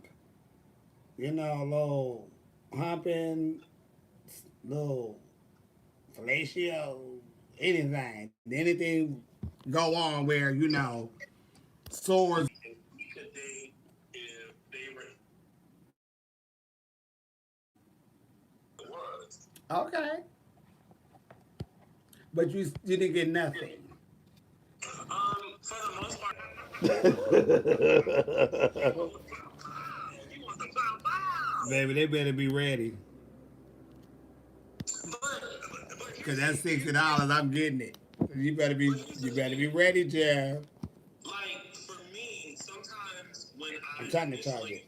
Little humping, little fellatio, anything. Anything go on where sores. if we could date if they were it was. Okay, but you didn't get nothing. For the most part, you want the pow pow. Baby, they better be ready. But Cause that's $60. I'm getting it. here's You the better be thing. ready, Jeff. Like for me, sometimes I'm trying to target.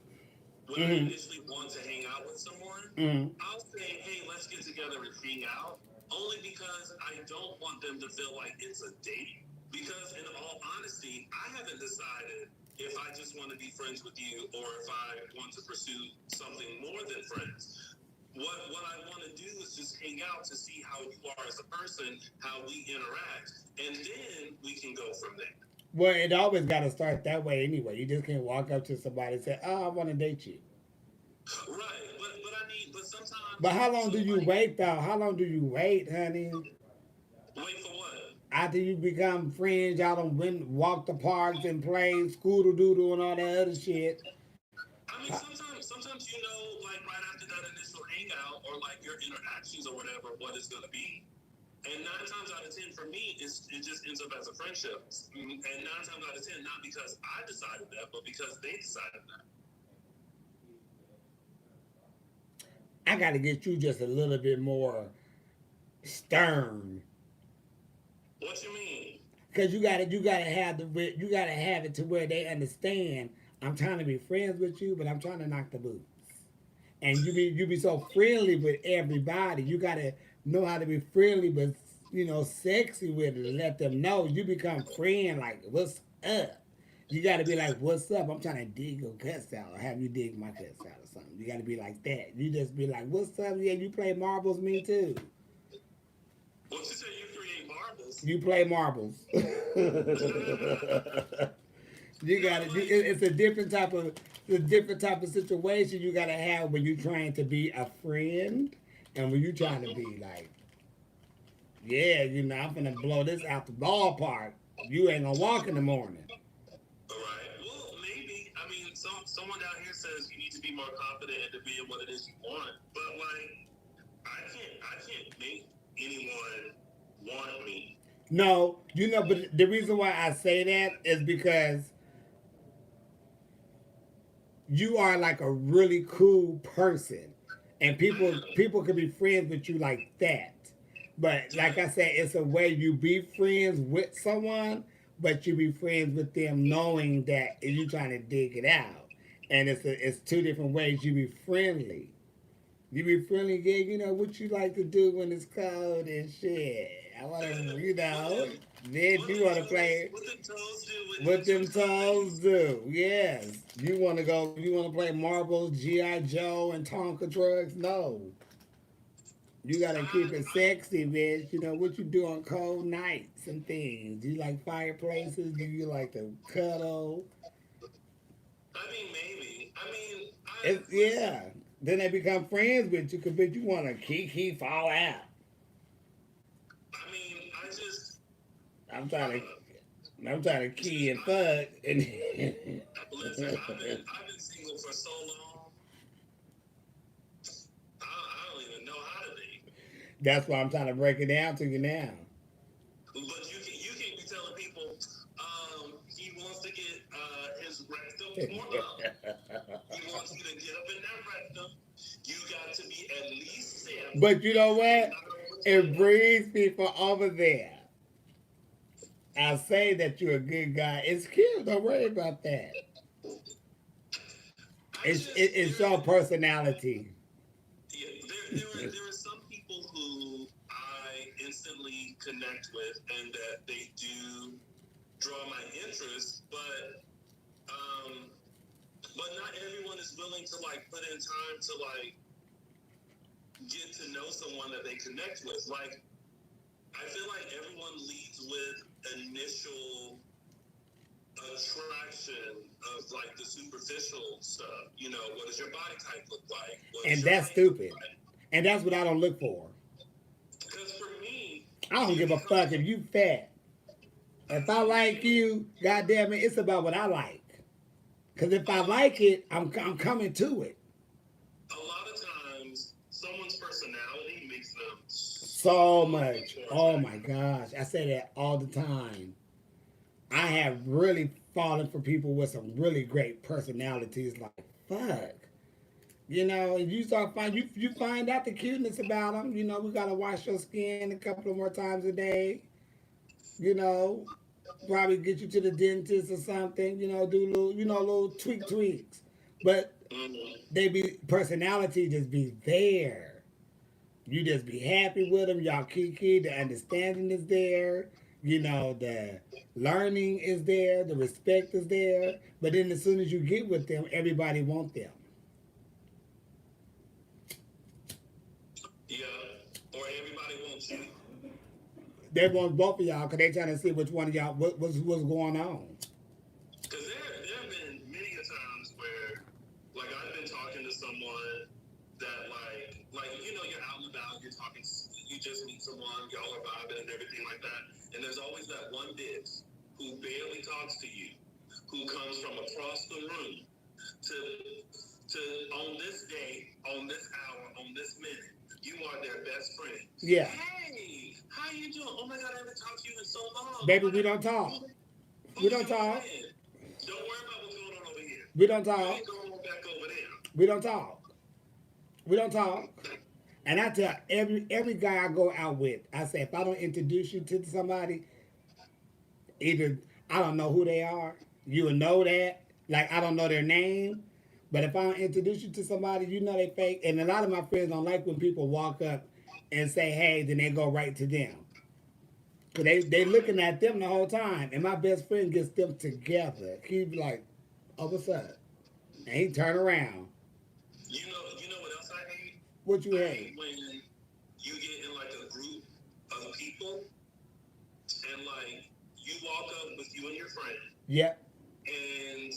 when I Mm-hmm. initially want to hang out with someone, Mm-hmm. I'll say, hey, let's get together and hang out. Only because I don't want them to feel like it's a date. Because in all honesty, I haven't decided if I just want to be friends with you or if I want to pursue something more than friends. What I want to do is just hang out to see how you are as a person, how we interact, and then we can go from there. Well, it always got to start that way anyway. You just can't walk up to somebody and say, "Oh, I want to date you." Right, but But sometimes, how long so do you like, wait though? How long do you wait, honey? wait for what? After you become friends, y'all don't walk the parks and play scoodle doodle and all that other shit. I mean, sometimes like right after that initial hangout or like your interactions or whatever, what it's gonna be. And 9 times out of 10 for me, it just ends up as a friendship. And 9 times out of 10, not because I decided that, but because they decided that. I got to get you just a little bit more stern, What you mean? cause you gotta have it to where they understand. I'm trying to be friends with you, but I'm trying to knock the boots. And you be so friendly with everybody. You gotta know how to be friendly, but sexy with it. And let them know you become friend. Like, what's up? You gotta be like, what's up? I'm trying to dig your cuts out, or have you dig my cuts out, or something. You gotta be like that. You just be like, what's up? Yeah, you play marbles, me too. Well, you say you create marbles. You play marbles. You No, got to. like, It's a different type of. It's a different type of situation you gotta have when you're trying to be a friend, and when you're trying to be like Yeah, I'm finna blow this out the ballpark. You ain't gonna walk in the morning. All right. Well, maybe. I mean, someone down here says you need to be more confident and to be in what it is you want. But like, I can't make anyone want me. No, but the reason why I say that is because you are like a really cool person, and people can be friends with you like that. But like Yeah. I said, it's a way you be friends with someone, but you be friends with them knowing that you trying to dig it out, and it's two different ways you be friendly. You be friendly, yeah. What you like to do when it's cold and shit. I wanna, what them then what you them wanna toes play what them toes do when what it's your them cold toes days? do. Yes. You wanna go? You wanna play marbles, GI Joe, and Tonka trucks? No. You gotta keep it I sexy, bitch. What you do on cold nights and things. Do you like fireplaces? Do you like to cuddle? I mean maybe. I mean I It's listen. yeah. Then they become friends with you, cause bitch, you wanna kiki fall out. I mean I just I'm I trying don't know. to I'm trying to key Just and fuck and listen. I've been single for so long. I don't even know how to be. that's why I'm trying to break it down to you now. But you can't be telling people he wants to get his rectum torn up. He wants you to get up in that rectum. You got to be at least 7 But you know and what? not over It 21. brings people over there. I say that you're a good guy. It's cute. Don't worry about that. I It's just it, it's your personality. yeah, there are some people who I instantly connect with and that they do draw my interest, um but not everyone is willing to like put in time to like get to know someone that they connect with. Like I feel like everyone leads with initial attraction of like the superficial stuff. What does your body type look like? What does And your that's height look stupid. like? And that's what I don't look for. Because for me, I don't give beauty a fuck comes. if you fat. If I like Me, you, goddamn it, it's about what I like. Cause if a I lot of like it, I'm coming to it. a lot of times, someone's personality makes them so So much much. more Oh my attractive. gosh. I say that all the time. I have really fallen for people with some really great personalities. Like, fuck. And you start you find out the cuteness about them. We gotta wash your skin a couple of more times a day. You know, Probably get you to the dentist or something. Do little tweaks. But Mm-hmm. they be personality just be there. You just be happy with them. Y'all kiki. The understanding is there. The learning is there. The respect is there. But then as soon as you get with them, everybody want them. Yeah, or everybody wants you. They want both of y'all because they trying to see which one of y'all what's going on. Because there have been many a times where, like, I've been talking to someone that, you're out and about, you're talking, you just meet someone, y'all are vibing and everything like that. And there's always that one bitch who barely talks to you, who comes from across the room to, to on this day, on this hour, on this minute, you are their best friend. Yeah, Hey, how you doing? Oh my God, I haven't talked to you in so long. Oh baby, my we God, don't talk. We who's don't your talk. friend? Don't worry about what's going on over here. We don't You ain't talk. going back over there. We don't talk. We don't talk. And I tell every guy I go out with, I say if I don't introduce you to somebody, either I don't know who they are, you will know that. Like I don't know their name, but if I don't introduce you to somebody, you know they fake. And a lot of my friends don't like when people walk up and say hey, then they go right to them. Cause they looking Right. at them the whole time, and my best friend gets them together. He be like, "Oh, what's up?" And he turn around. You know what else I hate? What you I hate hate? when you get in like a group of people and like you walk up with you and your friend Yep. and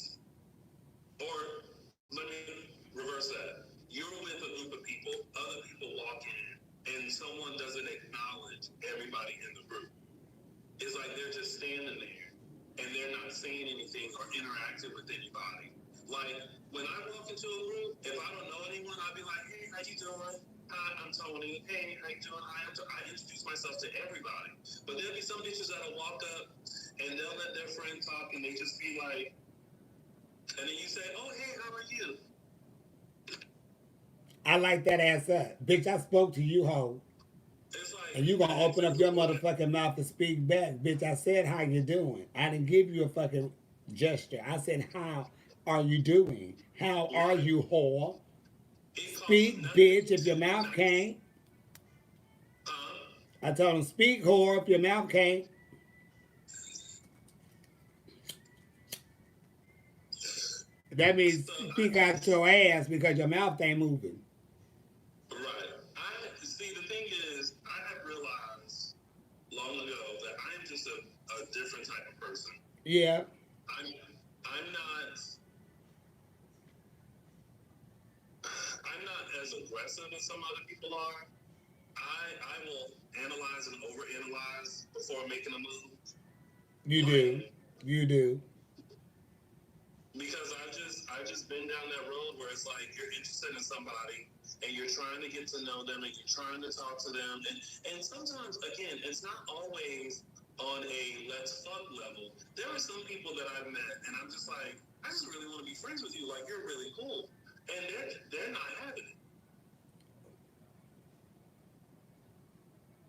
or let me reverse that. You're with a group of people, other people walk in and and someone doesn't acknowledge everybody in the group. It's like they're just standing there and they're not saying anything or interacting with anybody. Like when I walk into a group, if I don't know anyone, I'll be like, hey, how you doing? Hi, I'm Tony. Hey, how you doing? Hi, I introduce myself to everybody. But there'll be some bitches that'll walk up and they'll let their friend talk and they just be like, and then you say, oh, hey, how are you? I like that ass up. Bitch, I spoke to you, ho. It's like, And you gonna open up your motherfucking mouth to speak back. Bitch, I said how you doing. I didn't give you a fucking gesture. I said how are you doing? How are you, whore? Speak, bitch, if your mouth can't. I told him, speak, whore, if your mouth can't. That means speak out your ass because your mouth ain't moving. Right. I see. The thing is, I have realized long ago that I am just a different type of person. Yeah. I'm not as aggressive as some other people are. I will analyze and overanalyze before making a move. You do. You do. Because I've just been down that road where it's like you're interested in somebody and you're trying to get to know them and you're trying to talk to them and sometimes again it's not always on a let's fuck level. There are some people that I've met and I'm just like, I just really want to be friends with you. Like you're really cool. And they're not having it.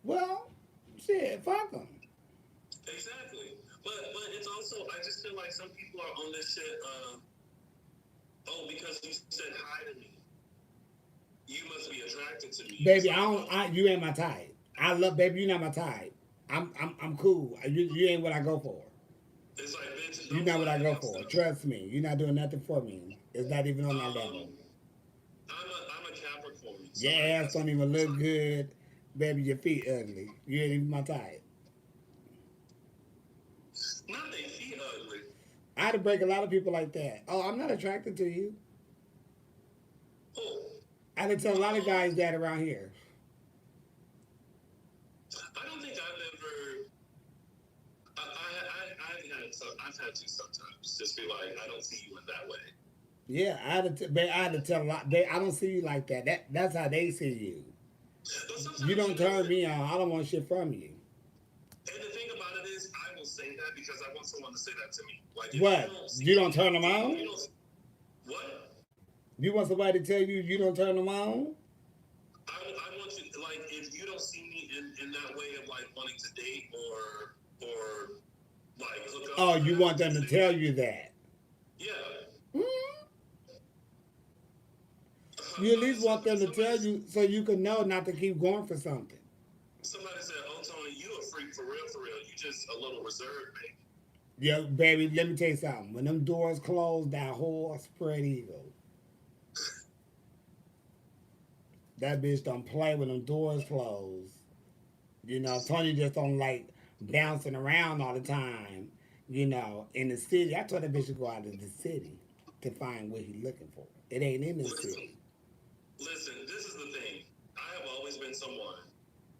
Well, shit, fuck them. Exactly. But it's also I just feel like some people are on this shit oh, because you said hi to me, you must be attracted to me. Baby, you ain't my type. I love baby, you're not my type. I'm cool. You ain't what I go for. It's like bitch, You're not what I go for. Trust me. You're not doing nothing for me. It's not even on that level. I'm a Capricorn. So your ass don't even look good. Baby, your feet ugly. You ain't even my type. Not they feet ugly. I had to break a lot of people like that. Oh, I'm not attracted to you. Oh. I had to tell a lot of guys that around here. I don't think I've ever. I've had to sometimes just be like, I don't see you in that way. Yeah, I had to tell a lot. I don't see you like that. That's how they see you. You don't turn me on. I don't want shit from you. And the thing about it is, I will say that because I want someone to say that to me. Like, what? You don't turn them on? What? You want somebody to tell you don't turn them on? I want you, like, if you don't see me in that way of, like, wanting to date or like, hook up. Oh, you want them to tell you that? Yeah. Mm-hmm. You at least want them to tell you so you can know not to keep going for something. Somebody said, oh, Tony, you a freak for real, for real. You just a little reserved, baby. Yeah, baby, let me tell you something. When them doors close, that whole spread eagle. That bitch don't play when them doors close. You know, Tony just don't like bouncing around all the time. You know, in the city. I told that bitch to go out of the city to find what he's looking for. It ain't in the city. Listen, this is the thing. I have always been someone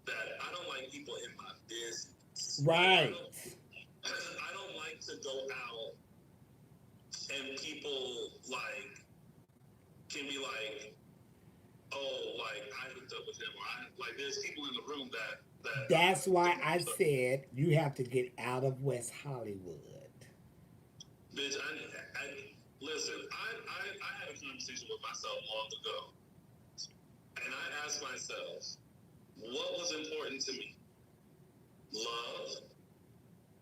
that I don't like people in my business. Right. I don't like to go out and people like can be like, oh, like I hooked up with him, or like there's people in the room that. That's why I said you have to get out of West Hollywood. Bitch, listen. I had a conversation with myself long ago, and I asked myself, what was important to me, love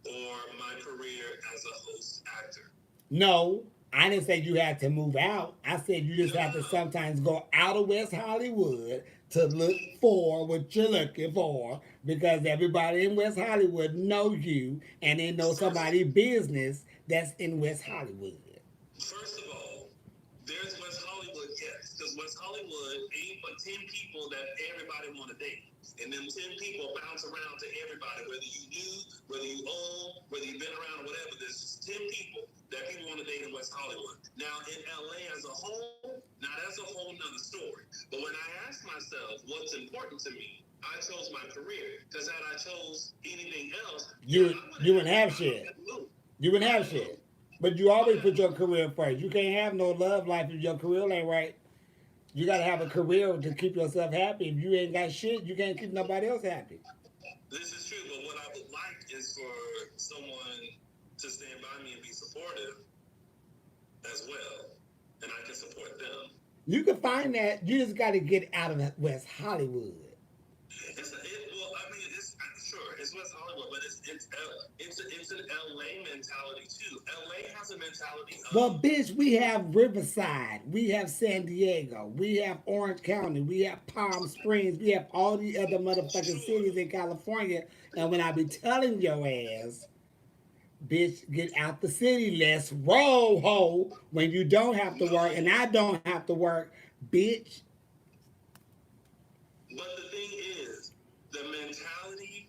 or my career as a host actor? No, I didn't say you had to move out. I said you just have to sometimes go out of West Hollywood to look for what you're looking for because everybody in West Hollywood know you and they know somebody's business that's in West Hollywood. First of all, there's West Hollywood, yes, because West Hollywood ain't but 10 people that everybody want to date. And them 10 people bounce around to everybody, whether you new, whether you old, whether you've been around or whatever. There's just 10 people that people want to date in West Hollywood. Now, in LA as a whole, Now that's a whole nother story. But when I asked myself what's important to me, I chose my career. Because had I chose anything else, You wouldn't have shit. You wouldn't have shit. But you always put your career first. You can't have no love life if your career ain't right. You gotta have a career to keep yourself happy. If you ain't got shit, you can't keep nobody else happy. This is true, but what I would like is for someone to stand by me and be supportive as well, and I can support them. You can find that. You just got to get out of West Hollywood. Well, I mean, it's sure it's West Hollywood, but it's an LA mentality too. LA has a mentality of. Well, bitch, we have Riverside, we have San Diego, we have Orange County, we have Palm Springs, we have all the other motherfucking cities in California. And when I be telling your ass, bitch, get out the city, let's roll, ho. When you don't have to work and I don't have to work, bitch. But the thing is, the mentality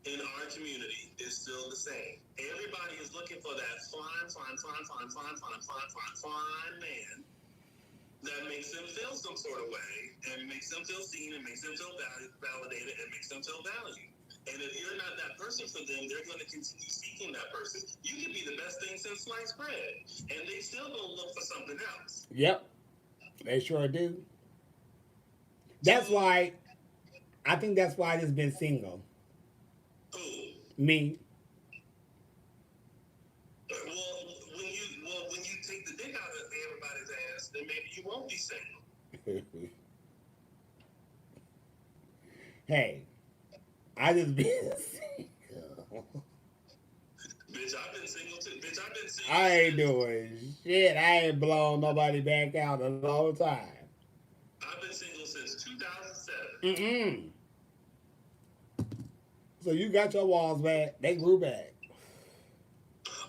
in our community is still the same. Everybody is looking for that fine man that makes them feel some sort of way and makes them feel seen and makes them feel validated and makes them feel valued. And if you're not that person for them, they're going to continue seeking that person. You can be the best thing since sliced bread, and they still going to look for something else. Yep, they sure do. That's So, why I think that's why I just been single. who? Me. Well, when you take the dick out of everybody's ass, then maybe you won't be single. Hey, I just been single. Bitch, I've been single too. Bitch, I've been single. I ain't doing shit. I ain't blown nobody back out a long time. I've been single since 2007. Mm-mm. So you got your walls back. They grew back.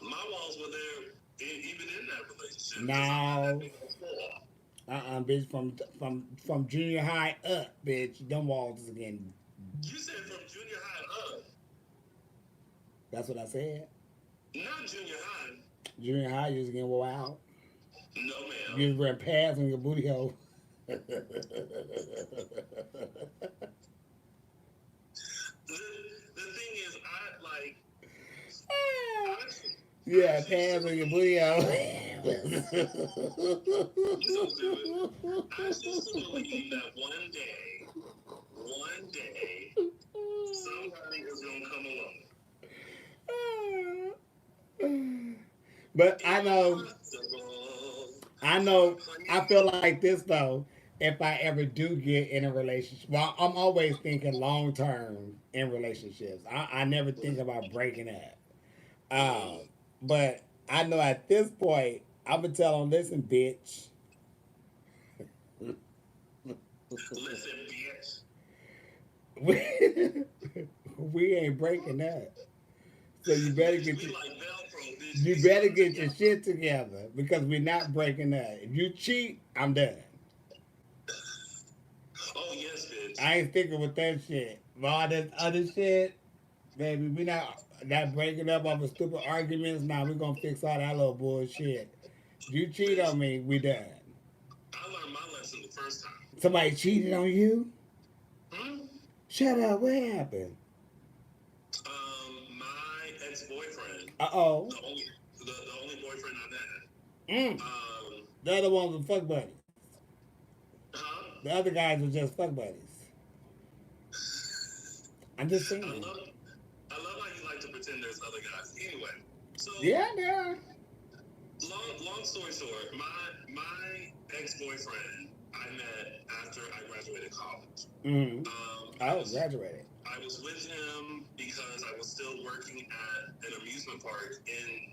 My walls were there even in that relationship. No. Bitch. From junior high up, bitch. Them walls is again. You said from junior high up. That's what I said. Not junior high. Junior high, you was getting wore out. No, ma'am. You was wearing pads on your booty hole. The thing is, yeah, pads on your booty hole. You don't do it. I just believe that one day, somebody is gonna come along. But I feel like this though. If I ever do get in a relationship, well, I'm always thinking long term in relationships. I never think about breaking up. But I know at this point, I'm gonna tell them, listen, bitch. Listen, bitch. We ain't breaking up. So you better get your, like Velcro, bitch. you better get your shit together because we're not breaking up. If you cheat, I'm done. Oh yes, bitch. I ain't sticking with that shit. But all this other shit, baby, we not breaking up over stupid arguments. Nah, we gonna fix all that little bullshit. You cheat on me, we done. I learned my lesson the first time. Somebody cheated on you? Hmm? Shut up, what happened? My ex-boyfriend. Uh-oh. The only boyfriend I've had. The other ones were fuck buddies. Huh? The other guys were just fuck buddies. I'm just saying. I love how you like to pretend there's other guys. Anyway, so yeah. Long story short, my ex-boyfriend I met after I graduated college. Mm-hmm. I was graduated. I was with him because I was still working at an amusement park in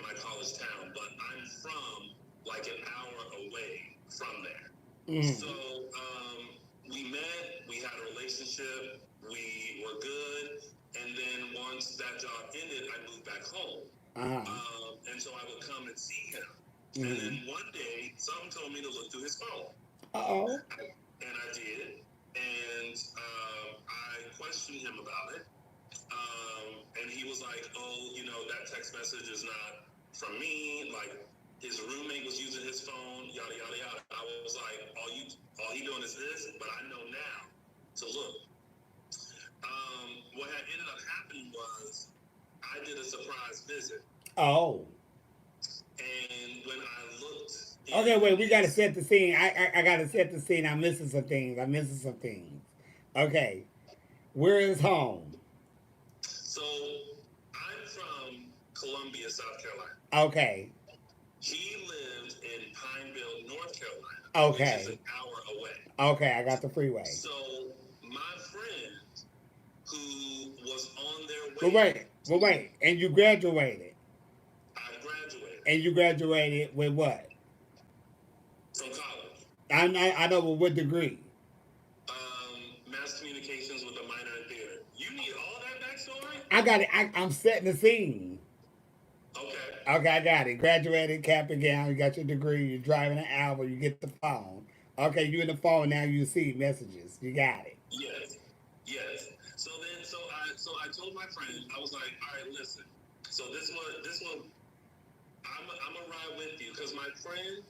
my college town, but I'm from like an hour away from there. Mm-hmm. So we met, we had a relationship, we were good, and then once that job ended, I moved back home. And so I would come and see him. Mm-hmm. And then one day, something told me to look through his phone. Uh-oh. And I did. And I questioned him about it. And he was like, oh, that text message is not from me. Like, his roommate was using his phone. yada yada yada. I was like, all he doing is this, but I know now to look. What had ended up happening was I did a surprise visit, Oh. and when I looked Okay, in wait. We gotta his, set the scene. I gotta set the scene. I'm missing some things. I'm missing some things. Okay. Where is home? so I'm from Columbia, South Carolina. Okay. He lived in Pineville, North Carolina, which is an Okay. hour away. Okay. I got the freeway. So my friend who was on their But way wait. But to, wait. And you graduated. I graduated And you graduated with what? from college. I know, but what degree? Mass communications with a minor in theater. You need all that backstory? I got it. I'm setting the scene. Okay. Okay, I got it. Graduated, cap and gown. You got your degree. You're driving an Alva. You get the phone. Okay, you in the phone now. You see messages. You got it. Yes. Yes. So I told my friend, I was like, all right, listen. So this one, I'm gonna ride with you because my friend,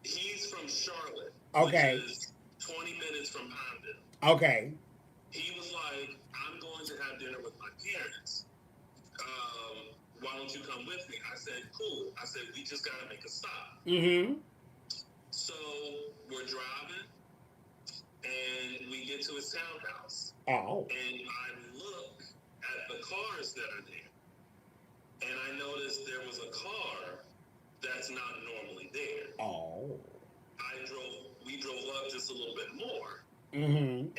he's from Charlotte, Okay. which is 20 minutes from Pineville. Okay. He was like, I'm going to have dinner with my parents. Why don't you come with me? I said, cool. I said, we just got to make a stop. Mm-hmm. So we're driving, and we get to his townhouse. Oh. And I look at the cars that are there, and I noticed there was a car that's not normally there. Oh. We drove up just a little bit more, Mm-hmm. and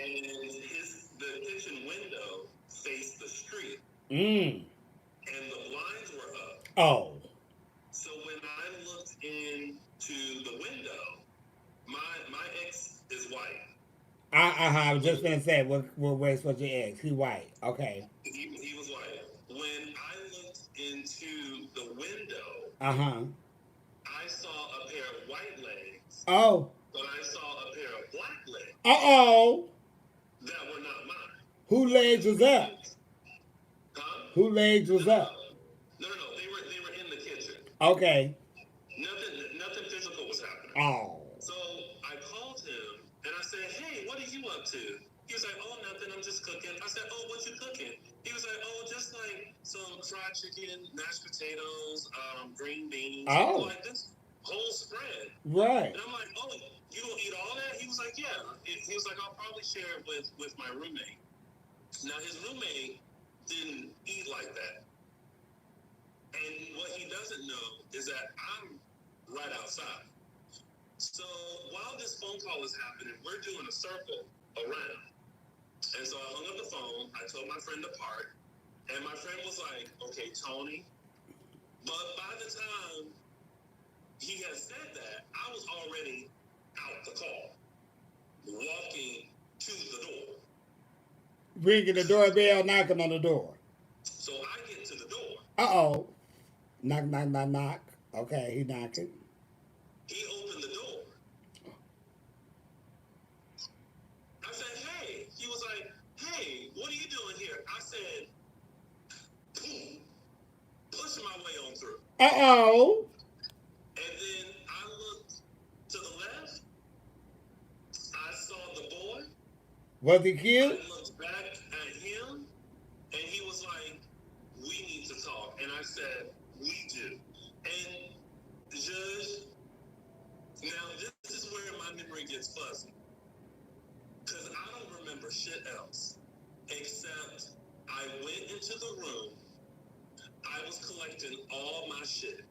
the kitchen window faced the street, Mm. and the blinds were up. Oh. So when I looked into the window, my ex is white. I was just gonna say where's what your ex? He white. Okay. He was white. When I looked into the window, Uh-huh. I saw a pair of white legs, Oh. but I saw a pair of black legs Uh-oh. that were not mine. Who legs was up? Huh? Who legs No, was no, up? no, no, no. They were in the kitchen. Okay. Nothing physical was happening. Oh. So I called him and I said, "Hey, what are you up to?" He was like, "Oh, nothing. I'm just cooking." I said, "Oh, what you cooking?" He was like, "Oh, just like some fried chicken, mashed potatoes, green beans, Oh. like this whole spread." Right. And I'm like, "Oh, you don't eat all that?" He was like, "Yeah." He was like, "I'll probably share it with my roommate." Now his roommate didn't eat like that, and what he doesn't know is that I'm right outside. So while this phone call is happening, we're doing a circle around. And so I hung up the phone. I told my friend to park. And my friend was like, okay, Tony. But by the time he had said that, I was already out the call, walking to the door. Ringing the doorbell, knocking on the door. So I get to the door. Uh-oh. Knock, knock, knock, knock. Okay, he knocking. He opened the door. I said, hey. He was like, hey, what are you doing here? I said, boom, pushing my way on through. Uh-oh. And then I looked to the left. I saw the boy. Was he I cute? looked back at him, and he was like, we need to talk. And I said, we do. And Judge, now this is where my memory gets fuzzy. Because I don't remember shit else. Except I went into the room. I was collecting all my shit.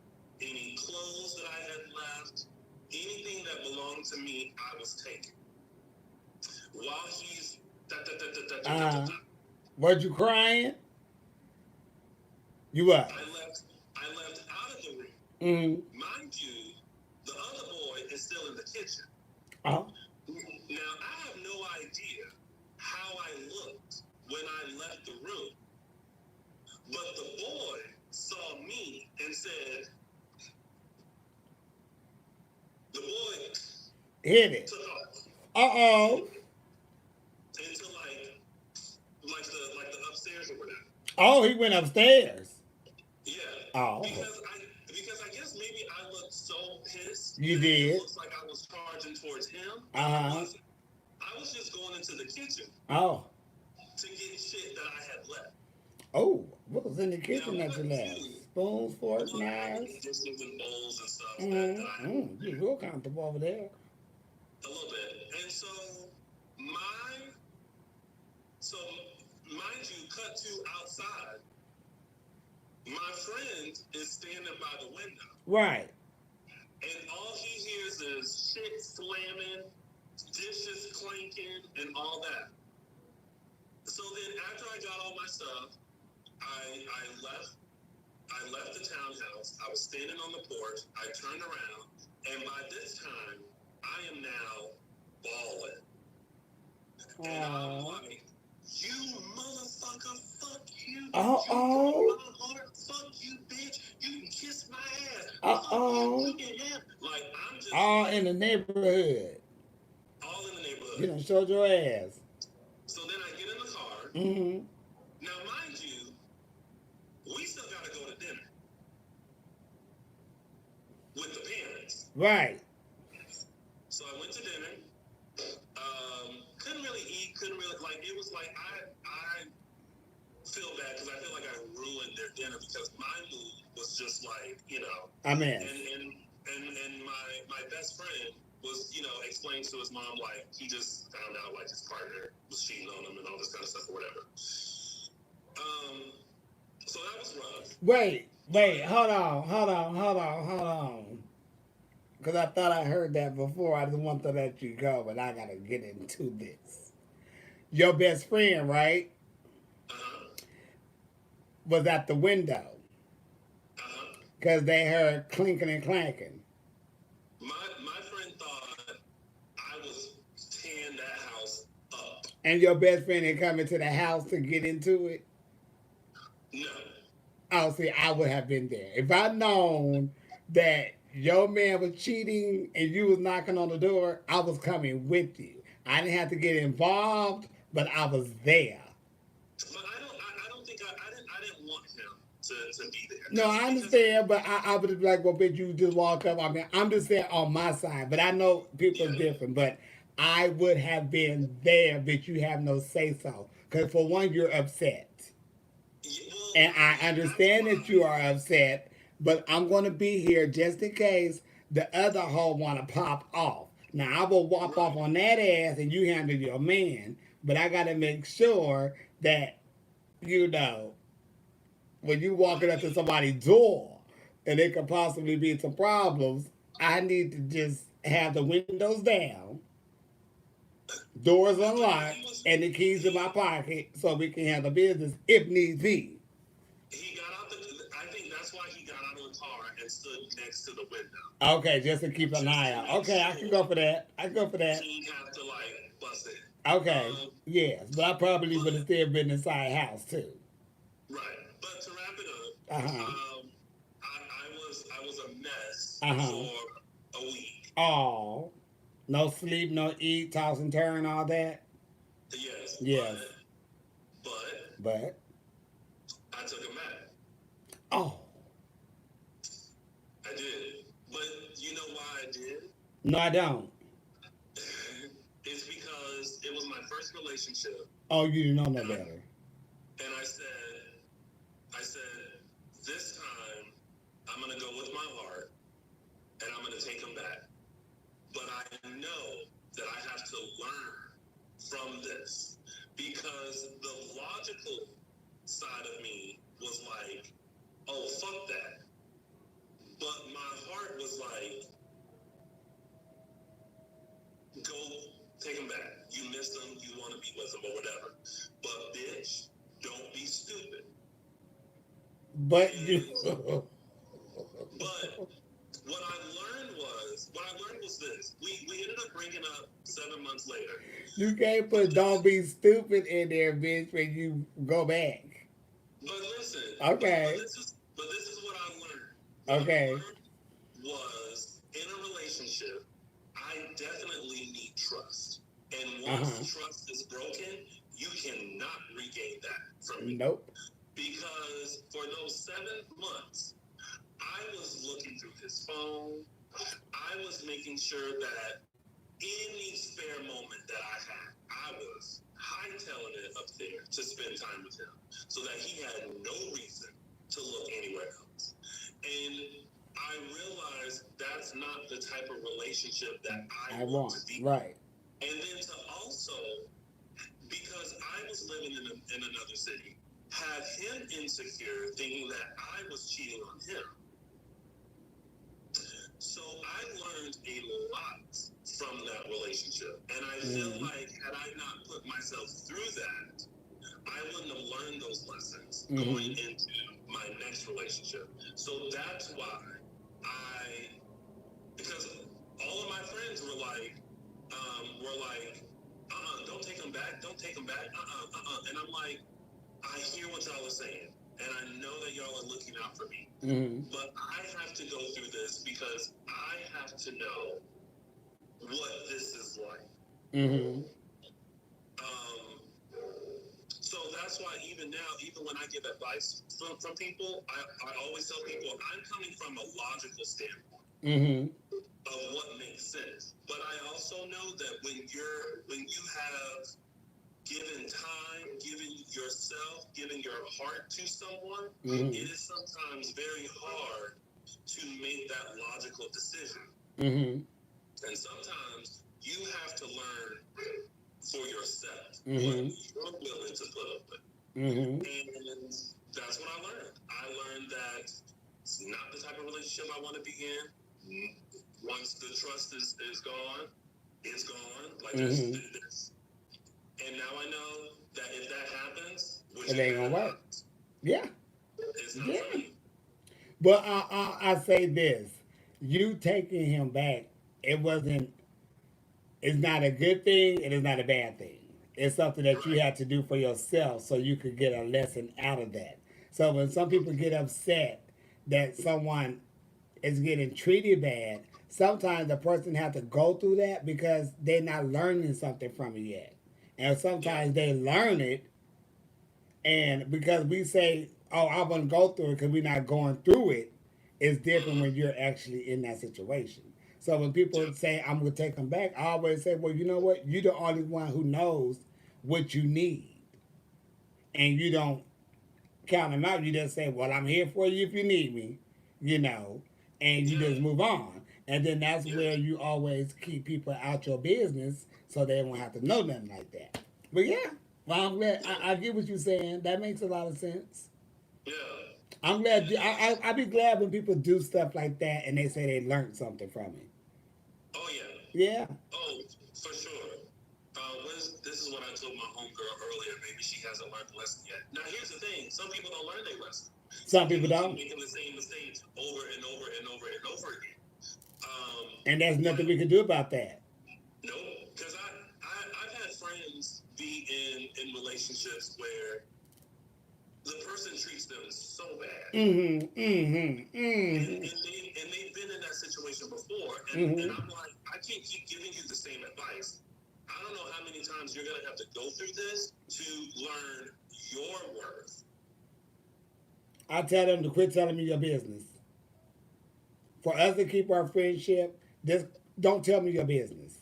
Any clothes that I had left, anything that belonged to me, I was taking. While he's Was you crying? You what? I left out of the room. Mm. Mind you, the other boy is still in the kitchen. Oh. Now I have no idea how I looked when I left the room. But the boy saw me and said, the boy Hit it. took off Uh-oh. into like the upstairs or whatever. Oh, he went upstairs. Yeah. Oh. Because I guess maybe I looked so pissed You that it did. looks like I was charging towards him, but I Uh-huh. wasn't. I was just going into the kitchen Oh. to get shit that I had left. Oh, what was in the Now, kitchen that you cut left? to, Spoons, forks, well, I had knives? dishes and bowls and stuff that I Mm-hmm. had You real comfortable over there. a little bit. And so, my, so mind you, cut to outside, my friend is standing by the window. Right. And all he hears is shit slamming, dishes clanking, and all that. So then after I got all my stuff, I left. I left the townhouse. I was standing on the porch. I turned around, and by this time, I am now bawling. And I'm Oh. like, "You motherfucker, fuck you. You broke Uh-oh. my heart. Fuck you, bitch. You can kiss my ass. Fuck you. Uh-oh. You can have." Like, I'm just All like, in the neighborhood. all in the You neighborhood. done showed your ass. So then I get in the car. Mm-hmm. Now, mind you, we still got to go to dinner with the parents. Right. So I went to dinner. Couldn't really eat. Couldn't really like. It was like I feel bad because I feel like I ruined their dinner because my mood was just like I'm in. and my best friend was explaining to his mom like he just found out like his partner was cheating on him and all this kind of stuff or whatever. So that was rough. Wait, hold on. Because I thought I heard that before. I didn't want to let you go, but I got to get into this. Your best friend, right, Uh-huh. was at the window Uh-huh. because they heard clinking and clanking. My friend thought I was tearing that house up. And your best friend had come into the house to get into it. No. Oh, see, I would have been there. If I'd known that your man was cheating and you was knocking on the door, I was coming with you. I didn't have to get involved, but I was there. But I don't think I didn't want him to be there. No, I Because understand, but I would be like, well, bitch, you just walk up. I mean, I'm just saying on my side, but I know people are yeah, different, but I would have been there, but you have no say so. Because for one, you're upset. well, And I that's understand that you why. are upset, but I'm going to be here just in case the other hoe want to pop off. Now, I will whop off Right. on that ass and you handle your man, but I got to make sure that, you know, when you walking up Mind to you, somebody's door and there could possibly be some problems, I need to just have the windows down, doors but unlocked, and the keys in my pocket so we can handle business if need be. he got out the. I think that's why he got out of the car and stood next to the window, Okay, just to keep an just eye to out. make Okay, I can go sure for that. I can go for that. he didn't have to like bust it. Okay, Um, yes, but I probably would have but still been inside house too. right. But to wrap it Uh up, huh. I was a mess Uh huh. for a week. Oh, no sleep, no eat, toss and turn, all that. Yes, Yes, but but I took him back. oh I did. But you know why I did? no, I don't. It's because it was my first relationship, Oh, you didn't know no and better. I said, this time I'm gonna go with my heart, and I'm gonna take him back. But I know that I have to learn from this because the logical side of me was like, oh fuck that, but my heart was like, go take him back. You missed him. You want to be with him or whatever. But bitch, don't be stupid. But you. And but what I learned was this. We ended up breaking up 7 months later. You can't But put "don't be stupid" in there, bitch, when you go back. but listen. Okay. But this is what I learned. What I Okay. learned was in a relationship, I definitely need trust. And Uh once huh. trust is broken, you cannot regain that from me. Nope. Because for those 7 months, I was looking through his phone. I was making sure that any spare moment that I had, I was hightailing it up there to spend time with him so that he had no reason to look anywhere else. And I realized that's not the type of relationship that I I want to want. be. Right. And then to also, because I was living in another city, have him insecure, thinking that I was cheating on him. So I learned a lot from that relationship. And I feel Mm-hmm. like had I not put myself through that, I wouldn't have learned those lessons going Mm-hmm. into my next relationship. So that's why I, because all of my friends were like, don't take him back, don't take him back, And I'm like, I hear what y'all are saying, and I know that y'all are looking out for me. Mm-hmm. But I have to go through this because I have to know what this is like. Mm-hmm. Um, so that's why even now, even when I give advice from people, I always tell people I'm coming from a logical standpoint Mm-hmm. of what makes sense. But I also know that when you have given time, giving yourself, giving your heart to someone, Mm-hmm. it is sometimes very hard to make that logical decision. Mm-hmm. And sometimes you have to learn for yourself what Mm-hmm. you're willing to put up with. Mm-hmm. And that's what I learned. I learned that it's not the type of relationship I want to be in. Once the trust is gone, it's gone. Like Mm-hmm. there's and now I know that if that happens, which It it ain't gonna better work. not, Yeah. it's not Yeah. for me. But I say this: you taking him back, it wasn't. It's not a good thing. It is not a bad thing. It's something that you Right. have to do for yourself so you could get a lesson out of that. So when some people get upset that someone is getting treated bad, sometimes the person have to go through that because they're not learning something from it yet. And Yeah. sometimes they learn it, and because we say, "Oh, I want to go through it," because we're not going through it, it's different when Mm-hmm. you're actually in that situation. So when people Yeah. say, "I'm going to take them back," I always say, "Well, you know what? You're the only one who knows what you need, and you don't count them out. You just say, "Well, I'm here for you if you need me," you know, and you just Yeah. move on. And then that's Yeah. where you always keep people out your business so they won't have to know nothing like that. But yeah, well, I'm glad. Yeah. I get what you're saying. That makes a lot of sense. Yeah. I'm And glad. I be glad when people do stuff like that and they say they learned something from it. oh yeah. Yeah. Oh, for sure. This is what I told my homegirl earlier. Maybe she hasn't learned the lesson yet. Now, here's the thing: some people don't learn their lesson. Some Some people people keep don't, making the same mistakes over and over and over and over again. Um, and there's nothing but we can do about that. no, because I've had friends be in relationships where the person treats them so bad, Mm-hmm. Mm-hmm. Mm-hmm. and they've been in that situation before, and Mm-hmm. I'm like, I can't keep giving you the same advice. I don't know how many times you're gonna have to go through this to learn your worth. I tell them to quit telling me your business. For us to keep our friendship, just don't tell me your business.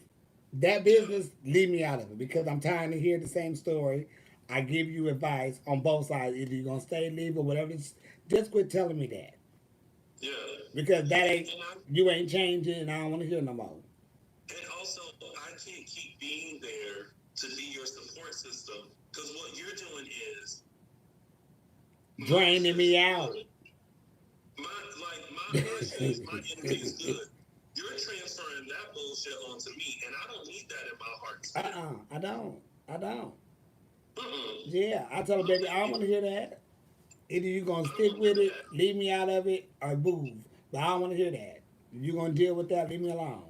That Yeah, business, leave me out of it because I'm tired of hearing the same story. I give you advice on both sides. Either you're gonna stay, leave, or whatever. Just quit telling me that yeah, because that and ain't you ain't changing, and I don't want to hear no more. also I can't keep being there to be your support system because what you're doing is my Draining shift me is out. good. My shift, my energy is good. You're transferring that bullshit onto me, and I don't need that in my heart and spirit. I don't. I don't. Mm-mm. Yeah, I tell her, I don't baby, think I don't you. want to hear that. Either you gonna I don't stick want none with of it, that. leave me out of it, or move. But I don't want to hear that. If you gonna deal with that, leave me alone.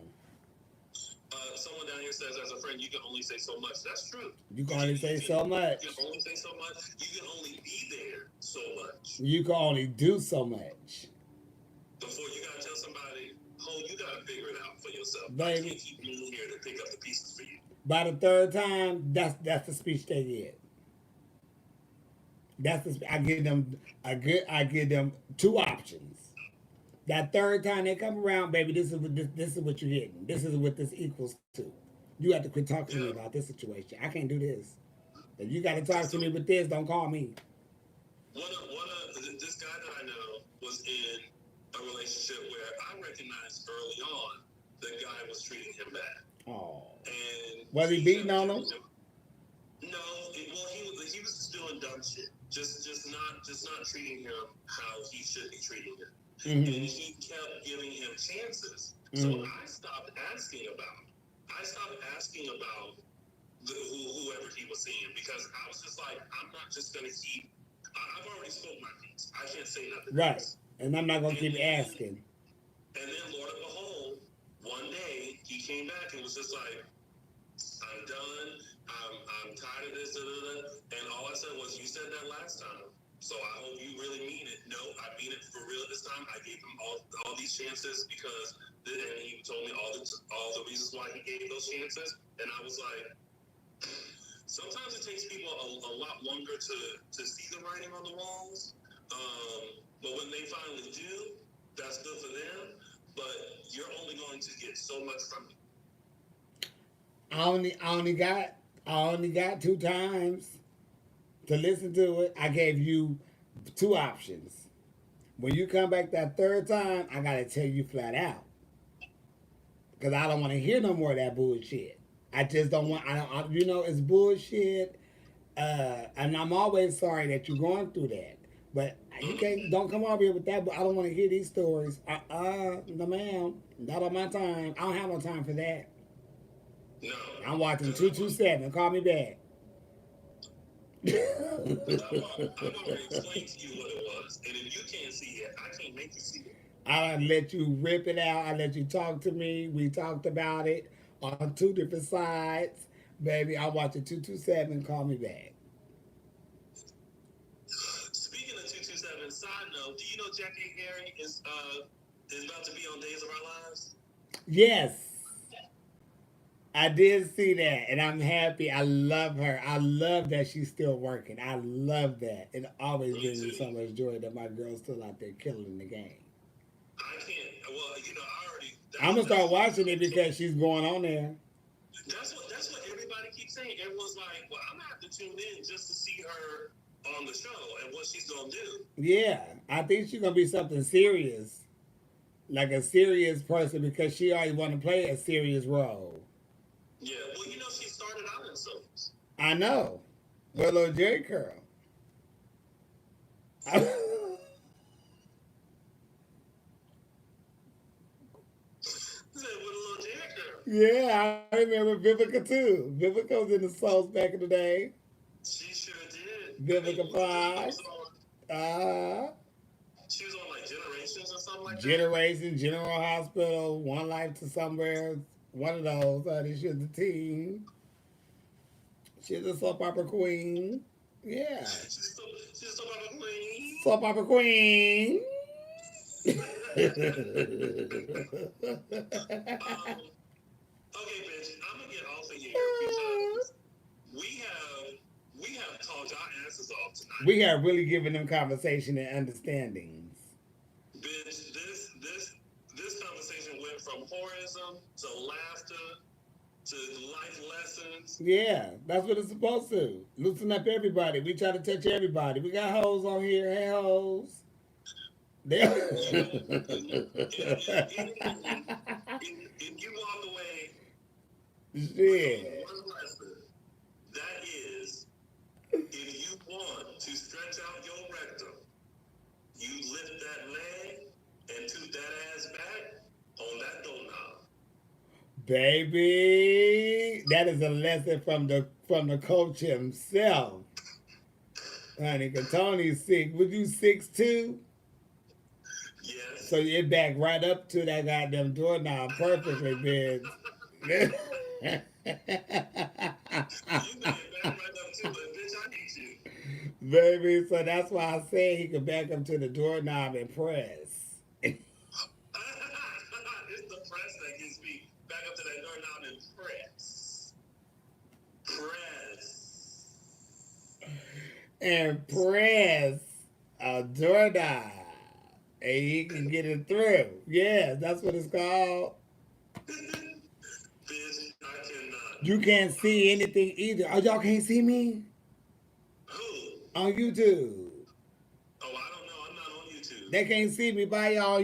Someone down here says, as a friend, you can only say so much. That's true. You You can can only you say can so you can much. only say so much. You can only be there so much You can only do so much, before you gotta tell somebody, "Oh, you gotta figure it out for yourself. I can't baby. keep being here to pick up the pieces for you." By the third time, that's the speech they get. That's the I give them a good. I give them two options. That third time they come around, baby, this is what you're getting. This is what this equals to. You have to quit talking to me Yeah. about this situation. I can't do this. If you got to talk to So me with this, don't call me. this guy that I know was in a relationship where I recognized early on the guy was treating him bad, Oh, and was he he beating kept on giving them? him. No, well, he was just doing dumb shit. Just not treating him how he should be treating him, and Mm-hmm. he kept giving him chances. So Mm-hmm. I stopped asking about whoever he was seeing because I was just like, I'm not just gonna keep. I've already spoke my piece. I can't say nothing Right. else. And I'm not gonna And keep then, asking. Lord of behold, one day he came back and was just like, I'm done. I'm tired of this. Da, da, da. And all I said was, you said that last time. So I hope you really mean it. No, I mean it for real this time. I gave him all these chances because, and he told me all the reasons why he gave those chances. And I was like, sometimes it takes people a lot longer to see the writing on the walls. But when they finally do, that's good for them. But you're only going to get so much from it. I only got 2 times to listen to it. I gave you 2 options. When you come back that third time, I gotta tell you flat out because I don't want to hear no more of that bullshit. I just don't want. It's bullshit. And I'm always sorry that you're going through that. But you can't. Don't come over here with that. But I don't want to hear these stories. No, ma'am. Not on my time. I don't have no time for that. No, I'm watching because 227. Call me back. I've already explained to you what it was, and if you can't see it, I can't make you see it. I let you rip it out. I let you talk to me. We talked about it on 2 different sides. Baby, I'm watching 227. Call me back. Speaking of 227, side note, do you know Jackie Harry is about to be on Days of Our Lives? Yes, I did see that, and I'm happy. I love her. I love that she's still working. I love that. It always Me brings me so too. much joy that my girl's still out there killing the game. I can't. Well, I already. I'm That's gonna that's start what watching it everybody told. because she's going on there. That's what everybody keeps saying. Everyone's like, "Well, I'm gonna have to tune in just to see her on the show and what she's gonna do." Yeah, I think she's gonna be something serious, like a serious person, because she always want to play a serious role. Yeah. Well, she started out in soaps. I know. Well, little Jerry Curl. He said, "With a little Jack girl." Yeah, I remember Vivica too. Vivica was in the Souls back in the day. She sure did. I think Vivica what was it? It was Fox. on. Uh, She was on like Generations or something like that. Generation, General Hospital, One Life to Somewhere. One of those. Honey, she's the team. She's a soap opera queen. Yeah. She's still about a queen. Soap opera queen. Okay, bitch, I'm gonna get off of here because we have we have talked our asses off tonight. We have really given them conversation and understandings. Bitch, this conversation went from horism to laughter to life lessons. Yeah, that's what it's supposed to. Loosen up everybody. We try to touch everybody. We got hoes on here. Hey, hoes. They- You know, if you walk away with only Shit. one lesson, that is, if you want to stretch out your rectum, you lift that leg and toot that ass back on that doorknob. Baby, that is a lesson from the coach himself. Honey, cause Tony's sick. Would you 6'2"? So Yes. you back right up to that goddamn doorknob perfectly, bitch. You better back right up to it, bitch. I need you. Baby, so that's why I say he could back up to the doorknob and press. It's the press that gets me back up to that doorknob and press. Press. And press a doorknob. And he can get it through. Yeah, that's what it's called. Bitch, I cannot. You can't see anything either. Oh, y'all can't see me Who? on YouTube. Oh, I don't know. I'm not on YouTube. They can't see me. Bye, y'all.